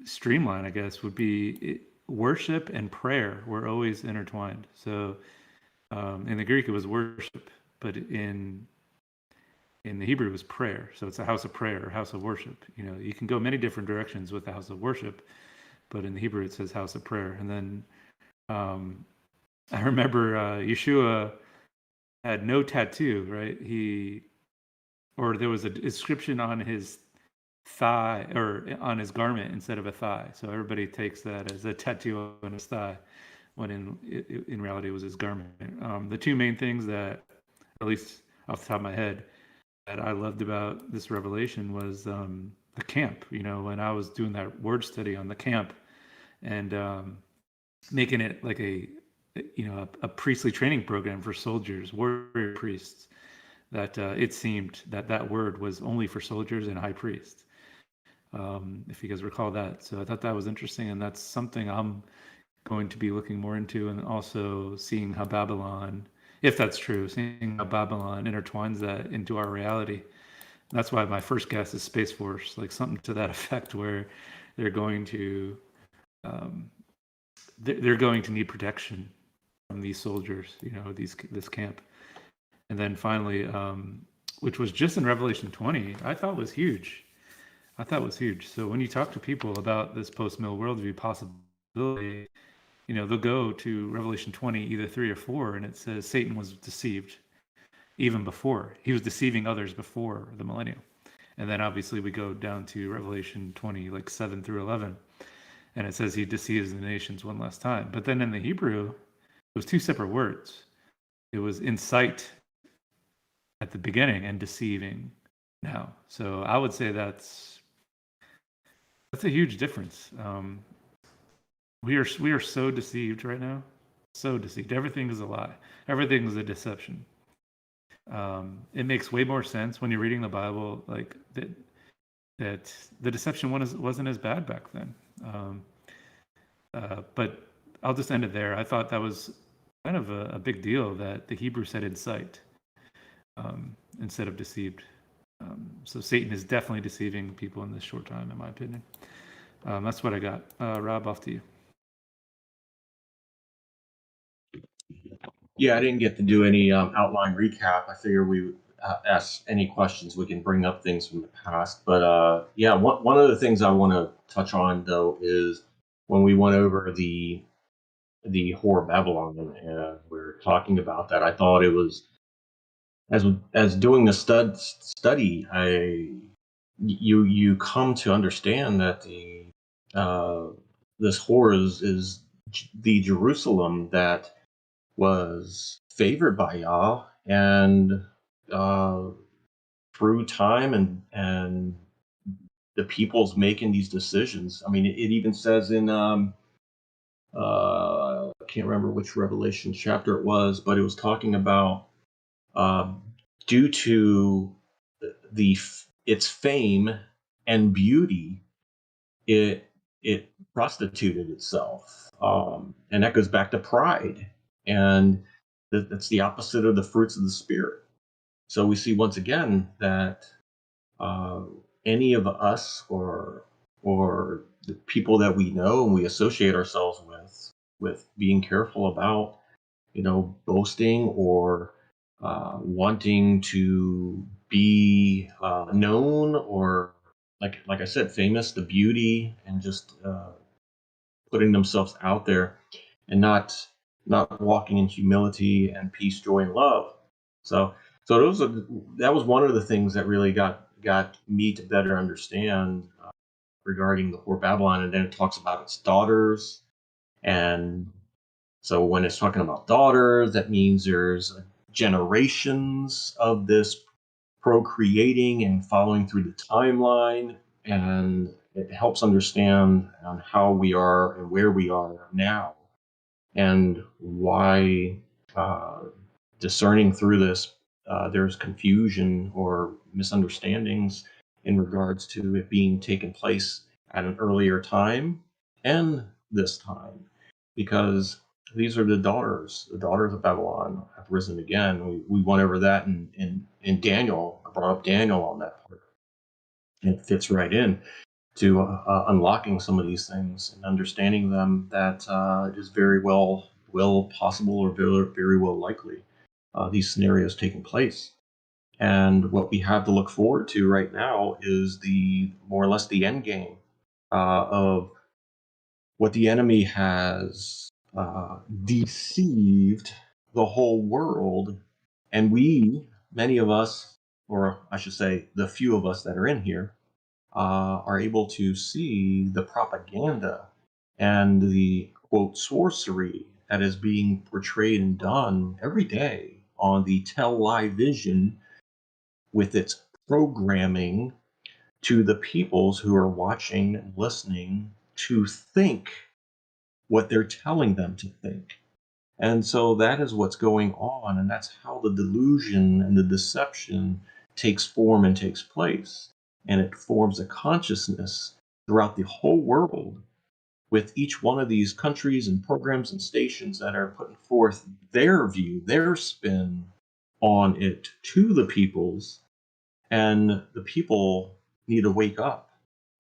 streamlined, I guess, would be worship and prayer were always intertwined. So in the Greek, it was worship, but in the Hebrew, it was prayer. So it's a house of prayer, house of worship. You know, you can go many different directions with the house of worship, but in the Hebrew, it says house of prayer. And then I remember Yeshua had no tattoo, right? Or there was a inscription on his thigh or on his garment instead of a thigh. So everybody takes that as a tattoo on his thigh, when in reality it was his garment. The two main things that, at least off the top of my head, that I loved about this revelation was the camp. You know, when I was doing that word study on the camp and making it like a priestly training program for soldiers, warrior priests, that it seemed that word was only for soldiers and high priests. If you guys recall that. So I thought that was interesting, and that's something I'm going to be looking more into, and also seeing how Babylon, if that's true, seeing how Babylon intertwines that into our reality. That's why my first guess is Space Force, like something to that effect, where they're going to they're going to need protection from these soldiers, you know, this camp. And then finally, which was just in Revelation 20, I thought was huge. So when you talk to people about this post-mill worldview possibility, you know, they'll go to Revelation 20, either 3 or 4, and it says Satan was deceived even before. He was deceiving others before the millennium. And then obviously we go down to Revelation 20, like 7 through 11, and it says he deceives the nations one last time. But then in the Hebrew, it was two separate words. It was incite at the beginning and deceiving now. So I would say that's a huge difference. We are so deceived right now, so deceived. Everything is a lie. Everything is a deception. It makes way more sense when you're reading the Bible, like that the deception wasn't as bad back then. But I'll just end it there. I thought that was kind of a big deal that the Hebrew said incite instead of deceived. So Satan is definitely deceiving people in this short time, in my opinion. That's what I got. Rob, off to you. Yeah, I didn't get to do any outline recap. I figure we ask any questions. We can bring up things from the past. But yeah, one of the things I want to touch on, though, is when we went over the Whore Babylon, and we were talking about that, I thought it was, as doing the study, you come to understand that this whore is the Jerusalem that was favored by Yah, and through time and the people's making these decisions. I mean, it even says in I can't remember which Revelation chapter it was, but it was talking about due to its fame and beauty, it prostituted itself, and that goes back to pride, and that's the opposite of the fruits of the spirit. So we see once again that any of us or the people that we know and we associate ourselves with being careful about, you know, boasting or wanting to be known, or like I said, famous, the beauty, and just putting themselves out there, and not walking in humility and peace, joy, and love. So that was one of the things that really got me to better understand regarding the whore Babylon. And then it talks about its daughters, and so when it's talking about daughters, that means there's generations of this procreating and following through the timeline, and it helps understand how we are and where we are now, and why discerning through this, there's confusion or misunderstandings in regards to it being taken place at an earlier time and this time, because these are the daughters of Babylon have risen again. We went over that in Daniel. I brought up Daniel on that part. And it fits right in to unlocking some of these things and understanding them, that it is very well possible, or very well likely, these scenarios taking place. And what we have to look forward to right now is the more or less the end game of what the enemy has deceived the whole world. And many of us, or I should say the few of us that are in here, are able to see the propaganda and the quote sorcery that is being portrayed and done every day on the television, with its programming to the peoples who are watching and listening to think what they're telling them to think. And so that is what's going on, and that's how the delusion and the deception takes form and takes place. And it forms a consciousness throughout the whole world, with each one of these countries and programs and stations that are putting forth their view, their spin on it to the peoples. And the people need to wake up.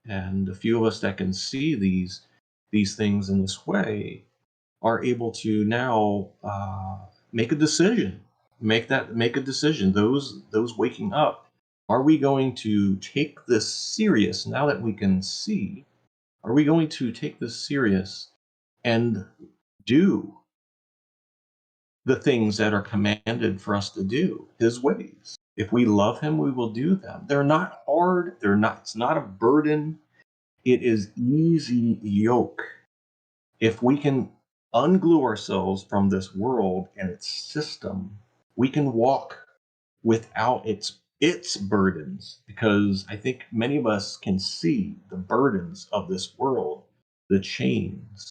And the few of us that can see these things in this way are able to now make a decision. Make a decision. Those waking up, are we going to take this serious now that we can see? Are we going to take this serious and do the things that are commanded for us to do, his ways? If we love him, we will do them. They're not hard. It's not a burden. It is easy yoke. If we can unglue ourselves from this world and its system, we can walk without its burdens, because I think many of us can see the burdens of this world, the chains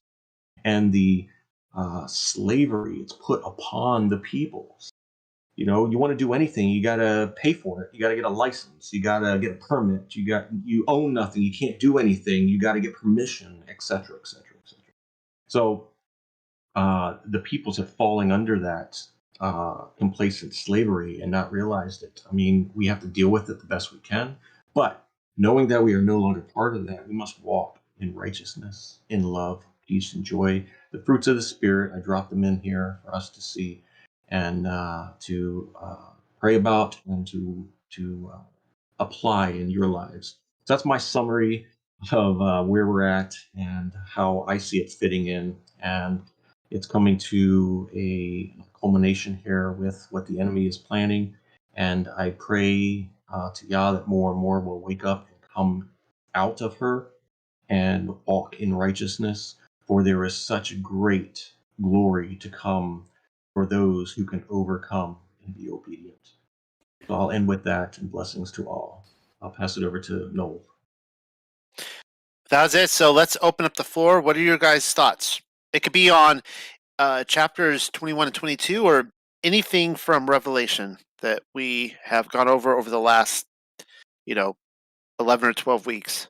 and the slavery it's put upon the peoples. You know, you want to do anything, you got to pay for it. You got to get a license. You got to get a permit. You own nothing. You can't do anything. You got to get permission, etc., etc., etc. So the peoples are falling under that complacent slavery and not realized it. I mean, we have to deal with it the best we can, but knowing that we are no longer part of that, we must walk in righteousness, in love, peace, and joy. The fruits of the Spirit, I dropped them in here for us to see and to pray about and to apply in your lives. So that's my summary of where we're at and how I see it fitting in. And it's coming to a culmination here with what the enemy is planning. And I pray to Yah that more and more will wake up and come out of her and walk in righteousness, for there is such great glory to come for those who can overcome and be obedient. So I'll end with that, and blessings to all. I'll pass it over to Noel. That's it. So let's open up the floor. What are your guys' thoughts? It could be on chapters 21 and 22, or anything from Revelation that we have gone over the last, 11 or 12 weeks.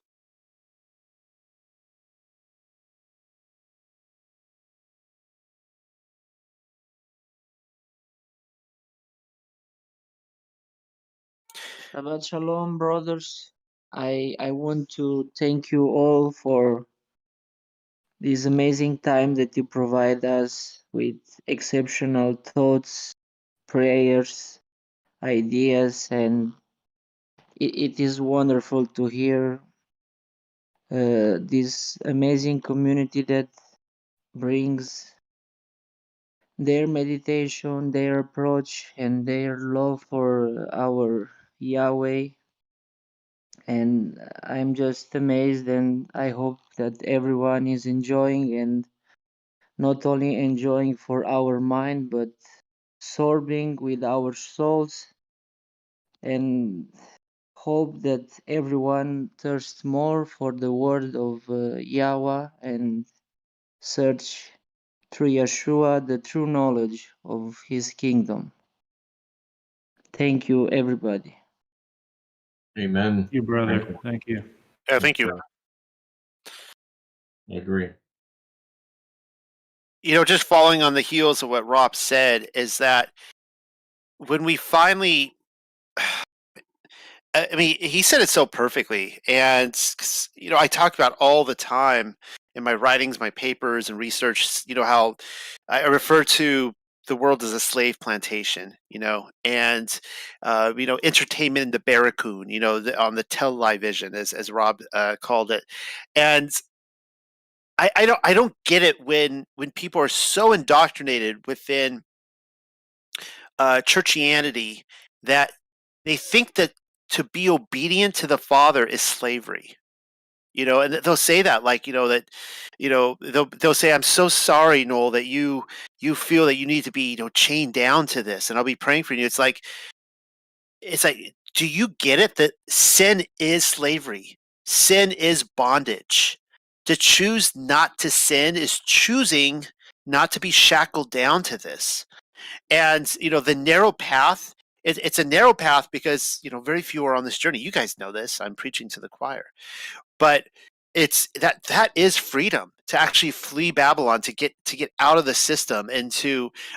Shabbat Shalom, brothers. I want to thank you all for this amazing time that you provide us with exceptional thoughts, prayers, ideas, and it is wonderful to hear this amazing community that brings their meditation, their approach, and their love for our Yahweh. And I'm just amazed, and I hope that everyone is enjoying, and not only enjoying for our mind, but sorbing with our souls, and hope that everyone thirsts more for the word of Yahweh and search through Yeshua the true knowledge of his kingdom. Thank you, everybody. Amen. Thank you, brother. Thank you. Yeah, thank you. I agree. just following on the heels of what Rob said, is that when we finally, I mean, he said it so perfectly, and I talk about all the time in my writings, my papers, and research. How I refer to the world as a slave plantation. And entertainment in the barracoon. On the television, as Rob called it, and I don't get it when people are so indoctrinated within churchianity that they think that to be obedient to the Father is slavery. And they'll say that, like, that, they'll say, "I'm so sorry, Noel, that you feel that you need to be, chained down to this, and I'll be praying for you." It's like, do you get it that sin is slavery? Sin is bondage. To choose not to sin is choosing not to be shackled down to this. And the narrow path, it's a narrow path because very few are on this journey. You guys know this. I'm preaching to the choir. But it's that is freedom, to actually flee Babylon, to get out of the system, and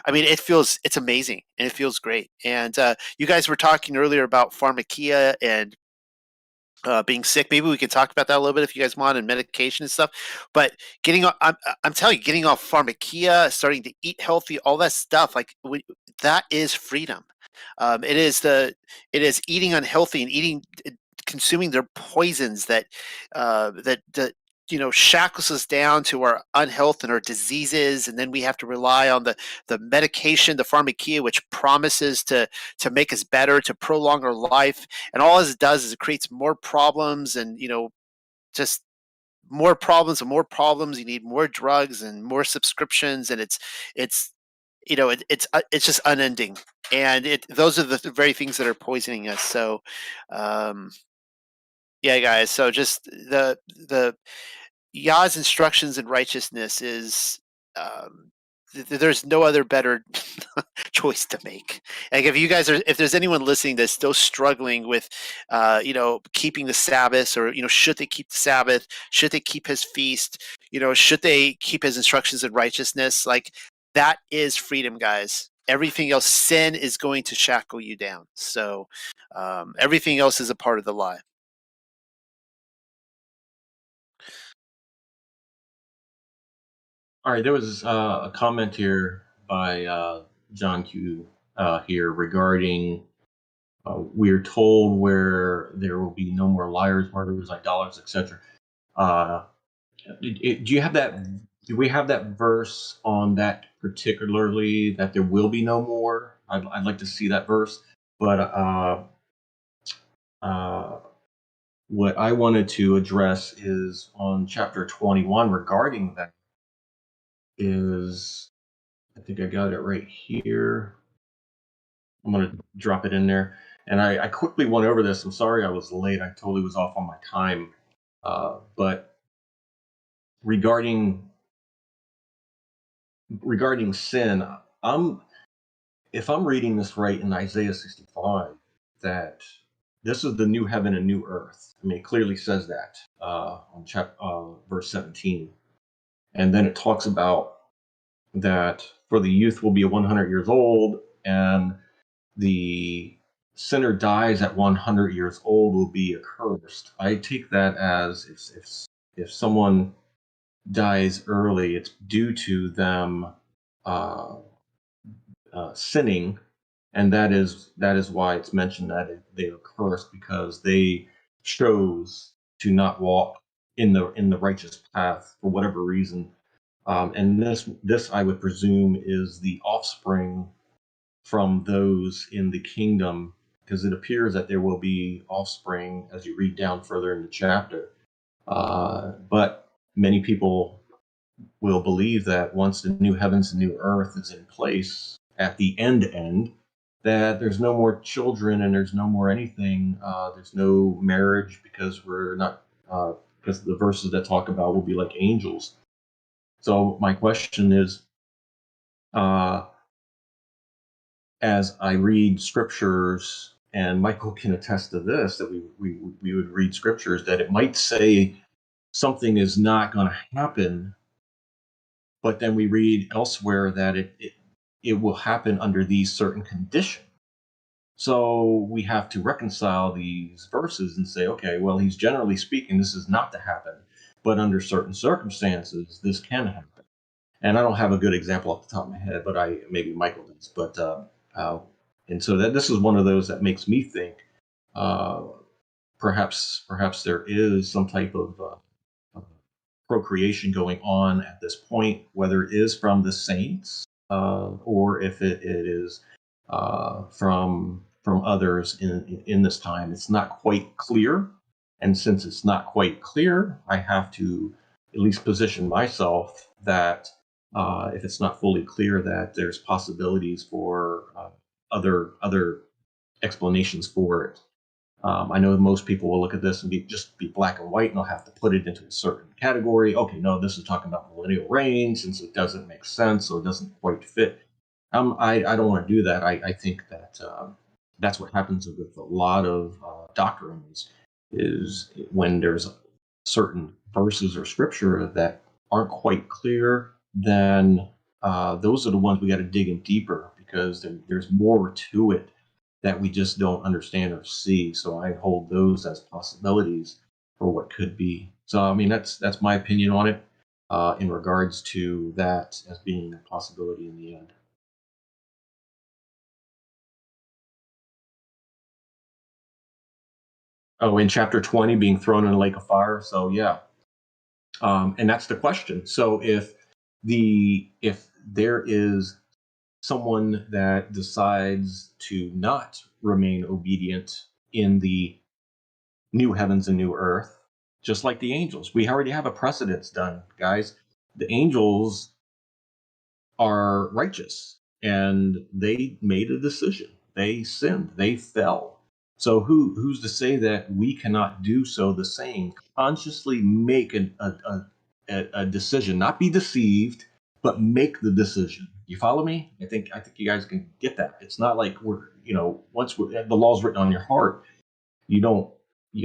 I mean, it's amazing, and it feels great. And you guys were talking earlier about pharmakia and being sick. Maybe we could talk about that a little bit if you guys want, and medication and stuff. But I'm telling you, getting off pharmakia, starting to eat healthy, all that stuff, like that is freedom. It is eating unhealthy and consuming their poisons that shackles us down to our unhealth and our diseases, and then we have to rely on the medication, the pharmakia, which promises to make us better, to prolong our life, and all it does is it creates more problems, and just more problems and more problems. You need more drugs and more subscriptions, and it's just unending, and those are the very things that are poisoning us. So yeah, guys, so just the Yah's instructions in righteousness is, there's no other better choice to make. Like, if there's anyone listening that's still struggling with keeping the Sabbath, or should they keep the Sabbath, should they keep his feast, should they keep his instructions in righteousness, like, that is freedom, guys. Everything else, sin is going to shackle you down. So everything else is a part of the lie. All right, there was a comment here by John Q here regarding we're told where there will be no more liars, murderers, idolaters, etc. Do you have that? Do we have that verse on that particularly, that there will be no more? I'd like to see that verse. But what I wanted to address is on chapter 21 regarding that. Is, I think I got it right here. I'm going to drop it in there. And I quickly went over this. I'm sorry I was late. I totally was off on my time. But regarding sin, if I'm reading this right in Isaiah 65, that this is the new heaven and new earth. I mean, it clearly says that on verse 17. And then it talks about that for the youth will be 100 years old, and the sinner dies at 100 years old will be accursed. I take that as if someone dies early, it's due to them sinning, and that is why it's mentioned that they are cursed, because they chose to not walk in the righteous path for whatever reason. And this I would presume is the offspring from those in the kingdom, because it appears that there will be offspring as you read down further in the chapter. But many people will believe that once the new heavens and new earth is in place at the end, that there's no more children and there's no more anything. There's no marriage, because we're not, because the verses that talk about will be like angels. So my question is, as I read scriptures, and Michael can attest to this, that we would read scriptures that it might say something is not going to happen But then we read elsewhere that it will happen under these certain conditions. So we have to reconcile these verses and say, okay, well, he's generally speaking, this is not to happen, but under certain circumstances, this can happen. And I don't have a good example off the top of my head, but maybe Michael does. But and so that this is one of those that makes me think perhaps there is some type of procreation going on at this point, whether it is from the saints or if it is from others in this time. It's not quite clear, and since it's not quite clear, I have to at least position myself that if it's not fully clear, that there's possibilities for other explanations for it. I know most people will look at this and just be black and white, and they'll have to put it into a certain category. Okay, no, this is talking about millennial reign, since it doesn't make sense or doesn't quite fit. I don't want to do that. I think that that's what happens with a lot of doctrines, is when there's certain verses or scripture that aren't quite clear, then those are the ones we got to dig in deeper, because there's more to it that we just don't understand or see. So I hold those as possibilities for what could be. So I mean, that's my opinion on it in regards to that as being a possibility in the end. Oh, in chapter 20, being thrown in a lake of fire. So yeah, and that's the question. So if there is someone that decides to not remain obedient in the new heavens and new earth, just like the angels, we already have a precedence done, guys. The angels are righteous, and they made a decision. They sinned. They fell. So who's to say that we cannot do so the same? Consciously make a decision, not be deceived, but make the decision. You follow me? I think you guys can get that. It's not like once the law's written on your heart, you're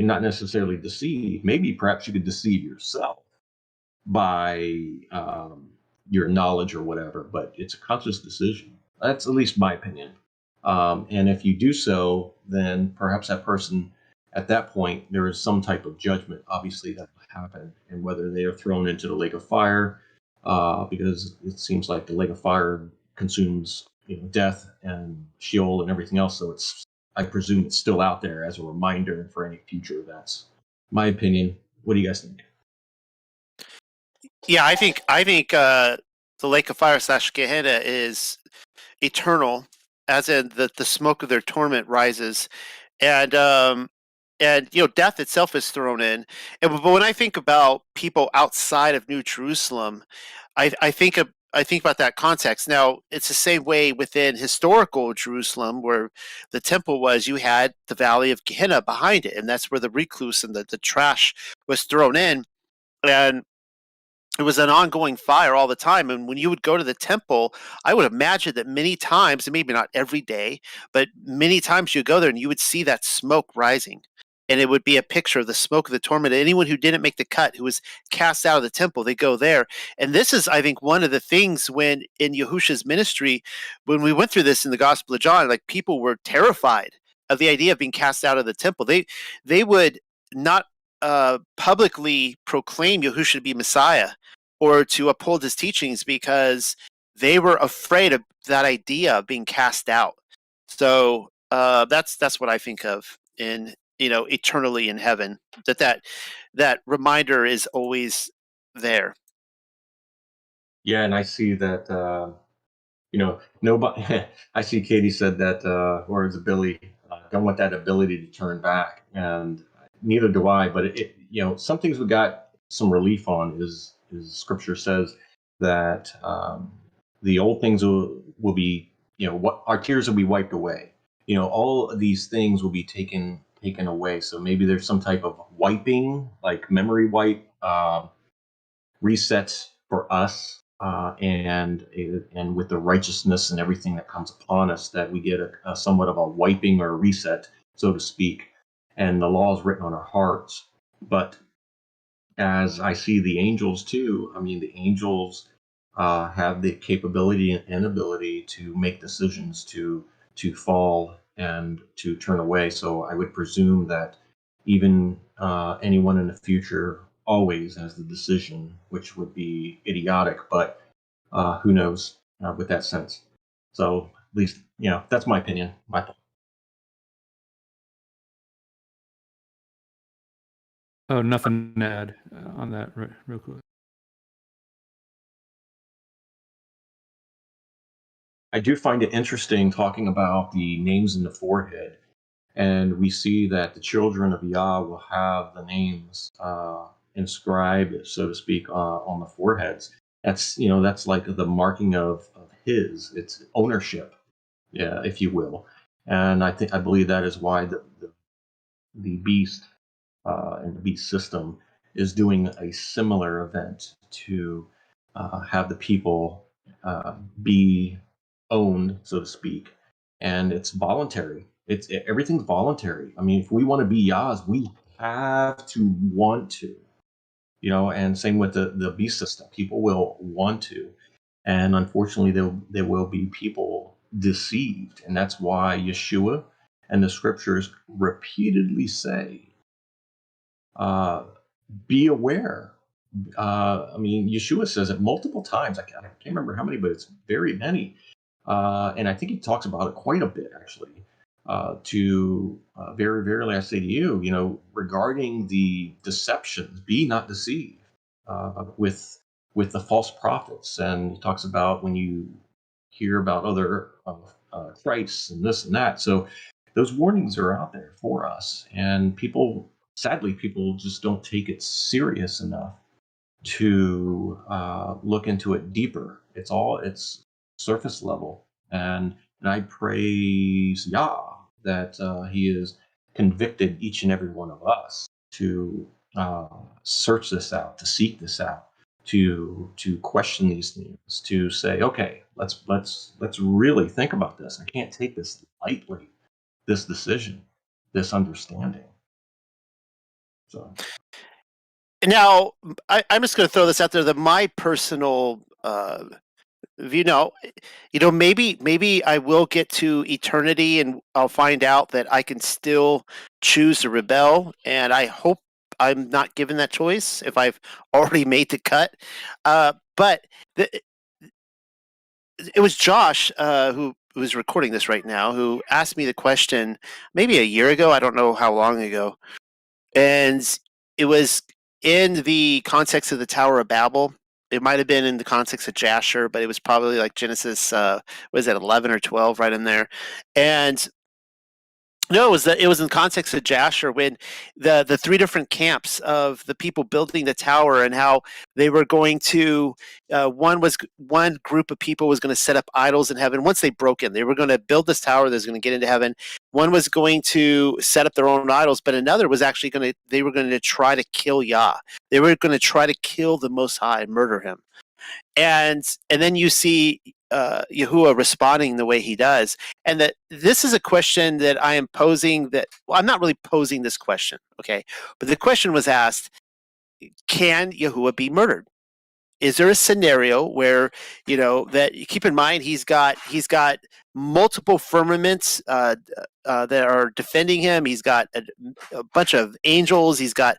not necessarily deceived. Maybe perhaps you could deceive yourself by your knowledge or whatever, but it's a conscious decision. That's at least my opinion. And if you do so, then perhaps that person, at that point, there is some type of judgment, obviously, that will happen, and whether they are thrown into the lake of fire, because it seems like the lake of fire consumes death and Sheol and everything else. So I presume it's still out there as a reminder for any future events. My opinion. What do you guys think? Yeah, I think the lake of fire / Gehenna is eternal, as in the smoke of their torment rises, and death itself is thrown in. But when I think about people outside of New Jerusalem, I think about that context. Now, it's the same way within historical Jerusalem, where the temple was. You had the valley of Gehenna behind it, and that's where the recluse and the trash was thrown in, and it was an ongoing fire all the time. And when you would go to the temple, I would imagine that many times, and maybe not every day, but many times you go there and you would see that smoke rising. And it would be a picture of the smoke of the torment. Anyone who didn't make the cut, who was cast out of the temple, they go there. And this is, I think, one of the things when in Yahushua's ministry, when we went through this in the Gospel of John, like people were terrified of the idea of being cast out of the temple. They would not publicly proclaim Yahushua to be Messiah or to uphold his teachings, because they were afraid of that idea of being cast out. So that's what I think of in eternally in heaven. That reminder is always there. Yeah, and I see that nobody. I see Katie said that, or is it Billy? Don't want that ability to turn back, and neither do I. But some things we got some relief on is Scripture says that the old things will be, what our tears will be wiped away. All of these things will be taken away. So maybe there's some type of wiping, like memory wipe, reset for us. And with the righteousness and everything that comes upon us, that we get a somewhat of a wiping or a reset, so to speak, and the law is written on our hearts. But as I see the angels too, I mean, the angels have the capability and ability to make decisions to fall and to turn away. So I would presume that even anyone in the future always has the decision, which would be idiotic, but who knows with that sense. So at least, that's my opinion. My thought. Oh, nothing to add on that real quick. I do find it interesting talking about the names in the forehead, and we see that the children of Yah will have the names inscribed, so to speak, on the foreheads. That's like the marking of his. It's ownership, yeah, if you will. And I believe that is why the beast and the beast system is doing a similar event to have the people be owned, so to speak, and it's voluntary. Everything's voluntary. I mean, if we want to be Yah's, we have to want to, and same with the beast system. People will want to, and unfortunately, there will be people deceived, and that's why Yeshua and the scriptures repeatedly say, be aware. I mean, Yeshua says it multiple times. I can't remember how many, but it's very many. And I think he talks about it quite a bit, actually. Very verily I say to you, regarding the deceptions, be not deceived with the false prophets. And he talks about when you hear about other Christs and this and that. So those warnings are out there for us, and sadly, people just don't take it serious enough to look into it deeper. It's surface level, and I praise Yah that He has convicted each and every one of us to search this out, to seek this out, to question these things, to say, okay, let's really think about this. I can't take this lightly. This decision, this understanding. So. Now, I'm just going to throw this out there that my personal view, maybe I will get to eternity and I'll find out that I can still choose to rebel, and I hope I'm not given that choice if I've already made the cut. But it was Josh who's recording this right now who asked me the question maybe a year ago. I don't know how long ago. And it was in the context of the Tower of Babel. It might have been in the context of Jasher, but it was probably like Genesis, was it 11 or 12 right in there? And no, it was in the context of Jasher when the three different camps of the people building the tower and how they were going to one group of people was going to set up idols in heaven. Once they broke in, they were going to build this tower that was going to get into heaven. One was going to set up their own idols, but another was actually they were going to try to kill Yah. They were going to try to kill the Most High, murder him. And then you see Yahuwah responding the way he does, and that this is a question that I am posing. I'm not really posing this question, okay? But the question was asked: can Yahuwah be murdered? Is there a scenario where that keep in mind he's got multiple firmaments that are defending him. He's got a bunch of angels. He's got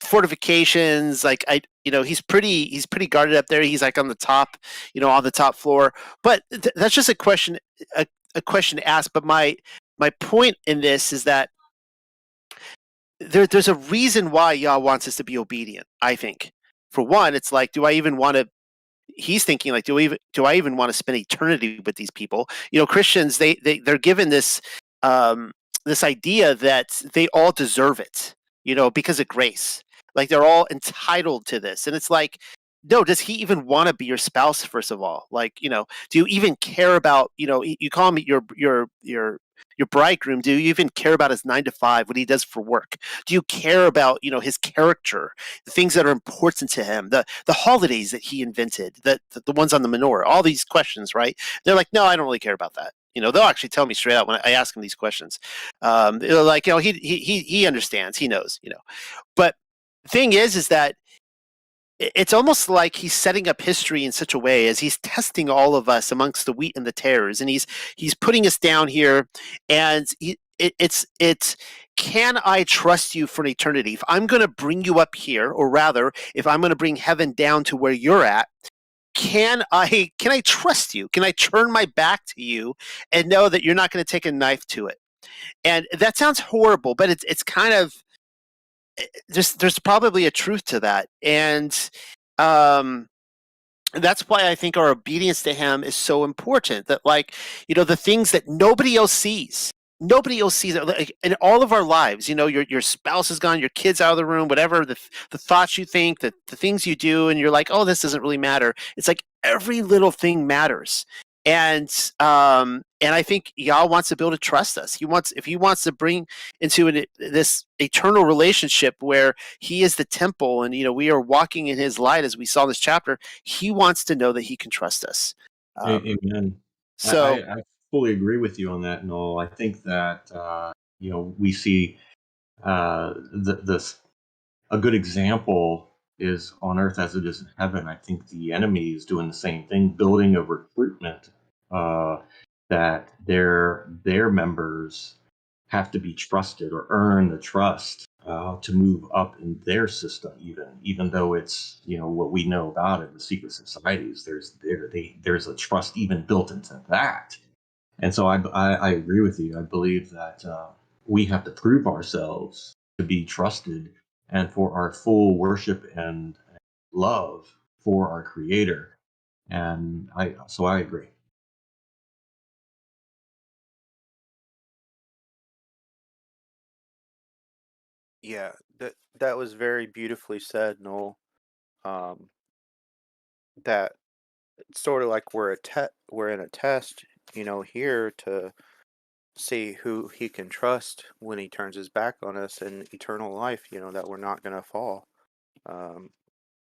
fortifications. Like he's pretty guarded up there. He's like on the top, on the top floor. But that's just a question asked. But my point in this is that there's a reason why Yah wants us to be obedient. I think. For one, it's like, do I even want to? He's thinking like, do I even want to spend eternity with these people? Christians, they're given this this idea that they all deserve it, because of grace. Like they're all entitled to this, and it's like, no. Does he even want to be your spouse? First of all, like, do you even care about? You call him your bridegroom. Do you even care about his 9 to 5, what he does for work? Do you care about his character, the things that are important to him, the holidays that he invented, the ones on the menorah, all these questions, right? They're like, no, I don't really care about that. They'll actually tell me straight out when I ask him these questions. Like, he understands, he knows, But the thing is that it's almost like he's setting up history in such a way as he's testing all of us amongst the wheat and the tares, and he's putting us down here, and it's can I trust you for an eternity? If I'm going to bring you up here, or rather, if I'm going to bring heaven down to where you're at, can I trust you? Can I turn my back to you and know that you're not going to take a knife to it? And that sounds horrible, but it's kind of there's probably a truth to that, and that's why I think our obedience to him is so important. That, like, the things that nobody else sees. Nobody else sees it. Like, in all of our lives, your spouse is gone, your kid's out of the room, whatever the thoughts you think, the things you do, and you're like, oh, this doesn't really matter. It's like every little thing matters. And I think Yah wants to be able to trust us. If he wants to bring into this eternal relationship where he is the temple, and we are walking in his light, as we saw in this chapter, he wants to know that he can trust us. Amen. So I fully agree with you on that, Noel. I think that we see a good example is on earth as it is in heaven. I think the enemy is doing the same thing, building a recruitment that their members have to be trusted or earn the trust to move up in their system, even though it's what we know about it, the secret societies. There's a trust even built into that, and so I agree with you. I believe that we have to prove ourselves to be trusted, and for our full worship and love for our Creator. And I agree. Yeah, that was very beautifully said, Noel. Um, that it's sort of like we're in a test, here to see who he can trust when he turns his back on us in eternal life. That we're not gonna fall, um,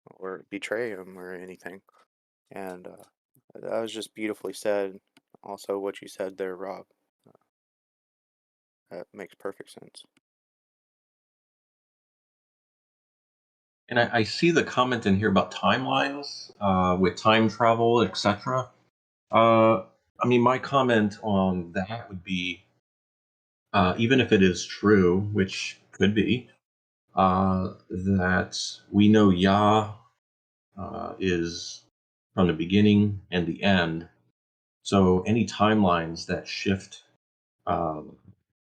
or betray him or anything. And that was just beautifully said. Also, what you said there, Rob, that makes perfect sense. And I see the comment in here about timelines with time travel, etc. My comment on that would be, even if it is true, which could be, that we know Yah is from the beginning and the end. So any timelines that shift um,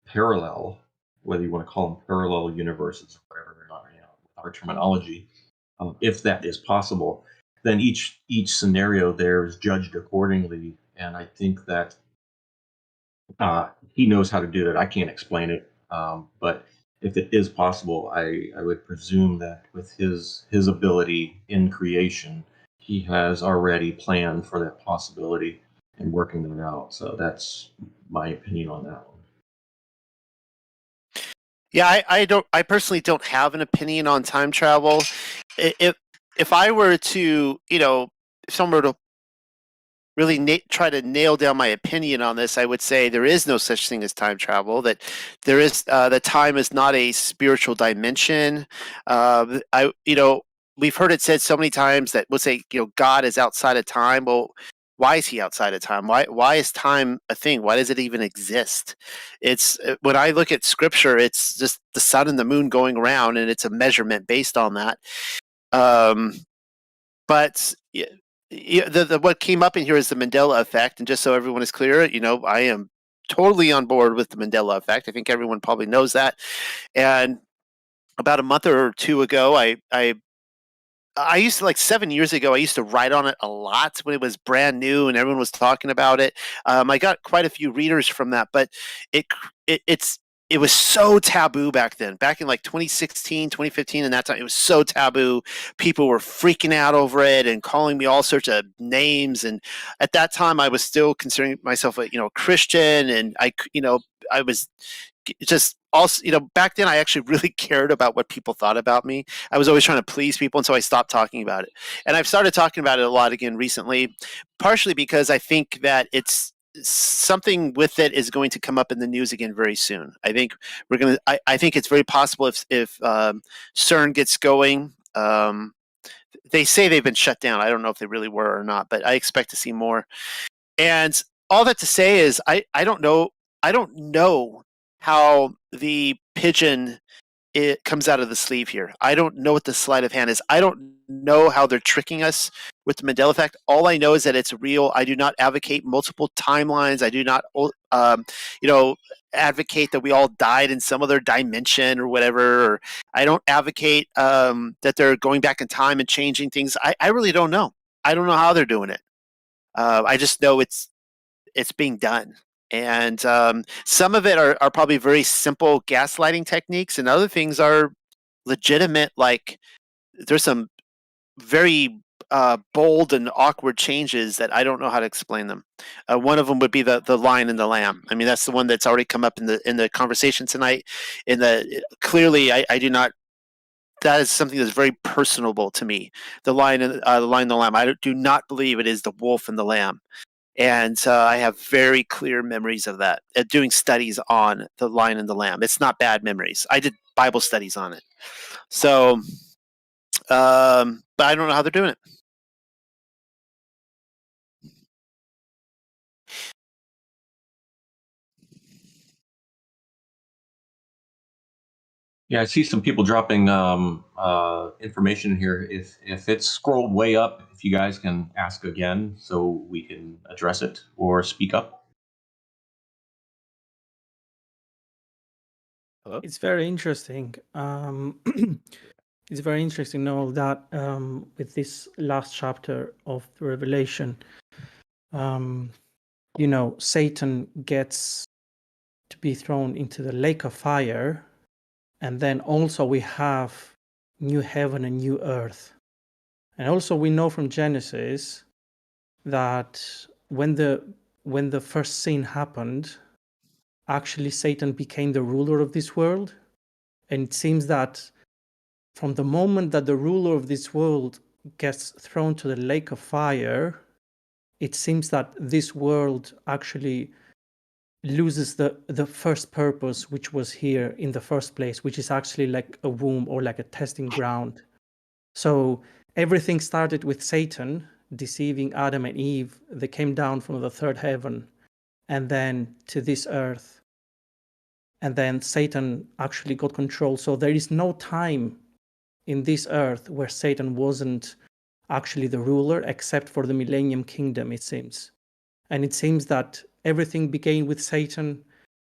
parallel, whether you want to call them parallel universes, whatever they're not, our terminology, if that is possible, then each scenario there is judged accordingly. And I think that he knows how to do that. I can't explain it, but if it is possible, I would presume that with his ability in creation, he has already planned for that possibility and working that out. So that's my opinion on that one. yeah, I personally don't have an opinion on time travel. If I were to, if someone were to really try to nail down my opinion on this, I would say there is no such thing as time travel. That there is that time is not a spiritual dimension. We've heard it said so many times that we'll say, God is outside of time. Well, why is he outside of time? Why is time a thing? Why does it even exist? It's when I look at scripture, it's just the sun and the moon going around, and it's a measurement based on that. But what came up in here is the Mandela effect, and just so everyone is clear, I am totally on board with the Mandela effect. I think everyone probably knows that. And about a month or two ago, I used to, like 7 years ago, I used to write on it a lot when it was brand new and everyone was talking about it. I got quite a few readers from that, but it was so taboo back then, back in like 2016, 2015, and that time. It was so taboo. People were freaking out over it and calling me all sorts of names. And at that time, I was still considering myself a Christian, and I was just also, back then I actually really cared about what people thought about me. I was always trying to please people, and so I stopped talking about it. And I've started talking about it a lot again recently, partially because I think that it's something with it is going to come up in the news again very soon. I think I think it's very possible if CERN gets going, they say they've been shut down. I don't know if they really were or not, but I expect to see more. And all that to say is, I don't know how the pigeon it comes out of the sleeve here. I don't know what the sleight of hand is. I don't know how they're tricking us with the Mandela effect. All I know is that it's real. I do not advocate multiple timelines. I do not, advocate that we all died in some other dimension or whatever. Or I don't advocate that they're going back in time and changing things. I really don't know. I don't know how they're doing it. I just know it's being done. And some of it are probably very simple gaslighting techniques, and other things are legitimate. Like there's some very bold and awkward changes that I don't know how to explain them. One of them would be the lion and the lamb. I mean, that's the one that's already come up in the conversation tonight. Clearly, I do not. That is something that's very personable to me. The lion and the lamb. I do not believe it is the wolf and the lamb. And I have very clear memories of that, doing studies on the lion and the lamb. It's not bad memories. I did Bible studies on it. So, but I don't know how they're doing it. Yeah, I see some people dropping information here. If it's scrolled way up, if you guys can ask again so we can address it or speak up. Hello? It's very interesting. It's very interesting, Noel, that with this last chapter of the Revelation, Satan gets to be thrown into the lake of fire, and then also we have new heaven and new earth. And also we know from Genesis that when the first sin happened, actually Satan became the ruler of this world. And it seems that from the moment that the ruler of this world gets thrown to the lake of fire, it seems that this world actually loses the first purpose, which was here in the first place, which is actually like a womb or like a testing ground. So everything started with Satan deceiving Adam and Eve. They came down from the third heaven and then to this earth. And then Satan actually got control. So there is no time in this earth where Satan wasn't actually the ruler, except for the Millennium Kingdom, it seems. And it seems that everything began with Satan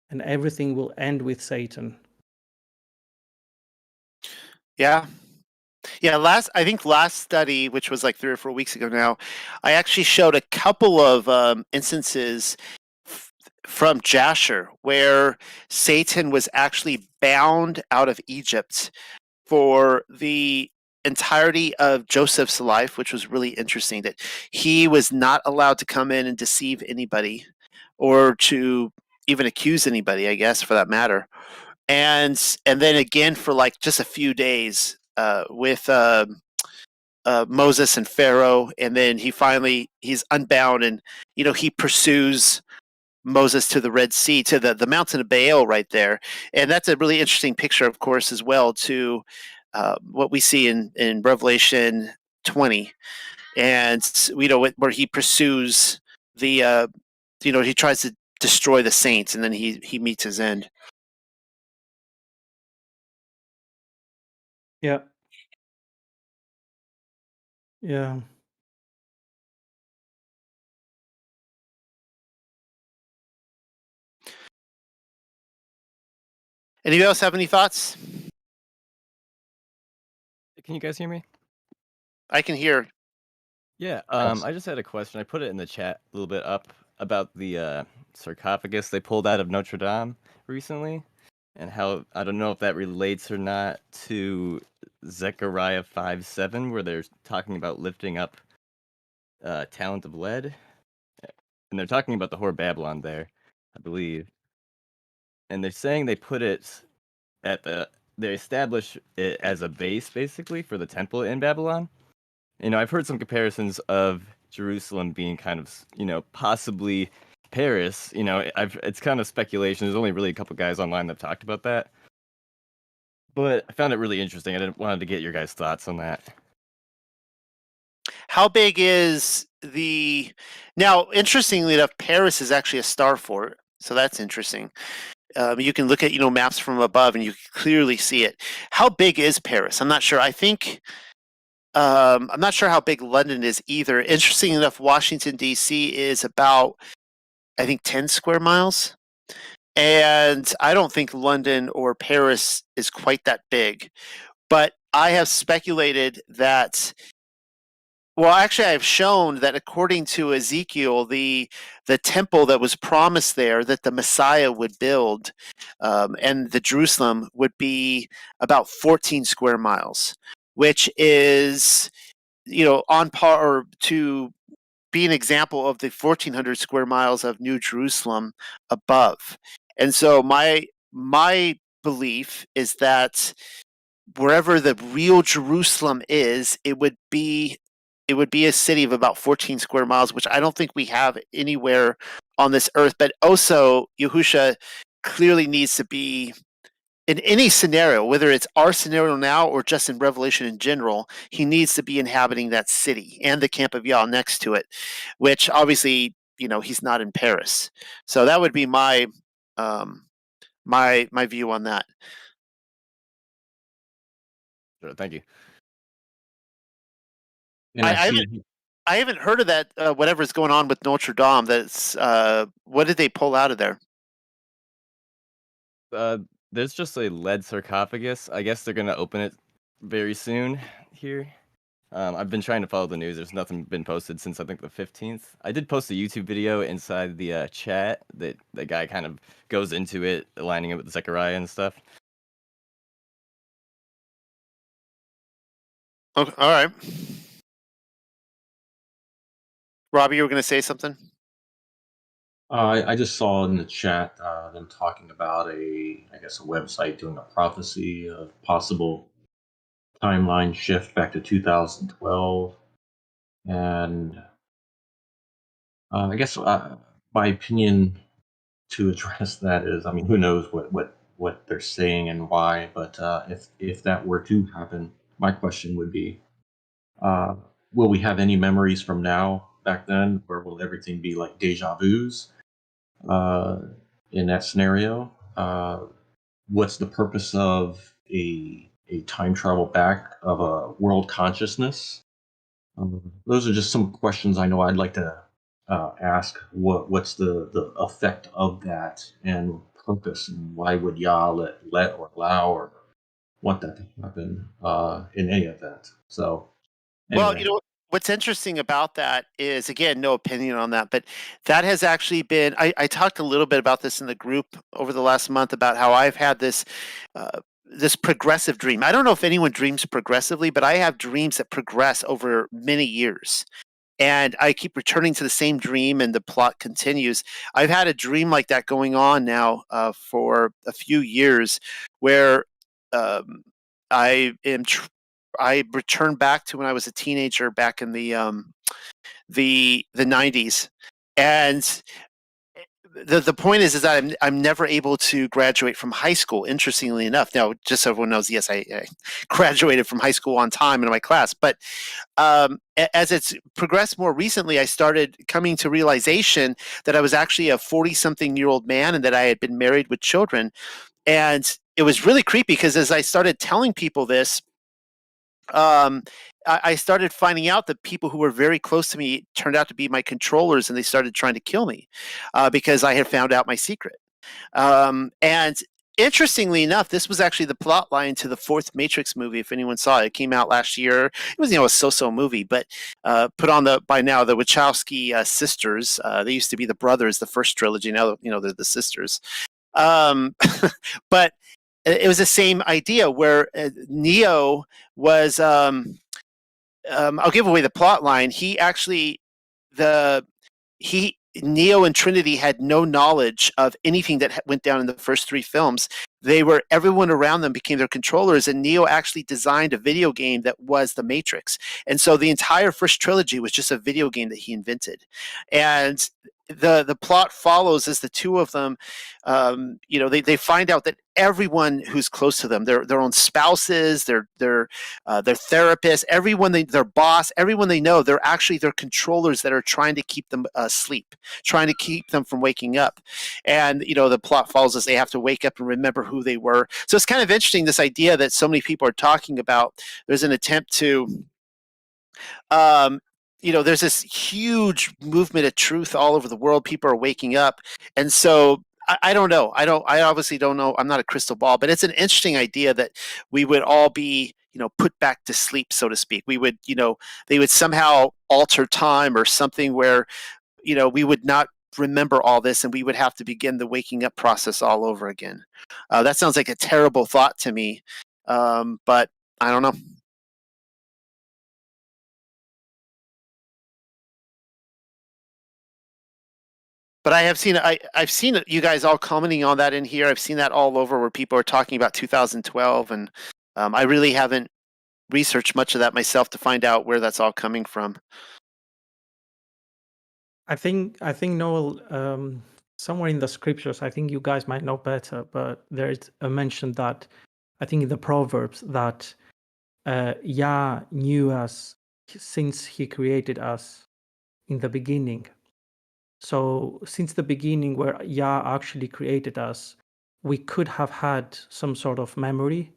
and everything will end with Satan. Yeah. Yeah, I think last study, which was like 3 or 4 weeks ago now, I actually showed a couple of instances from Jasher where Satan was actually bound out of Egypt for the entirety of Joseph's life, which was really interesting, that he was not allowed to come in and deceive anybody or to even accuse anybody, I guess, for that matter. And then again for like just a few days with Moses and Pharaoh, and then he's unbound, and he pursues Moses to the Red Sea, to the mountain of Baal right there. And that's a really interesting picture, of course, as well, to what we see in Revelation 20. And, where he pursues he tries to destroy the saints, and then he meets his end. Yeah. Yeah. Anybody else have any thoughts? Can you guys hear me? I can hear. Yeah, Yes. I just had a question. I put it in the chat a little bit up about the sarcophagus they pulled out of Notre Dame recently, and how I don't know if that relates or not to Zechariah 5:7, where they're talking about lifting up talent of lead, and they're talking about the whore Babylon there, I believe, and they're saying they put it they establish it as a base basically for the temple in Babylon. I've heard some comparisons of Jerusalem being kind of, possibly Paris. It's kind of speculation. There's only really a couple guys online that have talked about that. But I found it really interesting. Wanted to get your guys' thoughts on that. how big is the? Now, interestingly enough, Paris is actually a star fort, so that's interesting. You can look at maps from above, and you can clearly see it. How big is Paris? I'm not sure. I think I'm not sure how big London is either. Interesting enough, Washington D.C. is about, I think, 10 square miles. And I don't think London or Paris is quite that big. But I have speculated that, well, actually, I've shown that according to Ezekiel, the temple that was promised there, that the Messiah would build, and the Jerusalem would be about 14 square miles, which is, on par to be an example of the 1,400 square miles of New Jerusalem above. And so my belief is that wherever the real Jerusalem is, it would be a city of about 14 square miles, which I don't think we have anywhere on this earth. But also, Yahushua clearly needs to be, in any scenario, whether it's our scenario now or just in Revelation in general, he needs to be inhabiting that city and the camp of Yah next to it, which obviously, he's not in Paris. So that would be my my view on that. Sure, thank you. And I haven't heard of that. Whatever's going on with Notre Dame. That's what did they pull out of there? There's just a lead sarcophagus. I guess they're gonna open it very soon here. I've been trying to follow the news. There's nothing been posted since I think the 15th. I did post a YouTube video inside the chat that the guy kind of goes into it, aligning it with Zechariah and stuff. Okay, all right. Robbie, you were going to say something? I just saw in the chat them talking about a website doing a prophecy of possible timeline shift back to 2012, and I guess my opinion to address that is, I mean, who knows what they're saying and why, but if that were to happen, my question would be, will we have any memories from now back then, or will everything be like deja vu's? In that scenario, what's the purpose of a time travel back of a world consciousness? Those are just some questions I know I'd like to ask. What's the effect of that and purpose, and why would Yah let or allow or want that to happen in any event? So Well, anyway. what's interesting about that is, again, no opinion on that, but that has actually been, I talked a little bit about this in the group over the last month about how I've had this this progressive dream. I don't know if anyone dreams progressively, but I have dreams that progress over many years. And I keep returning to the same dream, and the plot continues. I've had a dream like that going on now for a few years, where I am I returned back to when I was a teenager back in the 90s, and the point is that I'm never able to graduate from high school. Interestingly enough, now just so everyone knows, yes, I graduated from high school on time in my class, but as it's progressed more recently, I started coming to realization that I was actually a 40-something-year-old man and that I had been married with children, and it was really creepy because as I started telling people this, I started finding out that people who were very close to me turned out to be my controllers, and they started trying to kill me because I had found out my secret. And interestingly enough, this was actually the plot line to the fourth Matrix movie. If anyone saw it, it came out last year. It was, a so-so movie, but put on by now the Wachowski sisters. They used to be the brothers, the first trilogy. Now, they're the sisters. But it was the same idea where Neo was. I'll give away the plot line. He actually Neo and Trinity had no knowledge of anything that went down in the first three films. Everyone around them became their controllers, and Neo actually designed a video game that was the Matrix. And so the entire first trilogy was just a video game that he invented. And the plot follows as the two of them, they find out that everyone who's close to them, their own spouses, their therapists, their boss, everyone they know, they're actually their controllers that are trying to keep them asleep, trying to keep them from waking up. And the plot follows as they have to wake up and remember who they were. So it's kind of interesting, this idea that so many people are talking about. There's an attempt to there's this huge movement of truth all over the world. People are waking up. And so I don't know. I obviously don't know. I'm not a crystal ball, but it's an interesting idea that we would all be, put back to sleep, so to speak. We would, they would somehow alter time or something where, we would not remember all this and we would have to begin the waking up process all over again. That sounds like a terrible thought to me. But I don't know. But I've seen you guys all commenting on that in here. I've seen that all over where people are talking about 2012, and I really haven't researched much of that myself to find out where that's all coming from. I think Noel, somewhere in the scriptures, I think you guys might know better, but there is a mention that I think in the Proverbs that Yah knew us since he created us in the beginning. So since the beginning where Yah actually created us, we could have had some sort of memory,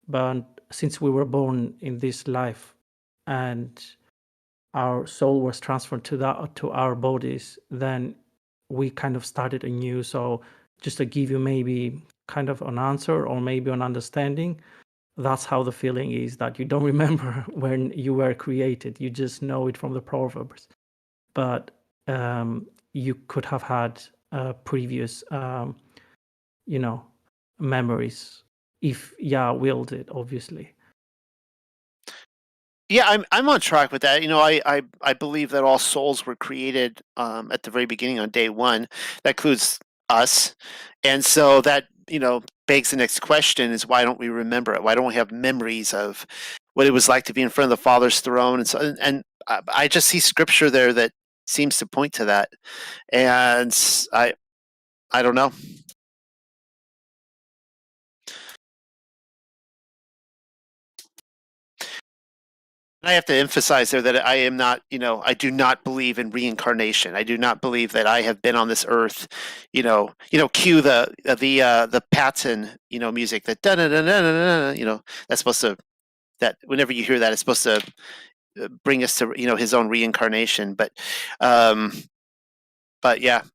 but since we were born in this life and our soul was transferred to our bodies, then we kind of started anew. So just to give you maybe kind of an answer or maybe an understanding, that's how the feeling is, that you don't remember when you were created. You just know it from the Proverbs. But you could have had previous, memories if Yah willed it, obviously. Yeah, I'm on track with that. I believe that all souls were created at the very beginning on day one. That includes us, and so that begs the next question: is why don't we remember it? Why don't we have memories of what it was like to be in front of the Father's throne? And so, and I just see scripture there that seems to point to that, and I don't know. I have to emphasize there that I am not, I do not believe in reincarnation. I do not believe that I have been on this earth, cue the Patton, music, that da da da da da, that's supposed to, that whenever you hear that, it's supposed to bring us to, his own reincarnation. But yeah,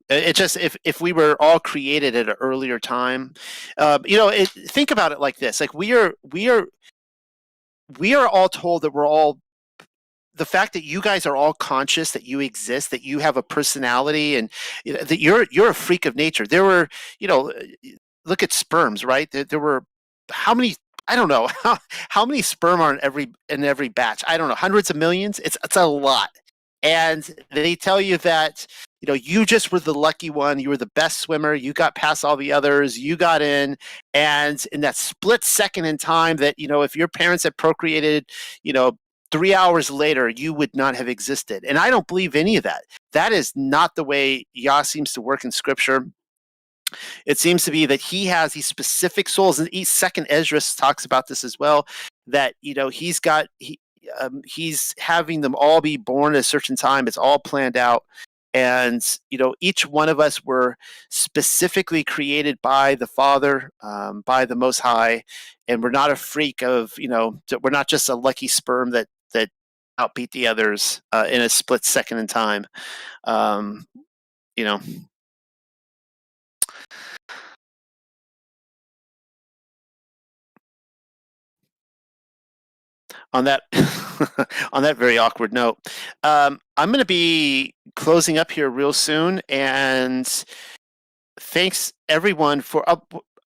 it just, if we were all created at an earlier time, think about it like this: like we are all told that we're all, the fact that you guys are all conscious, that you exist, that you have a personality, and that you're a freak of nature. There were, look at sperms, right? There were how many? I don't know how many sperm are in every batch. I don't know, hundreds of millions. It's a lot, and they tell you that you just were the lucky one. You were the best swimmer. You got past all the others. You got in, and in that split second in time, that if your parents had procreated, 3 hours later, you would not have existed. And I don't believe any of that. That is not the way Yah seems to work in Scripture. It seems to be that he has these specific souls, and each second Esdras talks about this as well, that he's having them all be born at a certain time. It's all planned out. And each one of us were specifically created by the Father, by the Most High, and we're not a freak of, we're not just a lucky sperm that outbeat the others in a split second in time. On that on that very awkward note, I'm going to be closing up here real soon, and thanks everyone for.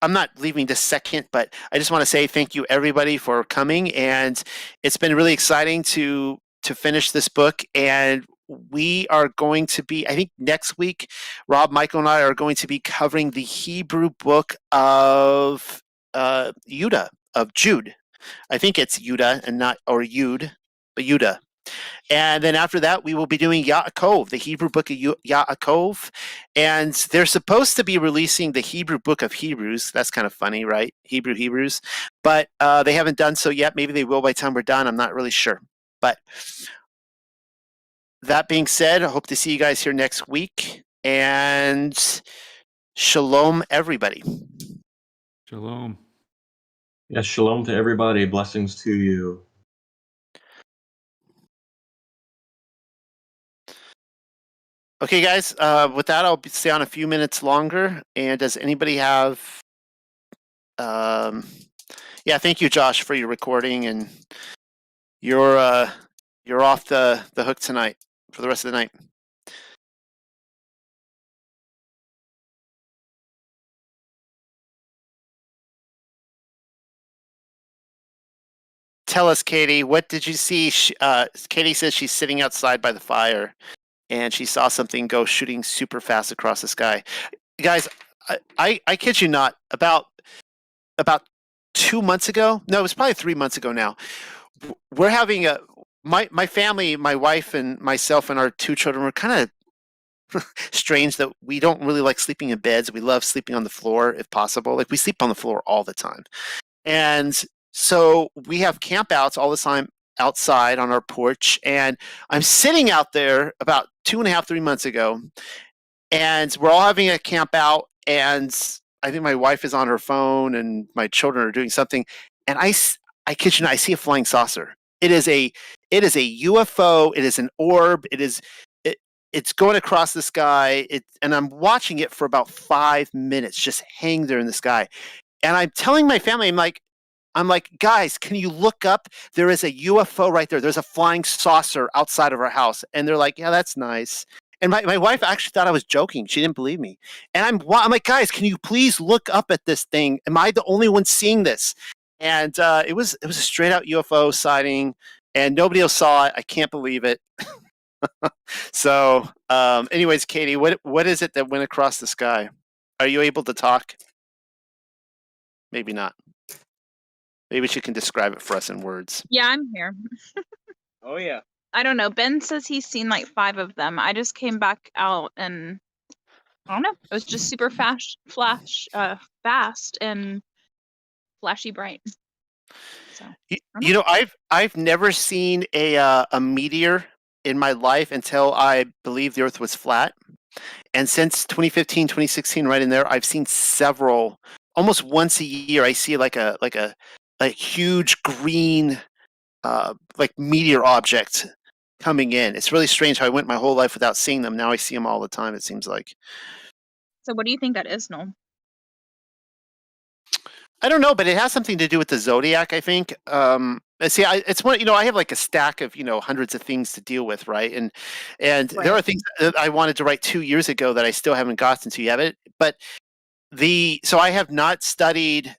I'm not leaving this second, but I just want to say thank you everybody for coming, and it's been really exciting to finish this book. And we are going to be, I think next week, Rob, Michael, and I are going to be covering the Hebrew book of Judah, of Jude. I think it's Yudah and not, or Yud, but Yudah. And then after that, we will be doing Yaakov, the Hebrew book of Yaakov. And they're supposed to be releasing the Hebrew book of Hebrews. That's kind of funny, right? Hebrews. But they haven't done so yet. Maybe they will by the time we're done. I'm not really sure. But that being said, I hope to see you guys here next week. And shalom, everybody. Shalom. Yes, shalom to everybody. Blessings to you. Okay, guys, with that, I'll stay on a few minutes longer. And does anybody have... yeah, thank you, Josh, for your recording. And you're off the hook tonight for the rest of the night. Tell us, Katie, what did you see? Katie says she's sitting outside by the fire, and she saw something go shooting super fast across the sky. Guys, I kid you not, about 2 months ago, no, it was probably 3 months ago now, we're having my family, my wife and myself and our 2 children were kind of strange that we don't really like sleeping in beds. We love sleeping on the floor if possible. Like, we sleep on the floor all the time. And so we have campouts all the time outside on our porch. And I'm sitting out there about 2.5, 3 months ago, and we're all having a camp out. And I think my wife is on her phone and my children are doing something. And I kid you not, I see a flying saucer. It is a UFO. It is an orb. It's going across the sky. And I'm watching it for about 5 minutes, just hang there in the sky. And I'm telling my family, I'm like, guys, can you look up? There is a UFO right there. There's a flying saucer outside of our house. And they're like, yeah, that's nice. And my wife actually thought I was joking. She didn't believe me. And I'm like, guys, can you please look up at this thing? Am I the only one seeing this? And it was a straight out UFO sighting, and nobody else saw it. I can't believe it. So, anyways, Katie, what is it that went across the sky? Are you able to talk? Maybe not. Maybe she can describe it for us in words. Yeah, I'm here. Oh yeah. I don't know. Ben says he's seen like 5 of them. I just came back out and I don't know. It was just super fast and flashy bright. So You know, I've never seen a meteor in my life until I believe the Earth was flat. And since 2015, 2016, right in there, I've seen several. Almost once a year, I see like a huge green like meteor object coming in. It's really strange how I went my whole life without seeing them. Now I see them all the time, it seems like. So what do you think that is, Noel? I don't know, but it has something to do with the zodiac, I think. See, it's one. I have like a stack of hundreds of things to deal with, right? And Right. there are things that I wanted to write 2 years ago that I still haven't gotten to yet. But so I have not studied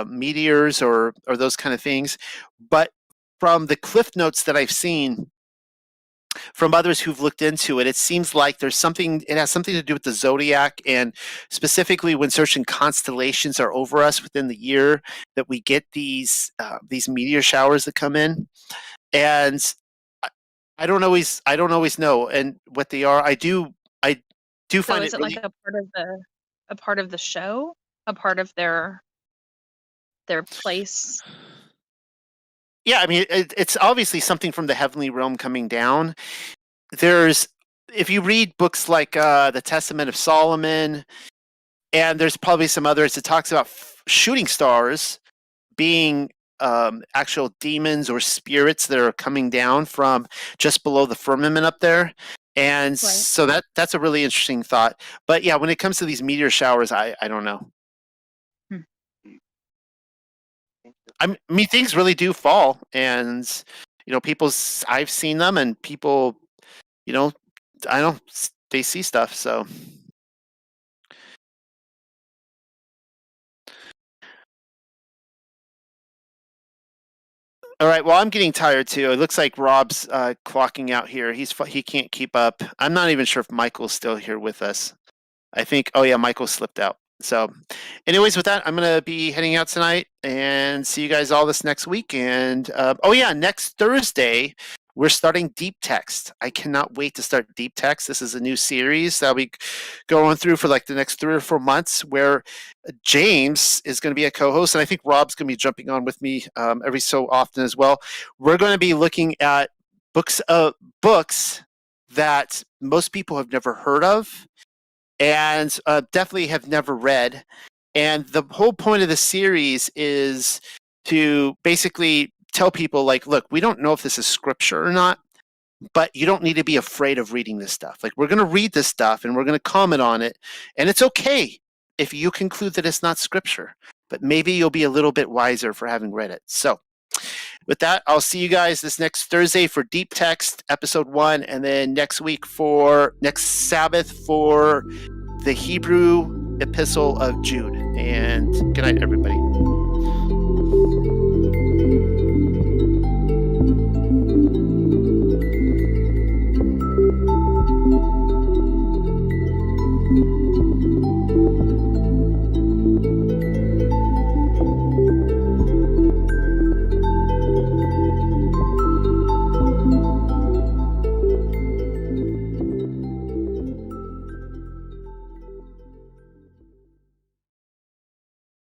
meteors or those kind of things. But from the cliff notes that I've seen from others who've looked into it, it seems like it has something to do with the zodiac, and specifically when certain constellations are over us within the year, that we get these meteor showers that come in. And I don't always know and what they are. I do So find is it it really, like a part of the show? A part of their place? yeah, I mean, it's obviously something from the heavenly realm coming down. If you read books like the Testament of Solomon, and there's probably some others, it talks about shooting stars being actual demons or spirits that are coming down from just below the firmament up there. And so that's a really interesting thought. But yeah, when it comes to these meteor showers, I don't know. I mean, things really do fall, and I've seen them, and people, I don't, they see stuff. So, all right. Well, I'm getting tired too. It looks like Rob's clocking out here. He can't keep up. I'm not even sure if Michael's still here with us. I think. Oh yeah, Michael slipped out. So, anyways, with that, I'm gonna be heading out tonight, and see you guys all this next week. And oh yeah, next Thursday we're starting Deep Text. I cannot wait to start Deep Text. This is a new series that we going through for like the next 3 or 4 months, where James is going to be a co-host, and I think Rob's going to be jumping on with me every so often as well. We're going to be looking at books that most people have never heard of, and definitely have never read. And the whole point of the series is to basically tell people, like, look, we don't know if this is scripture or not, but you don't need to be afraid of reading this stuff. Like, we're going to read this stuff and we're going to comment on it, and it's okay if you conclude that it's not scripture, but maybe you'll be a little bit wiser for having read it. So with that, I'll see you guys this next Thursday for Deep Text episode 1, and then next Sabbath for the Hebrew Epistle of Jude. And good night, everybody.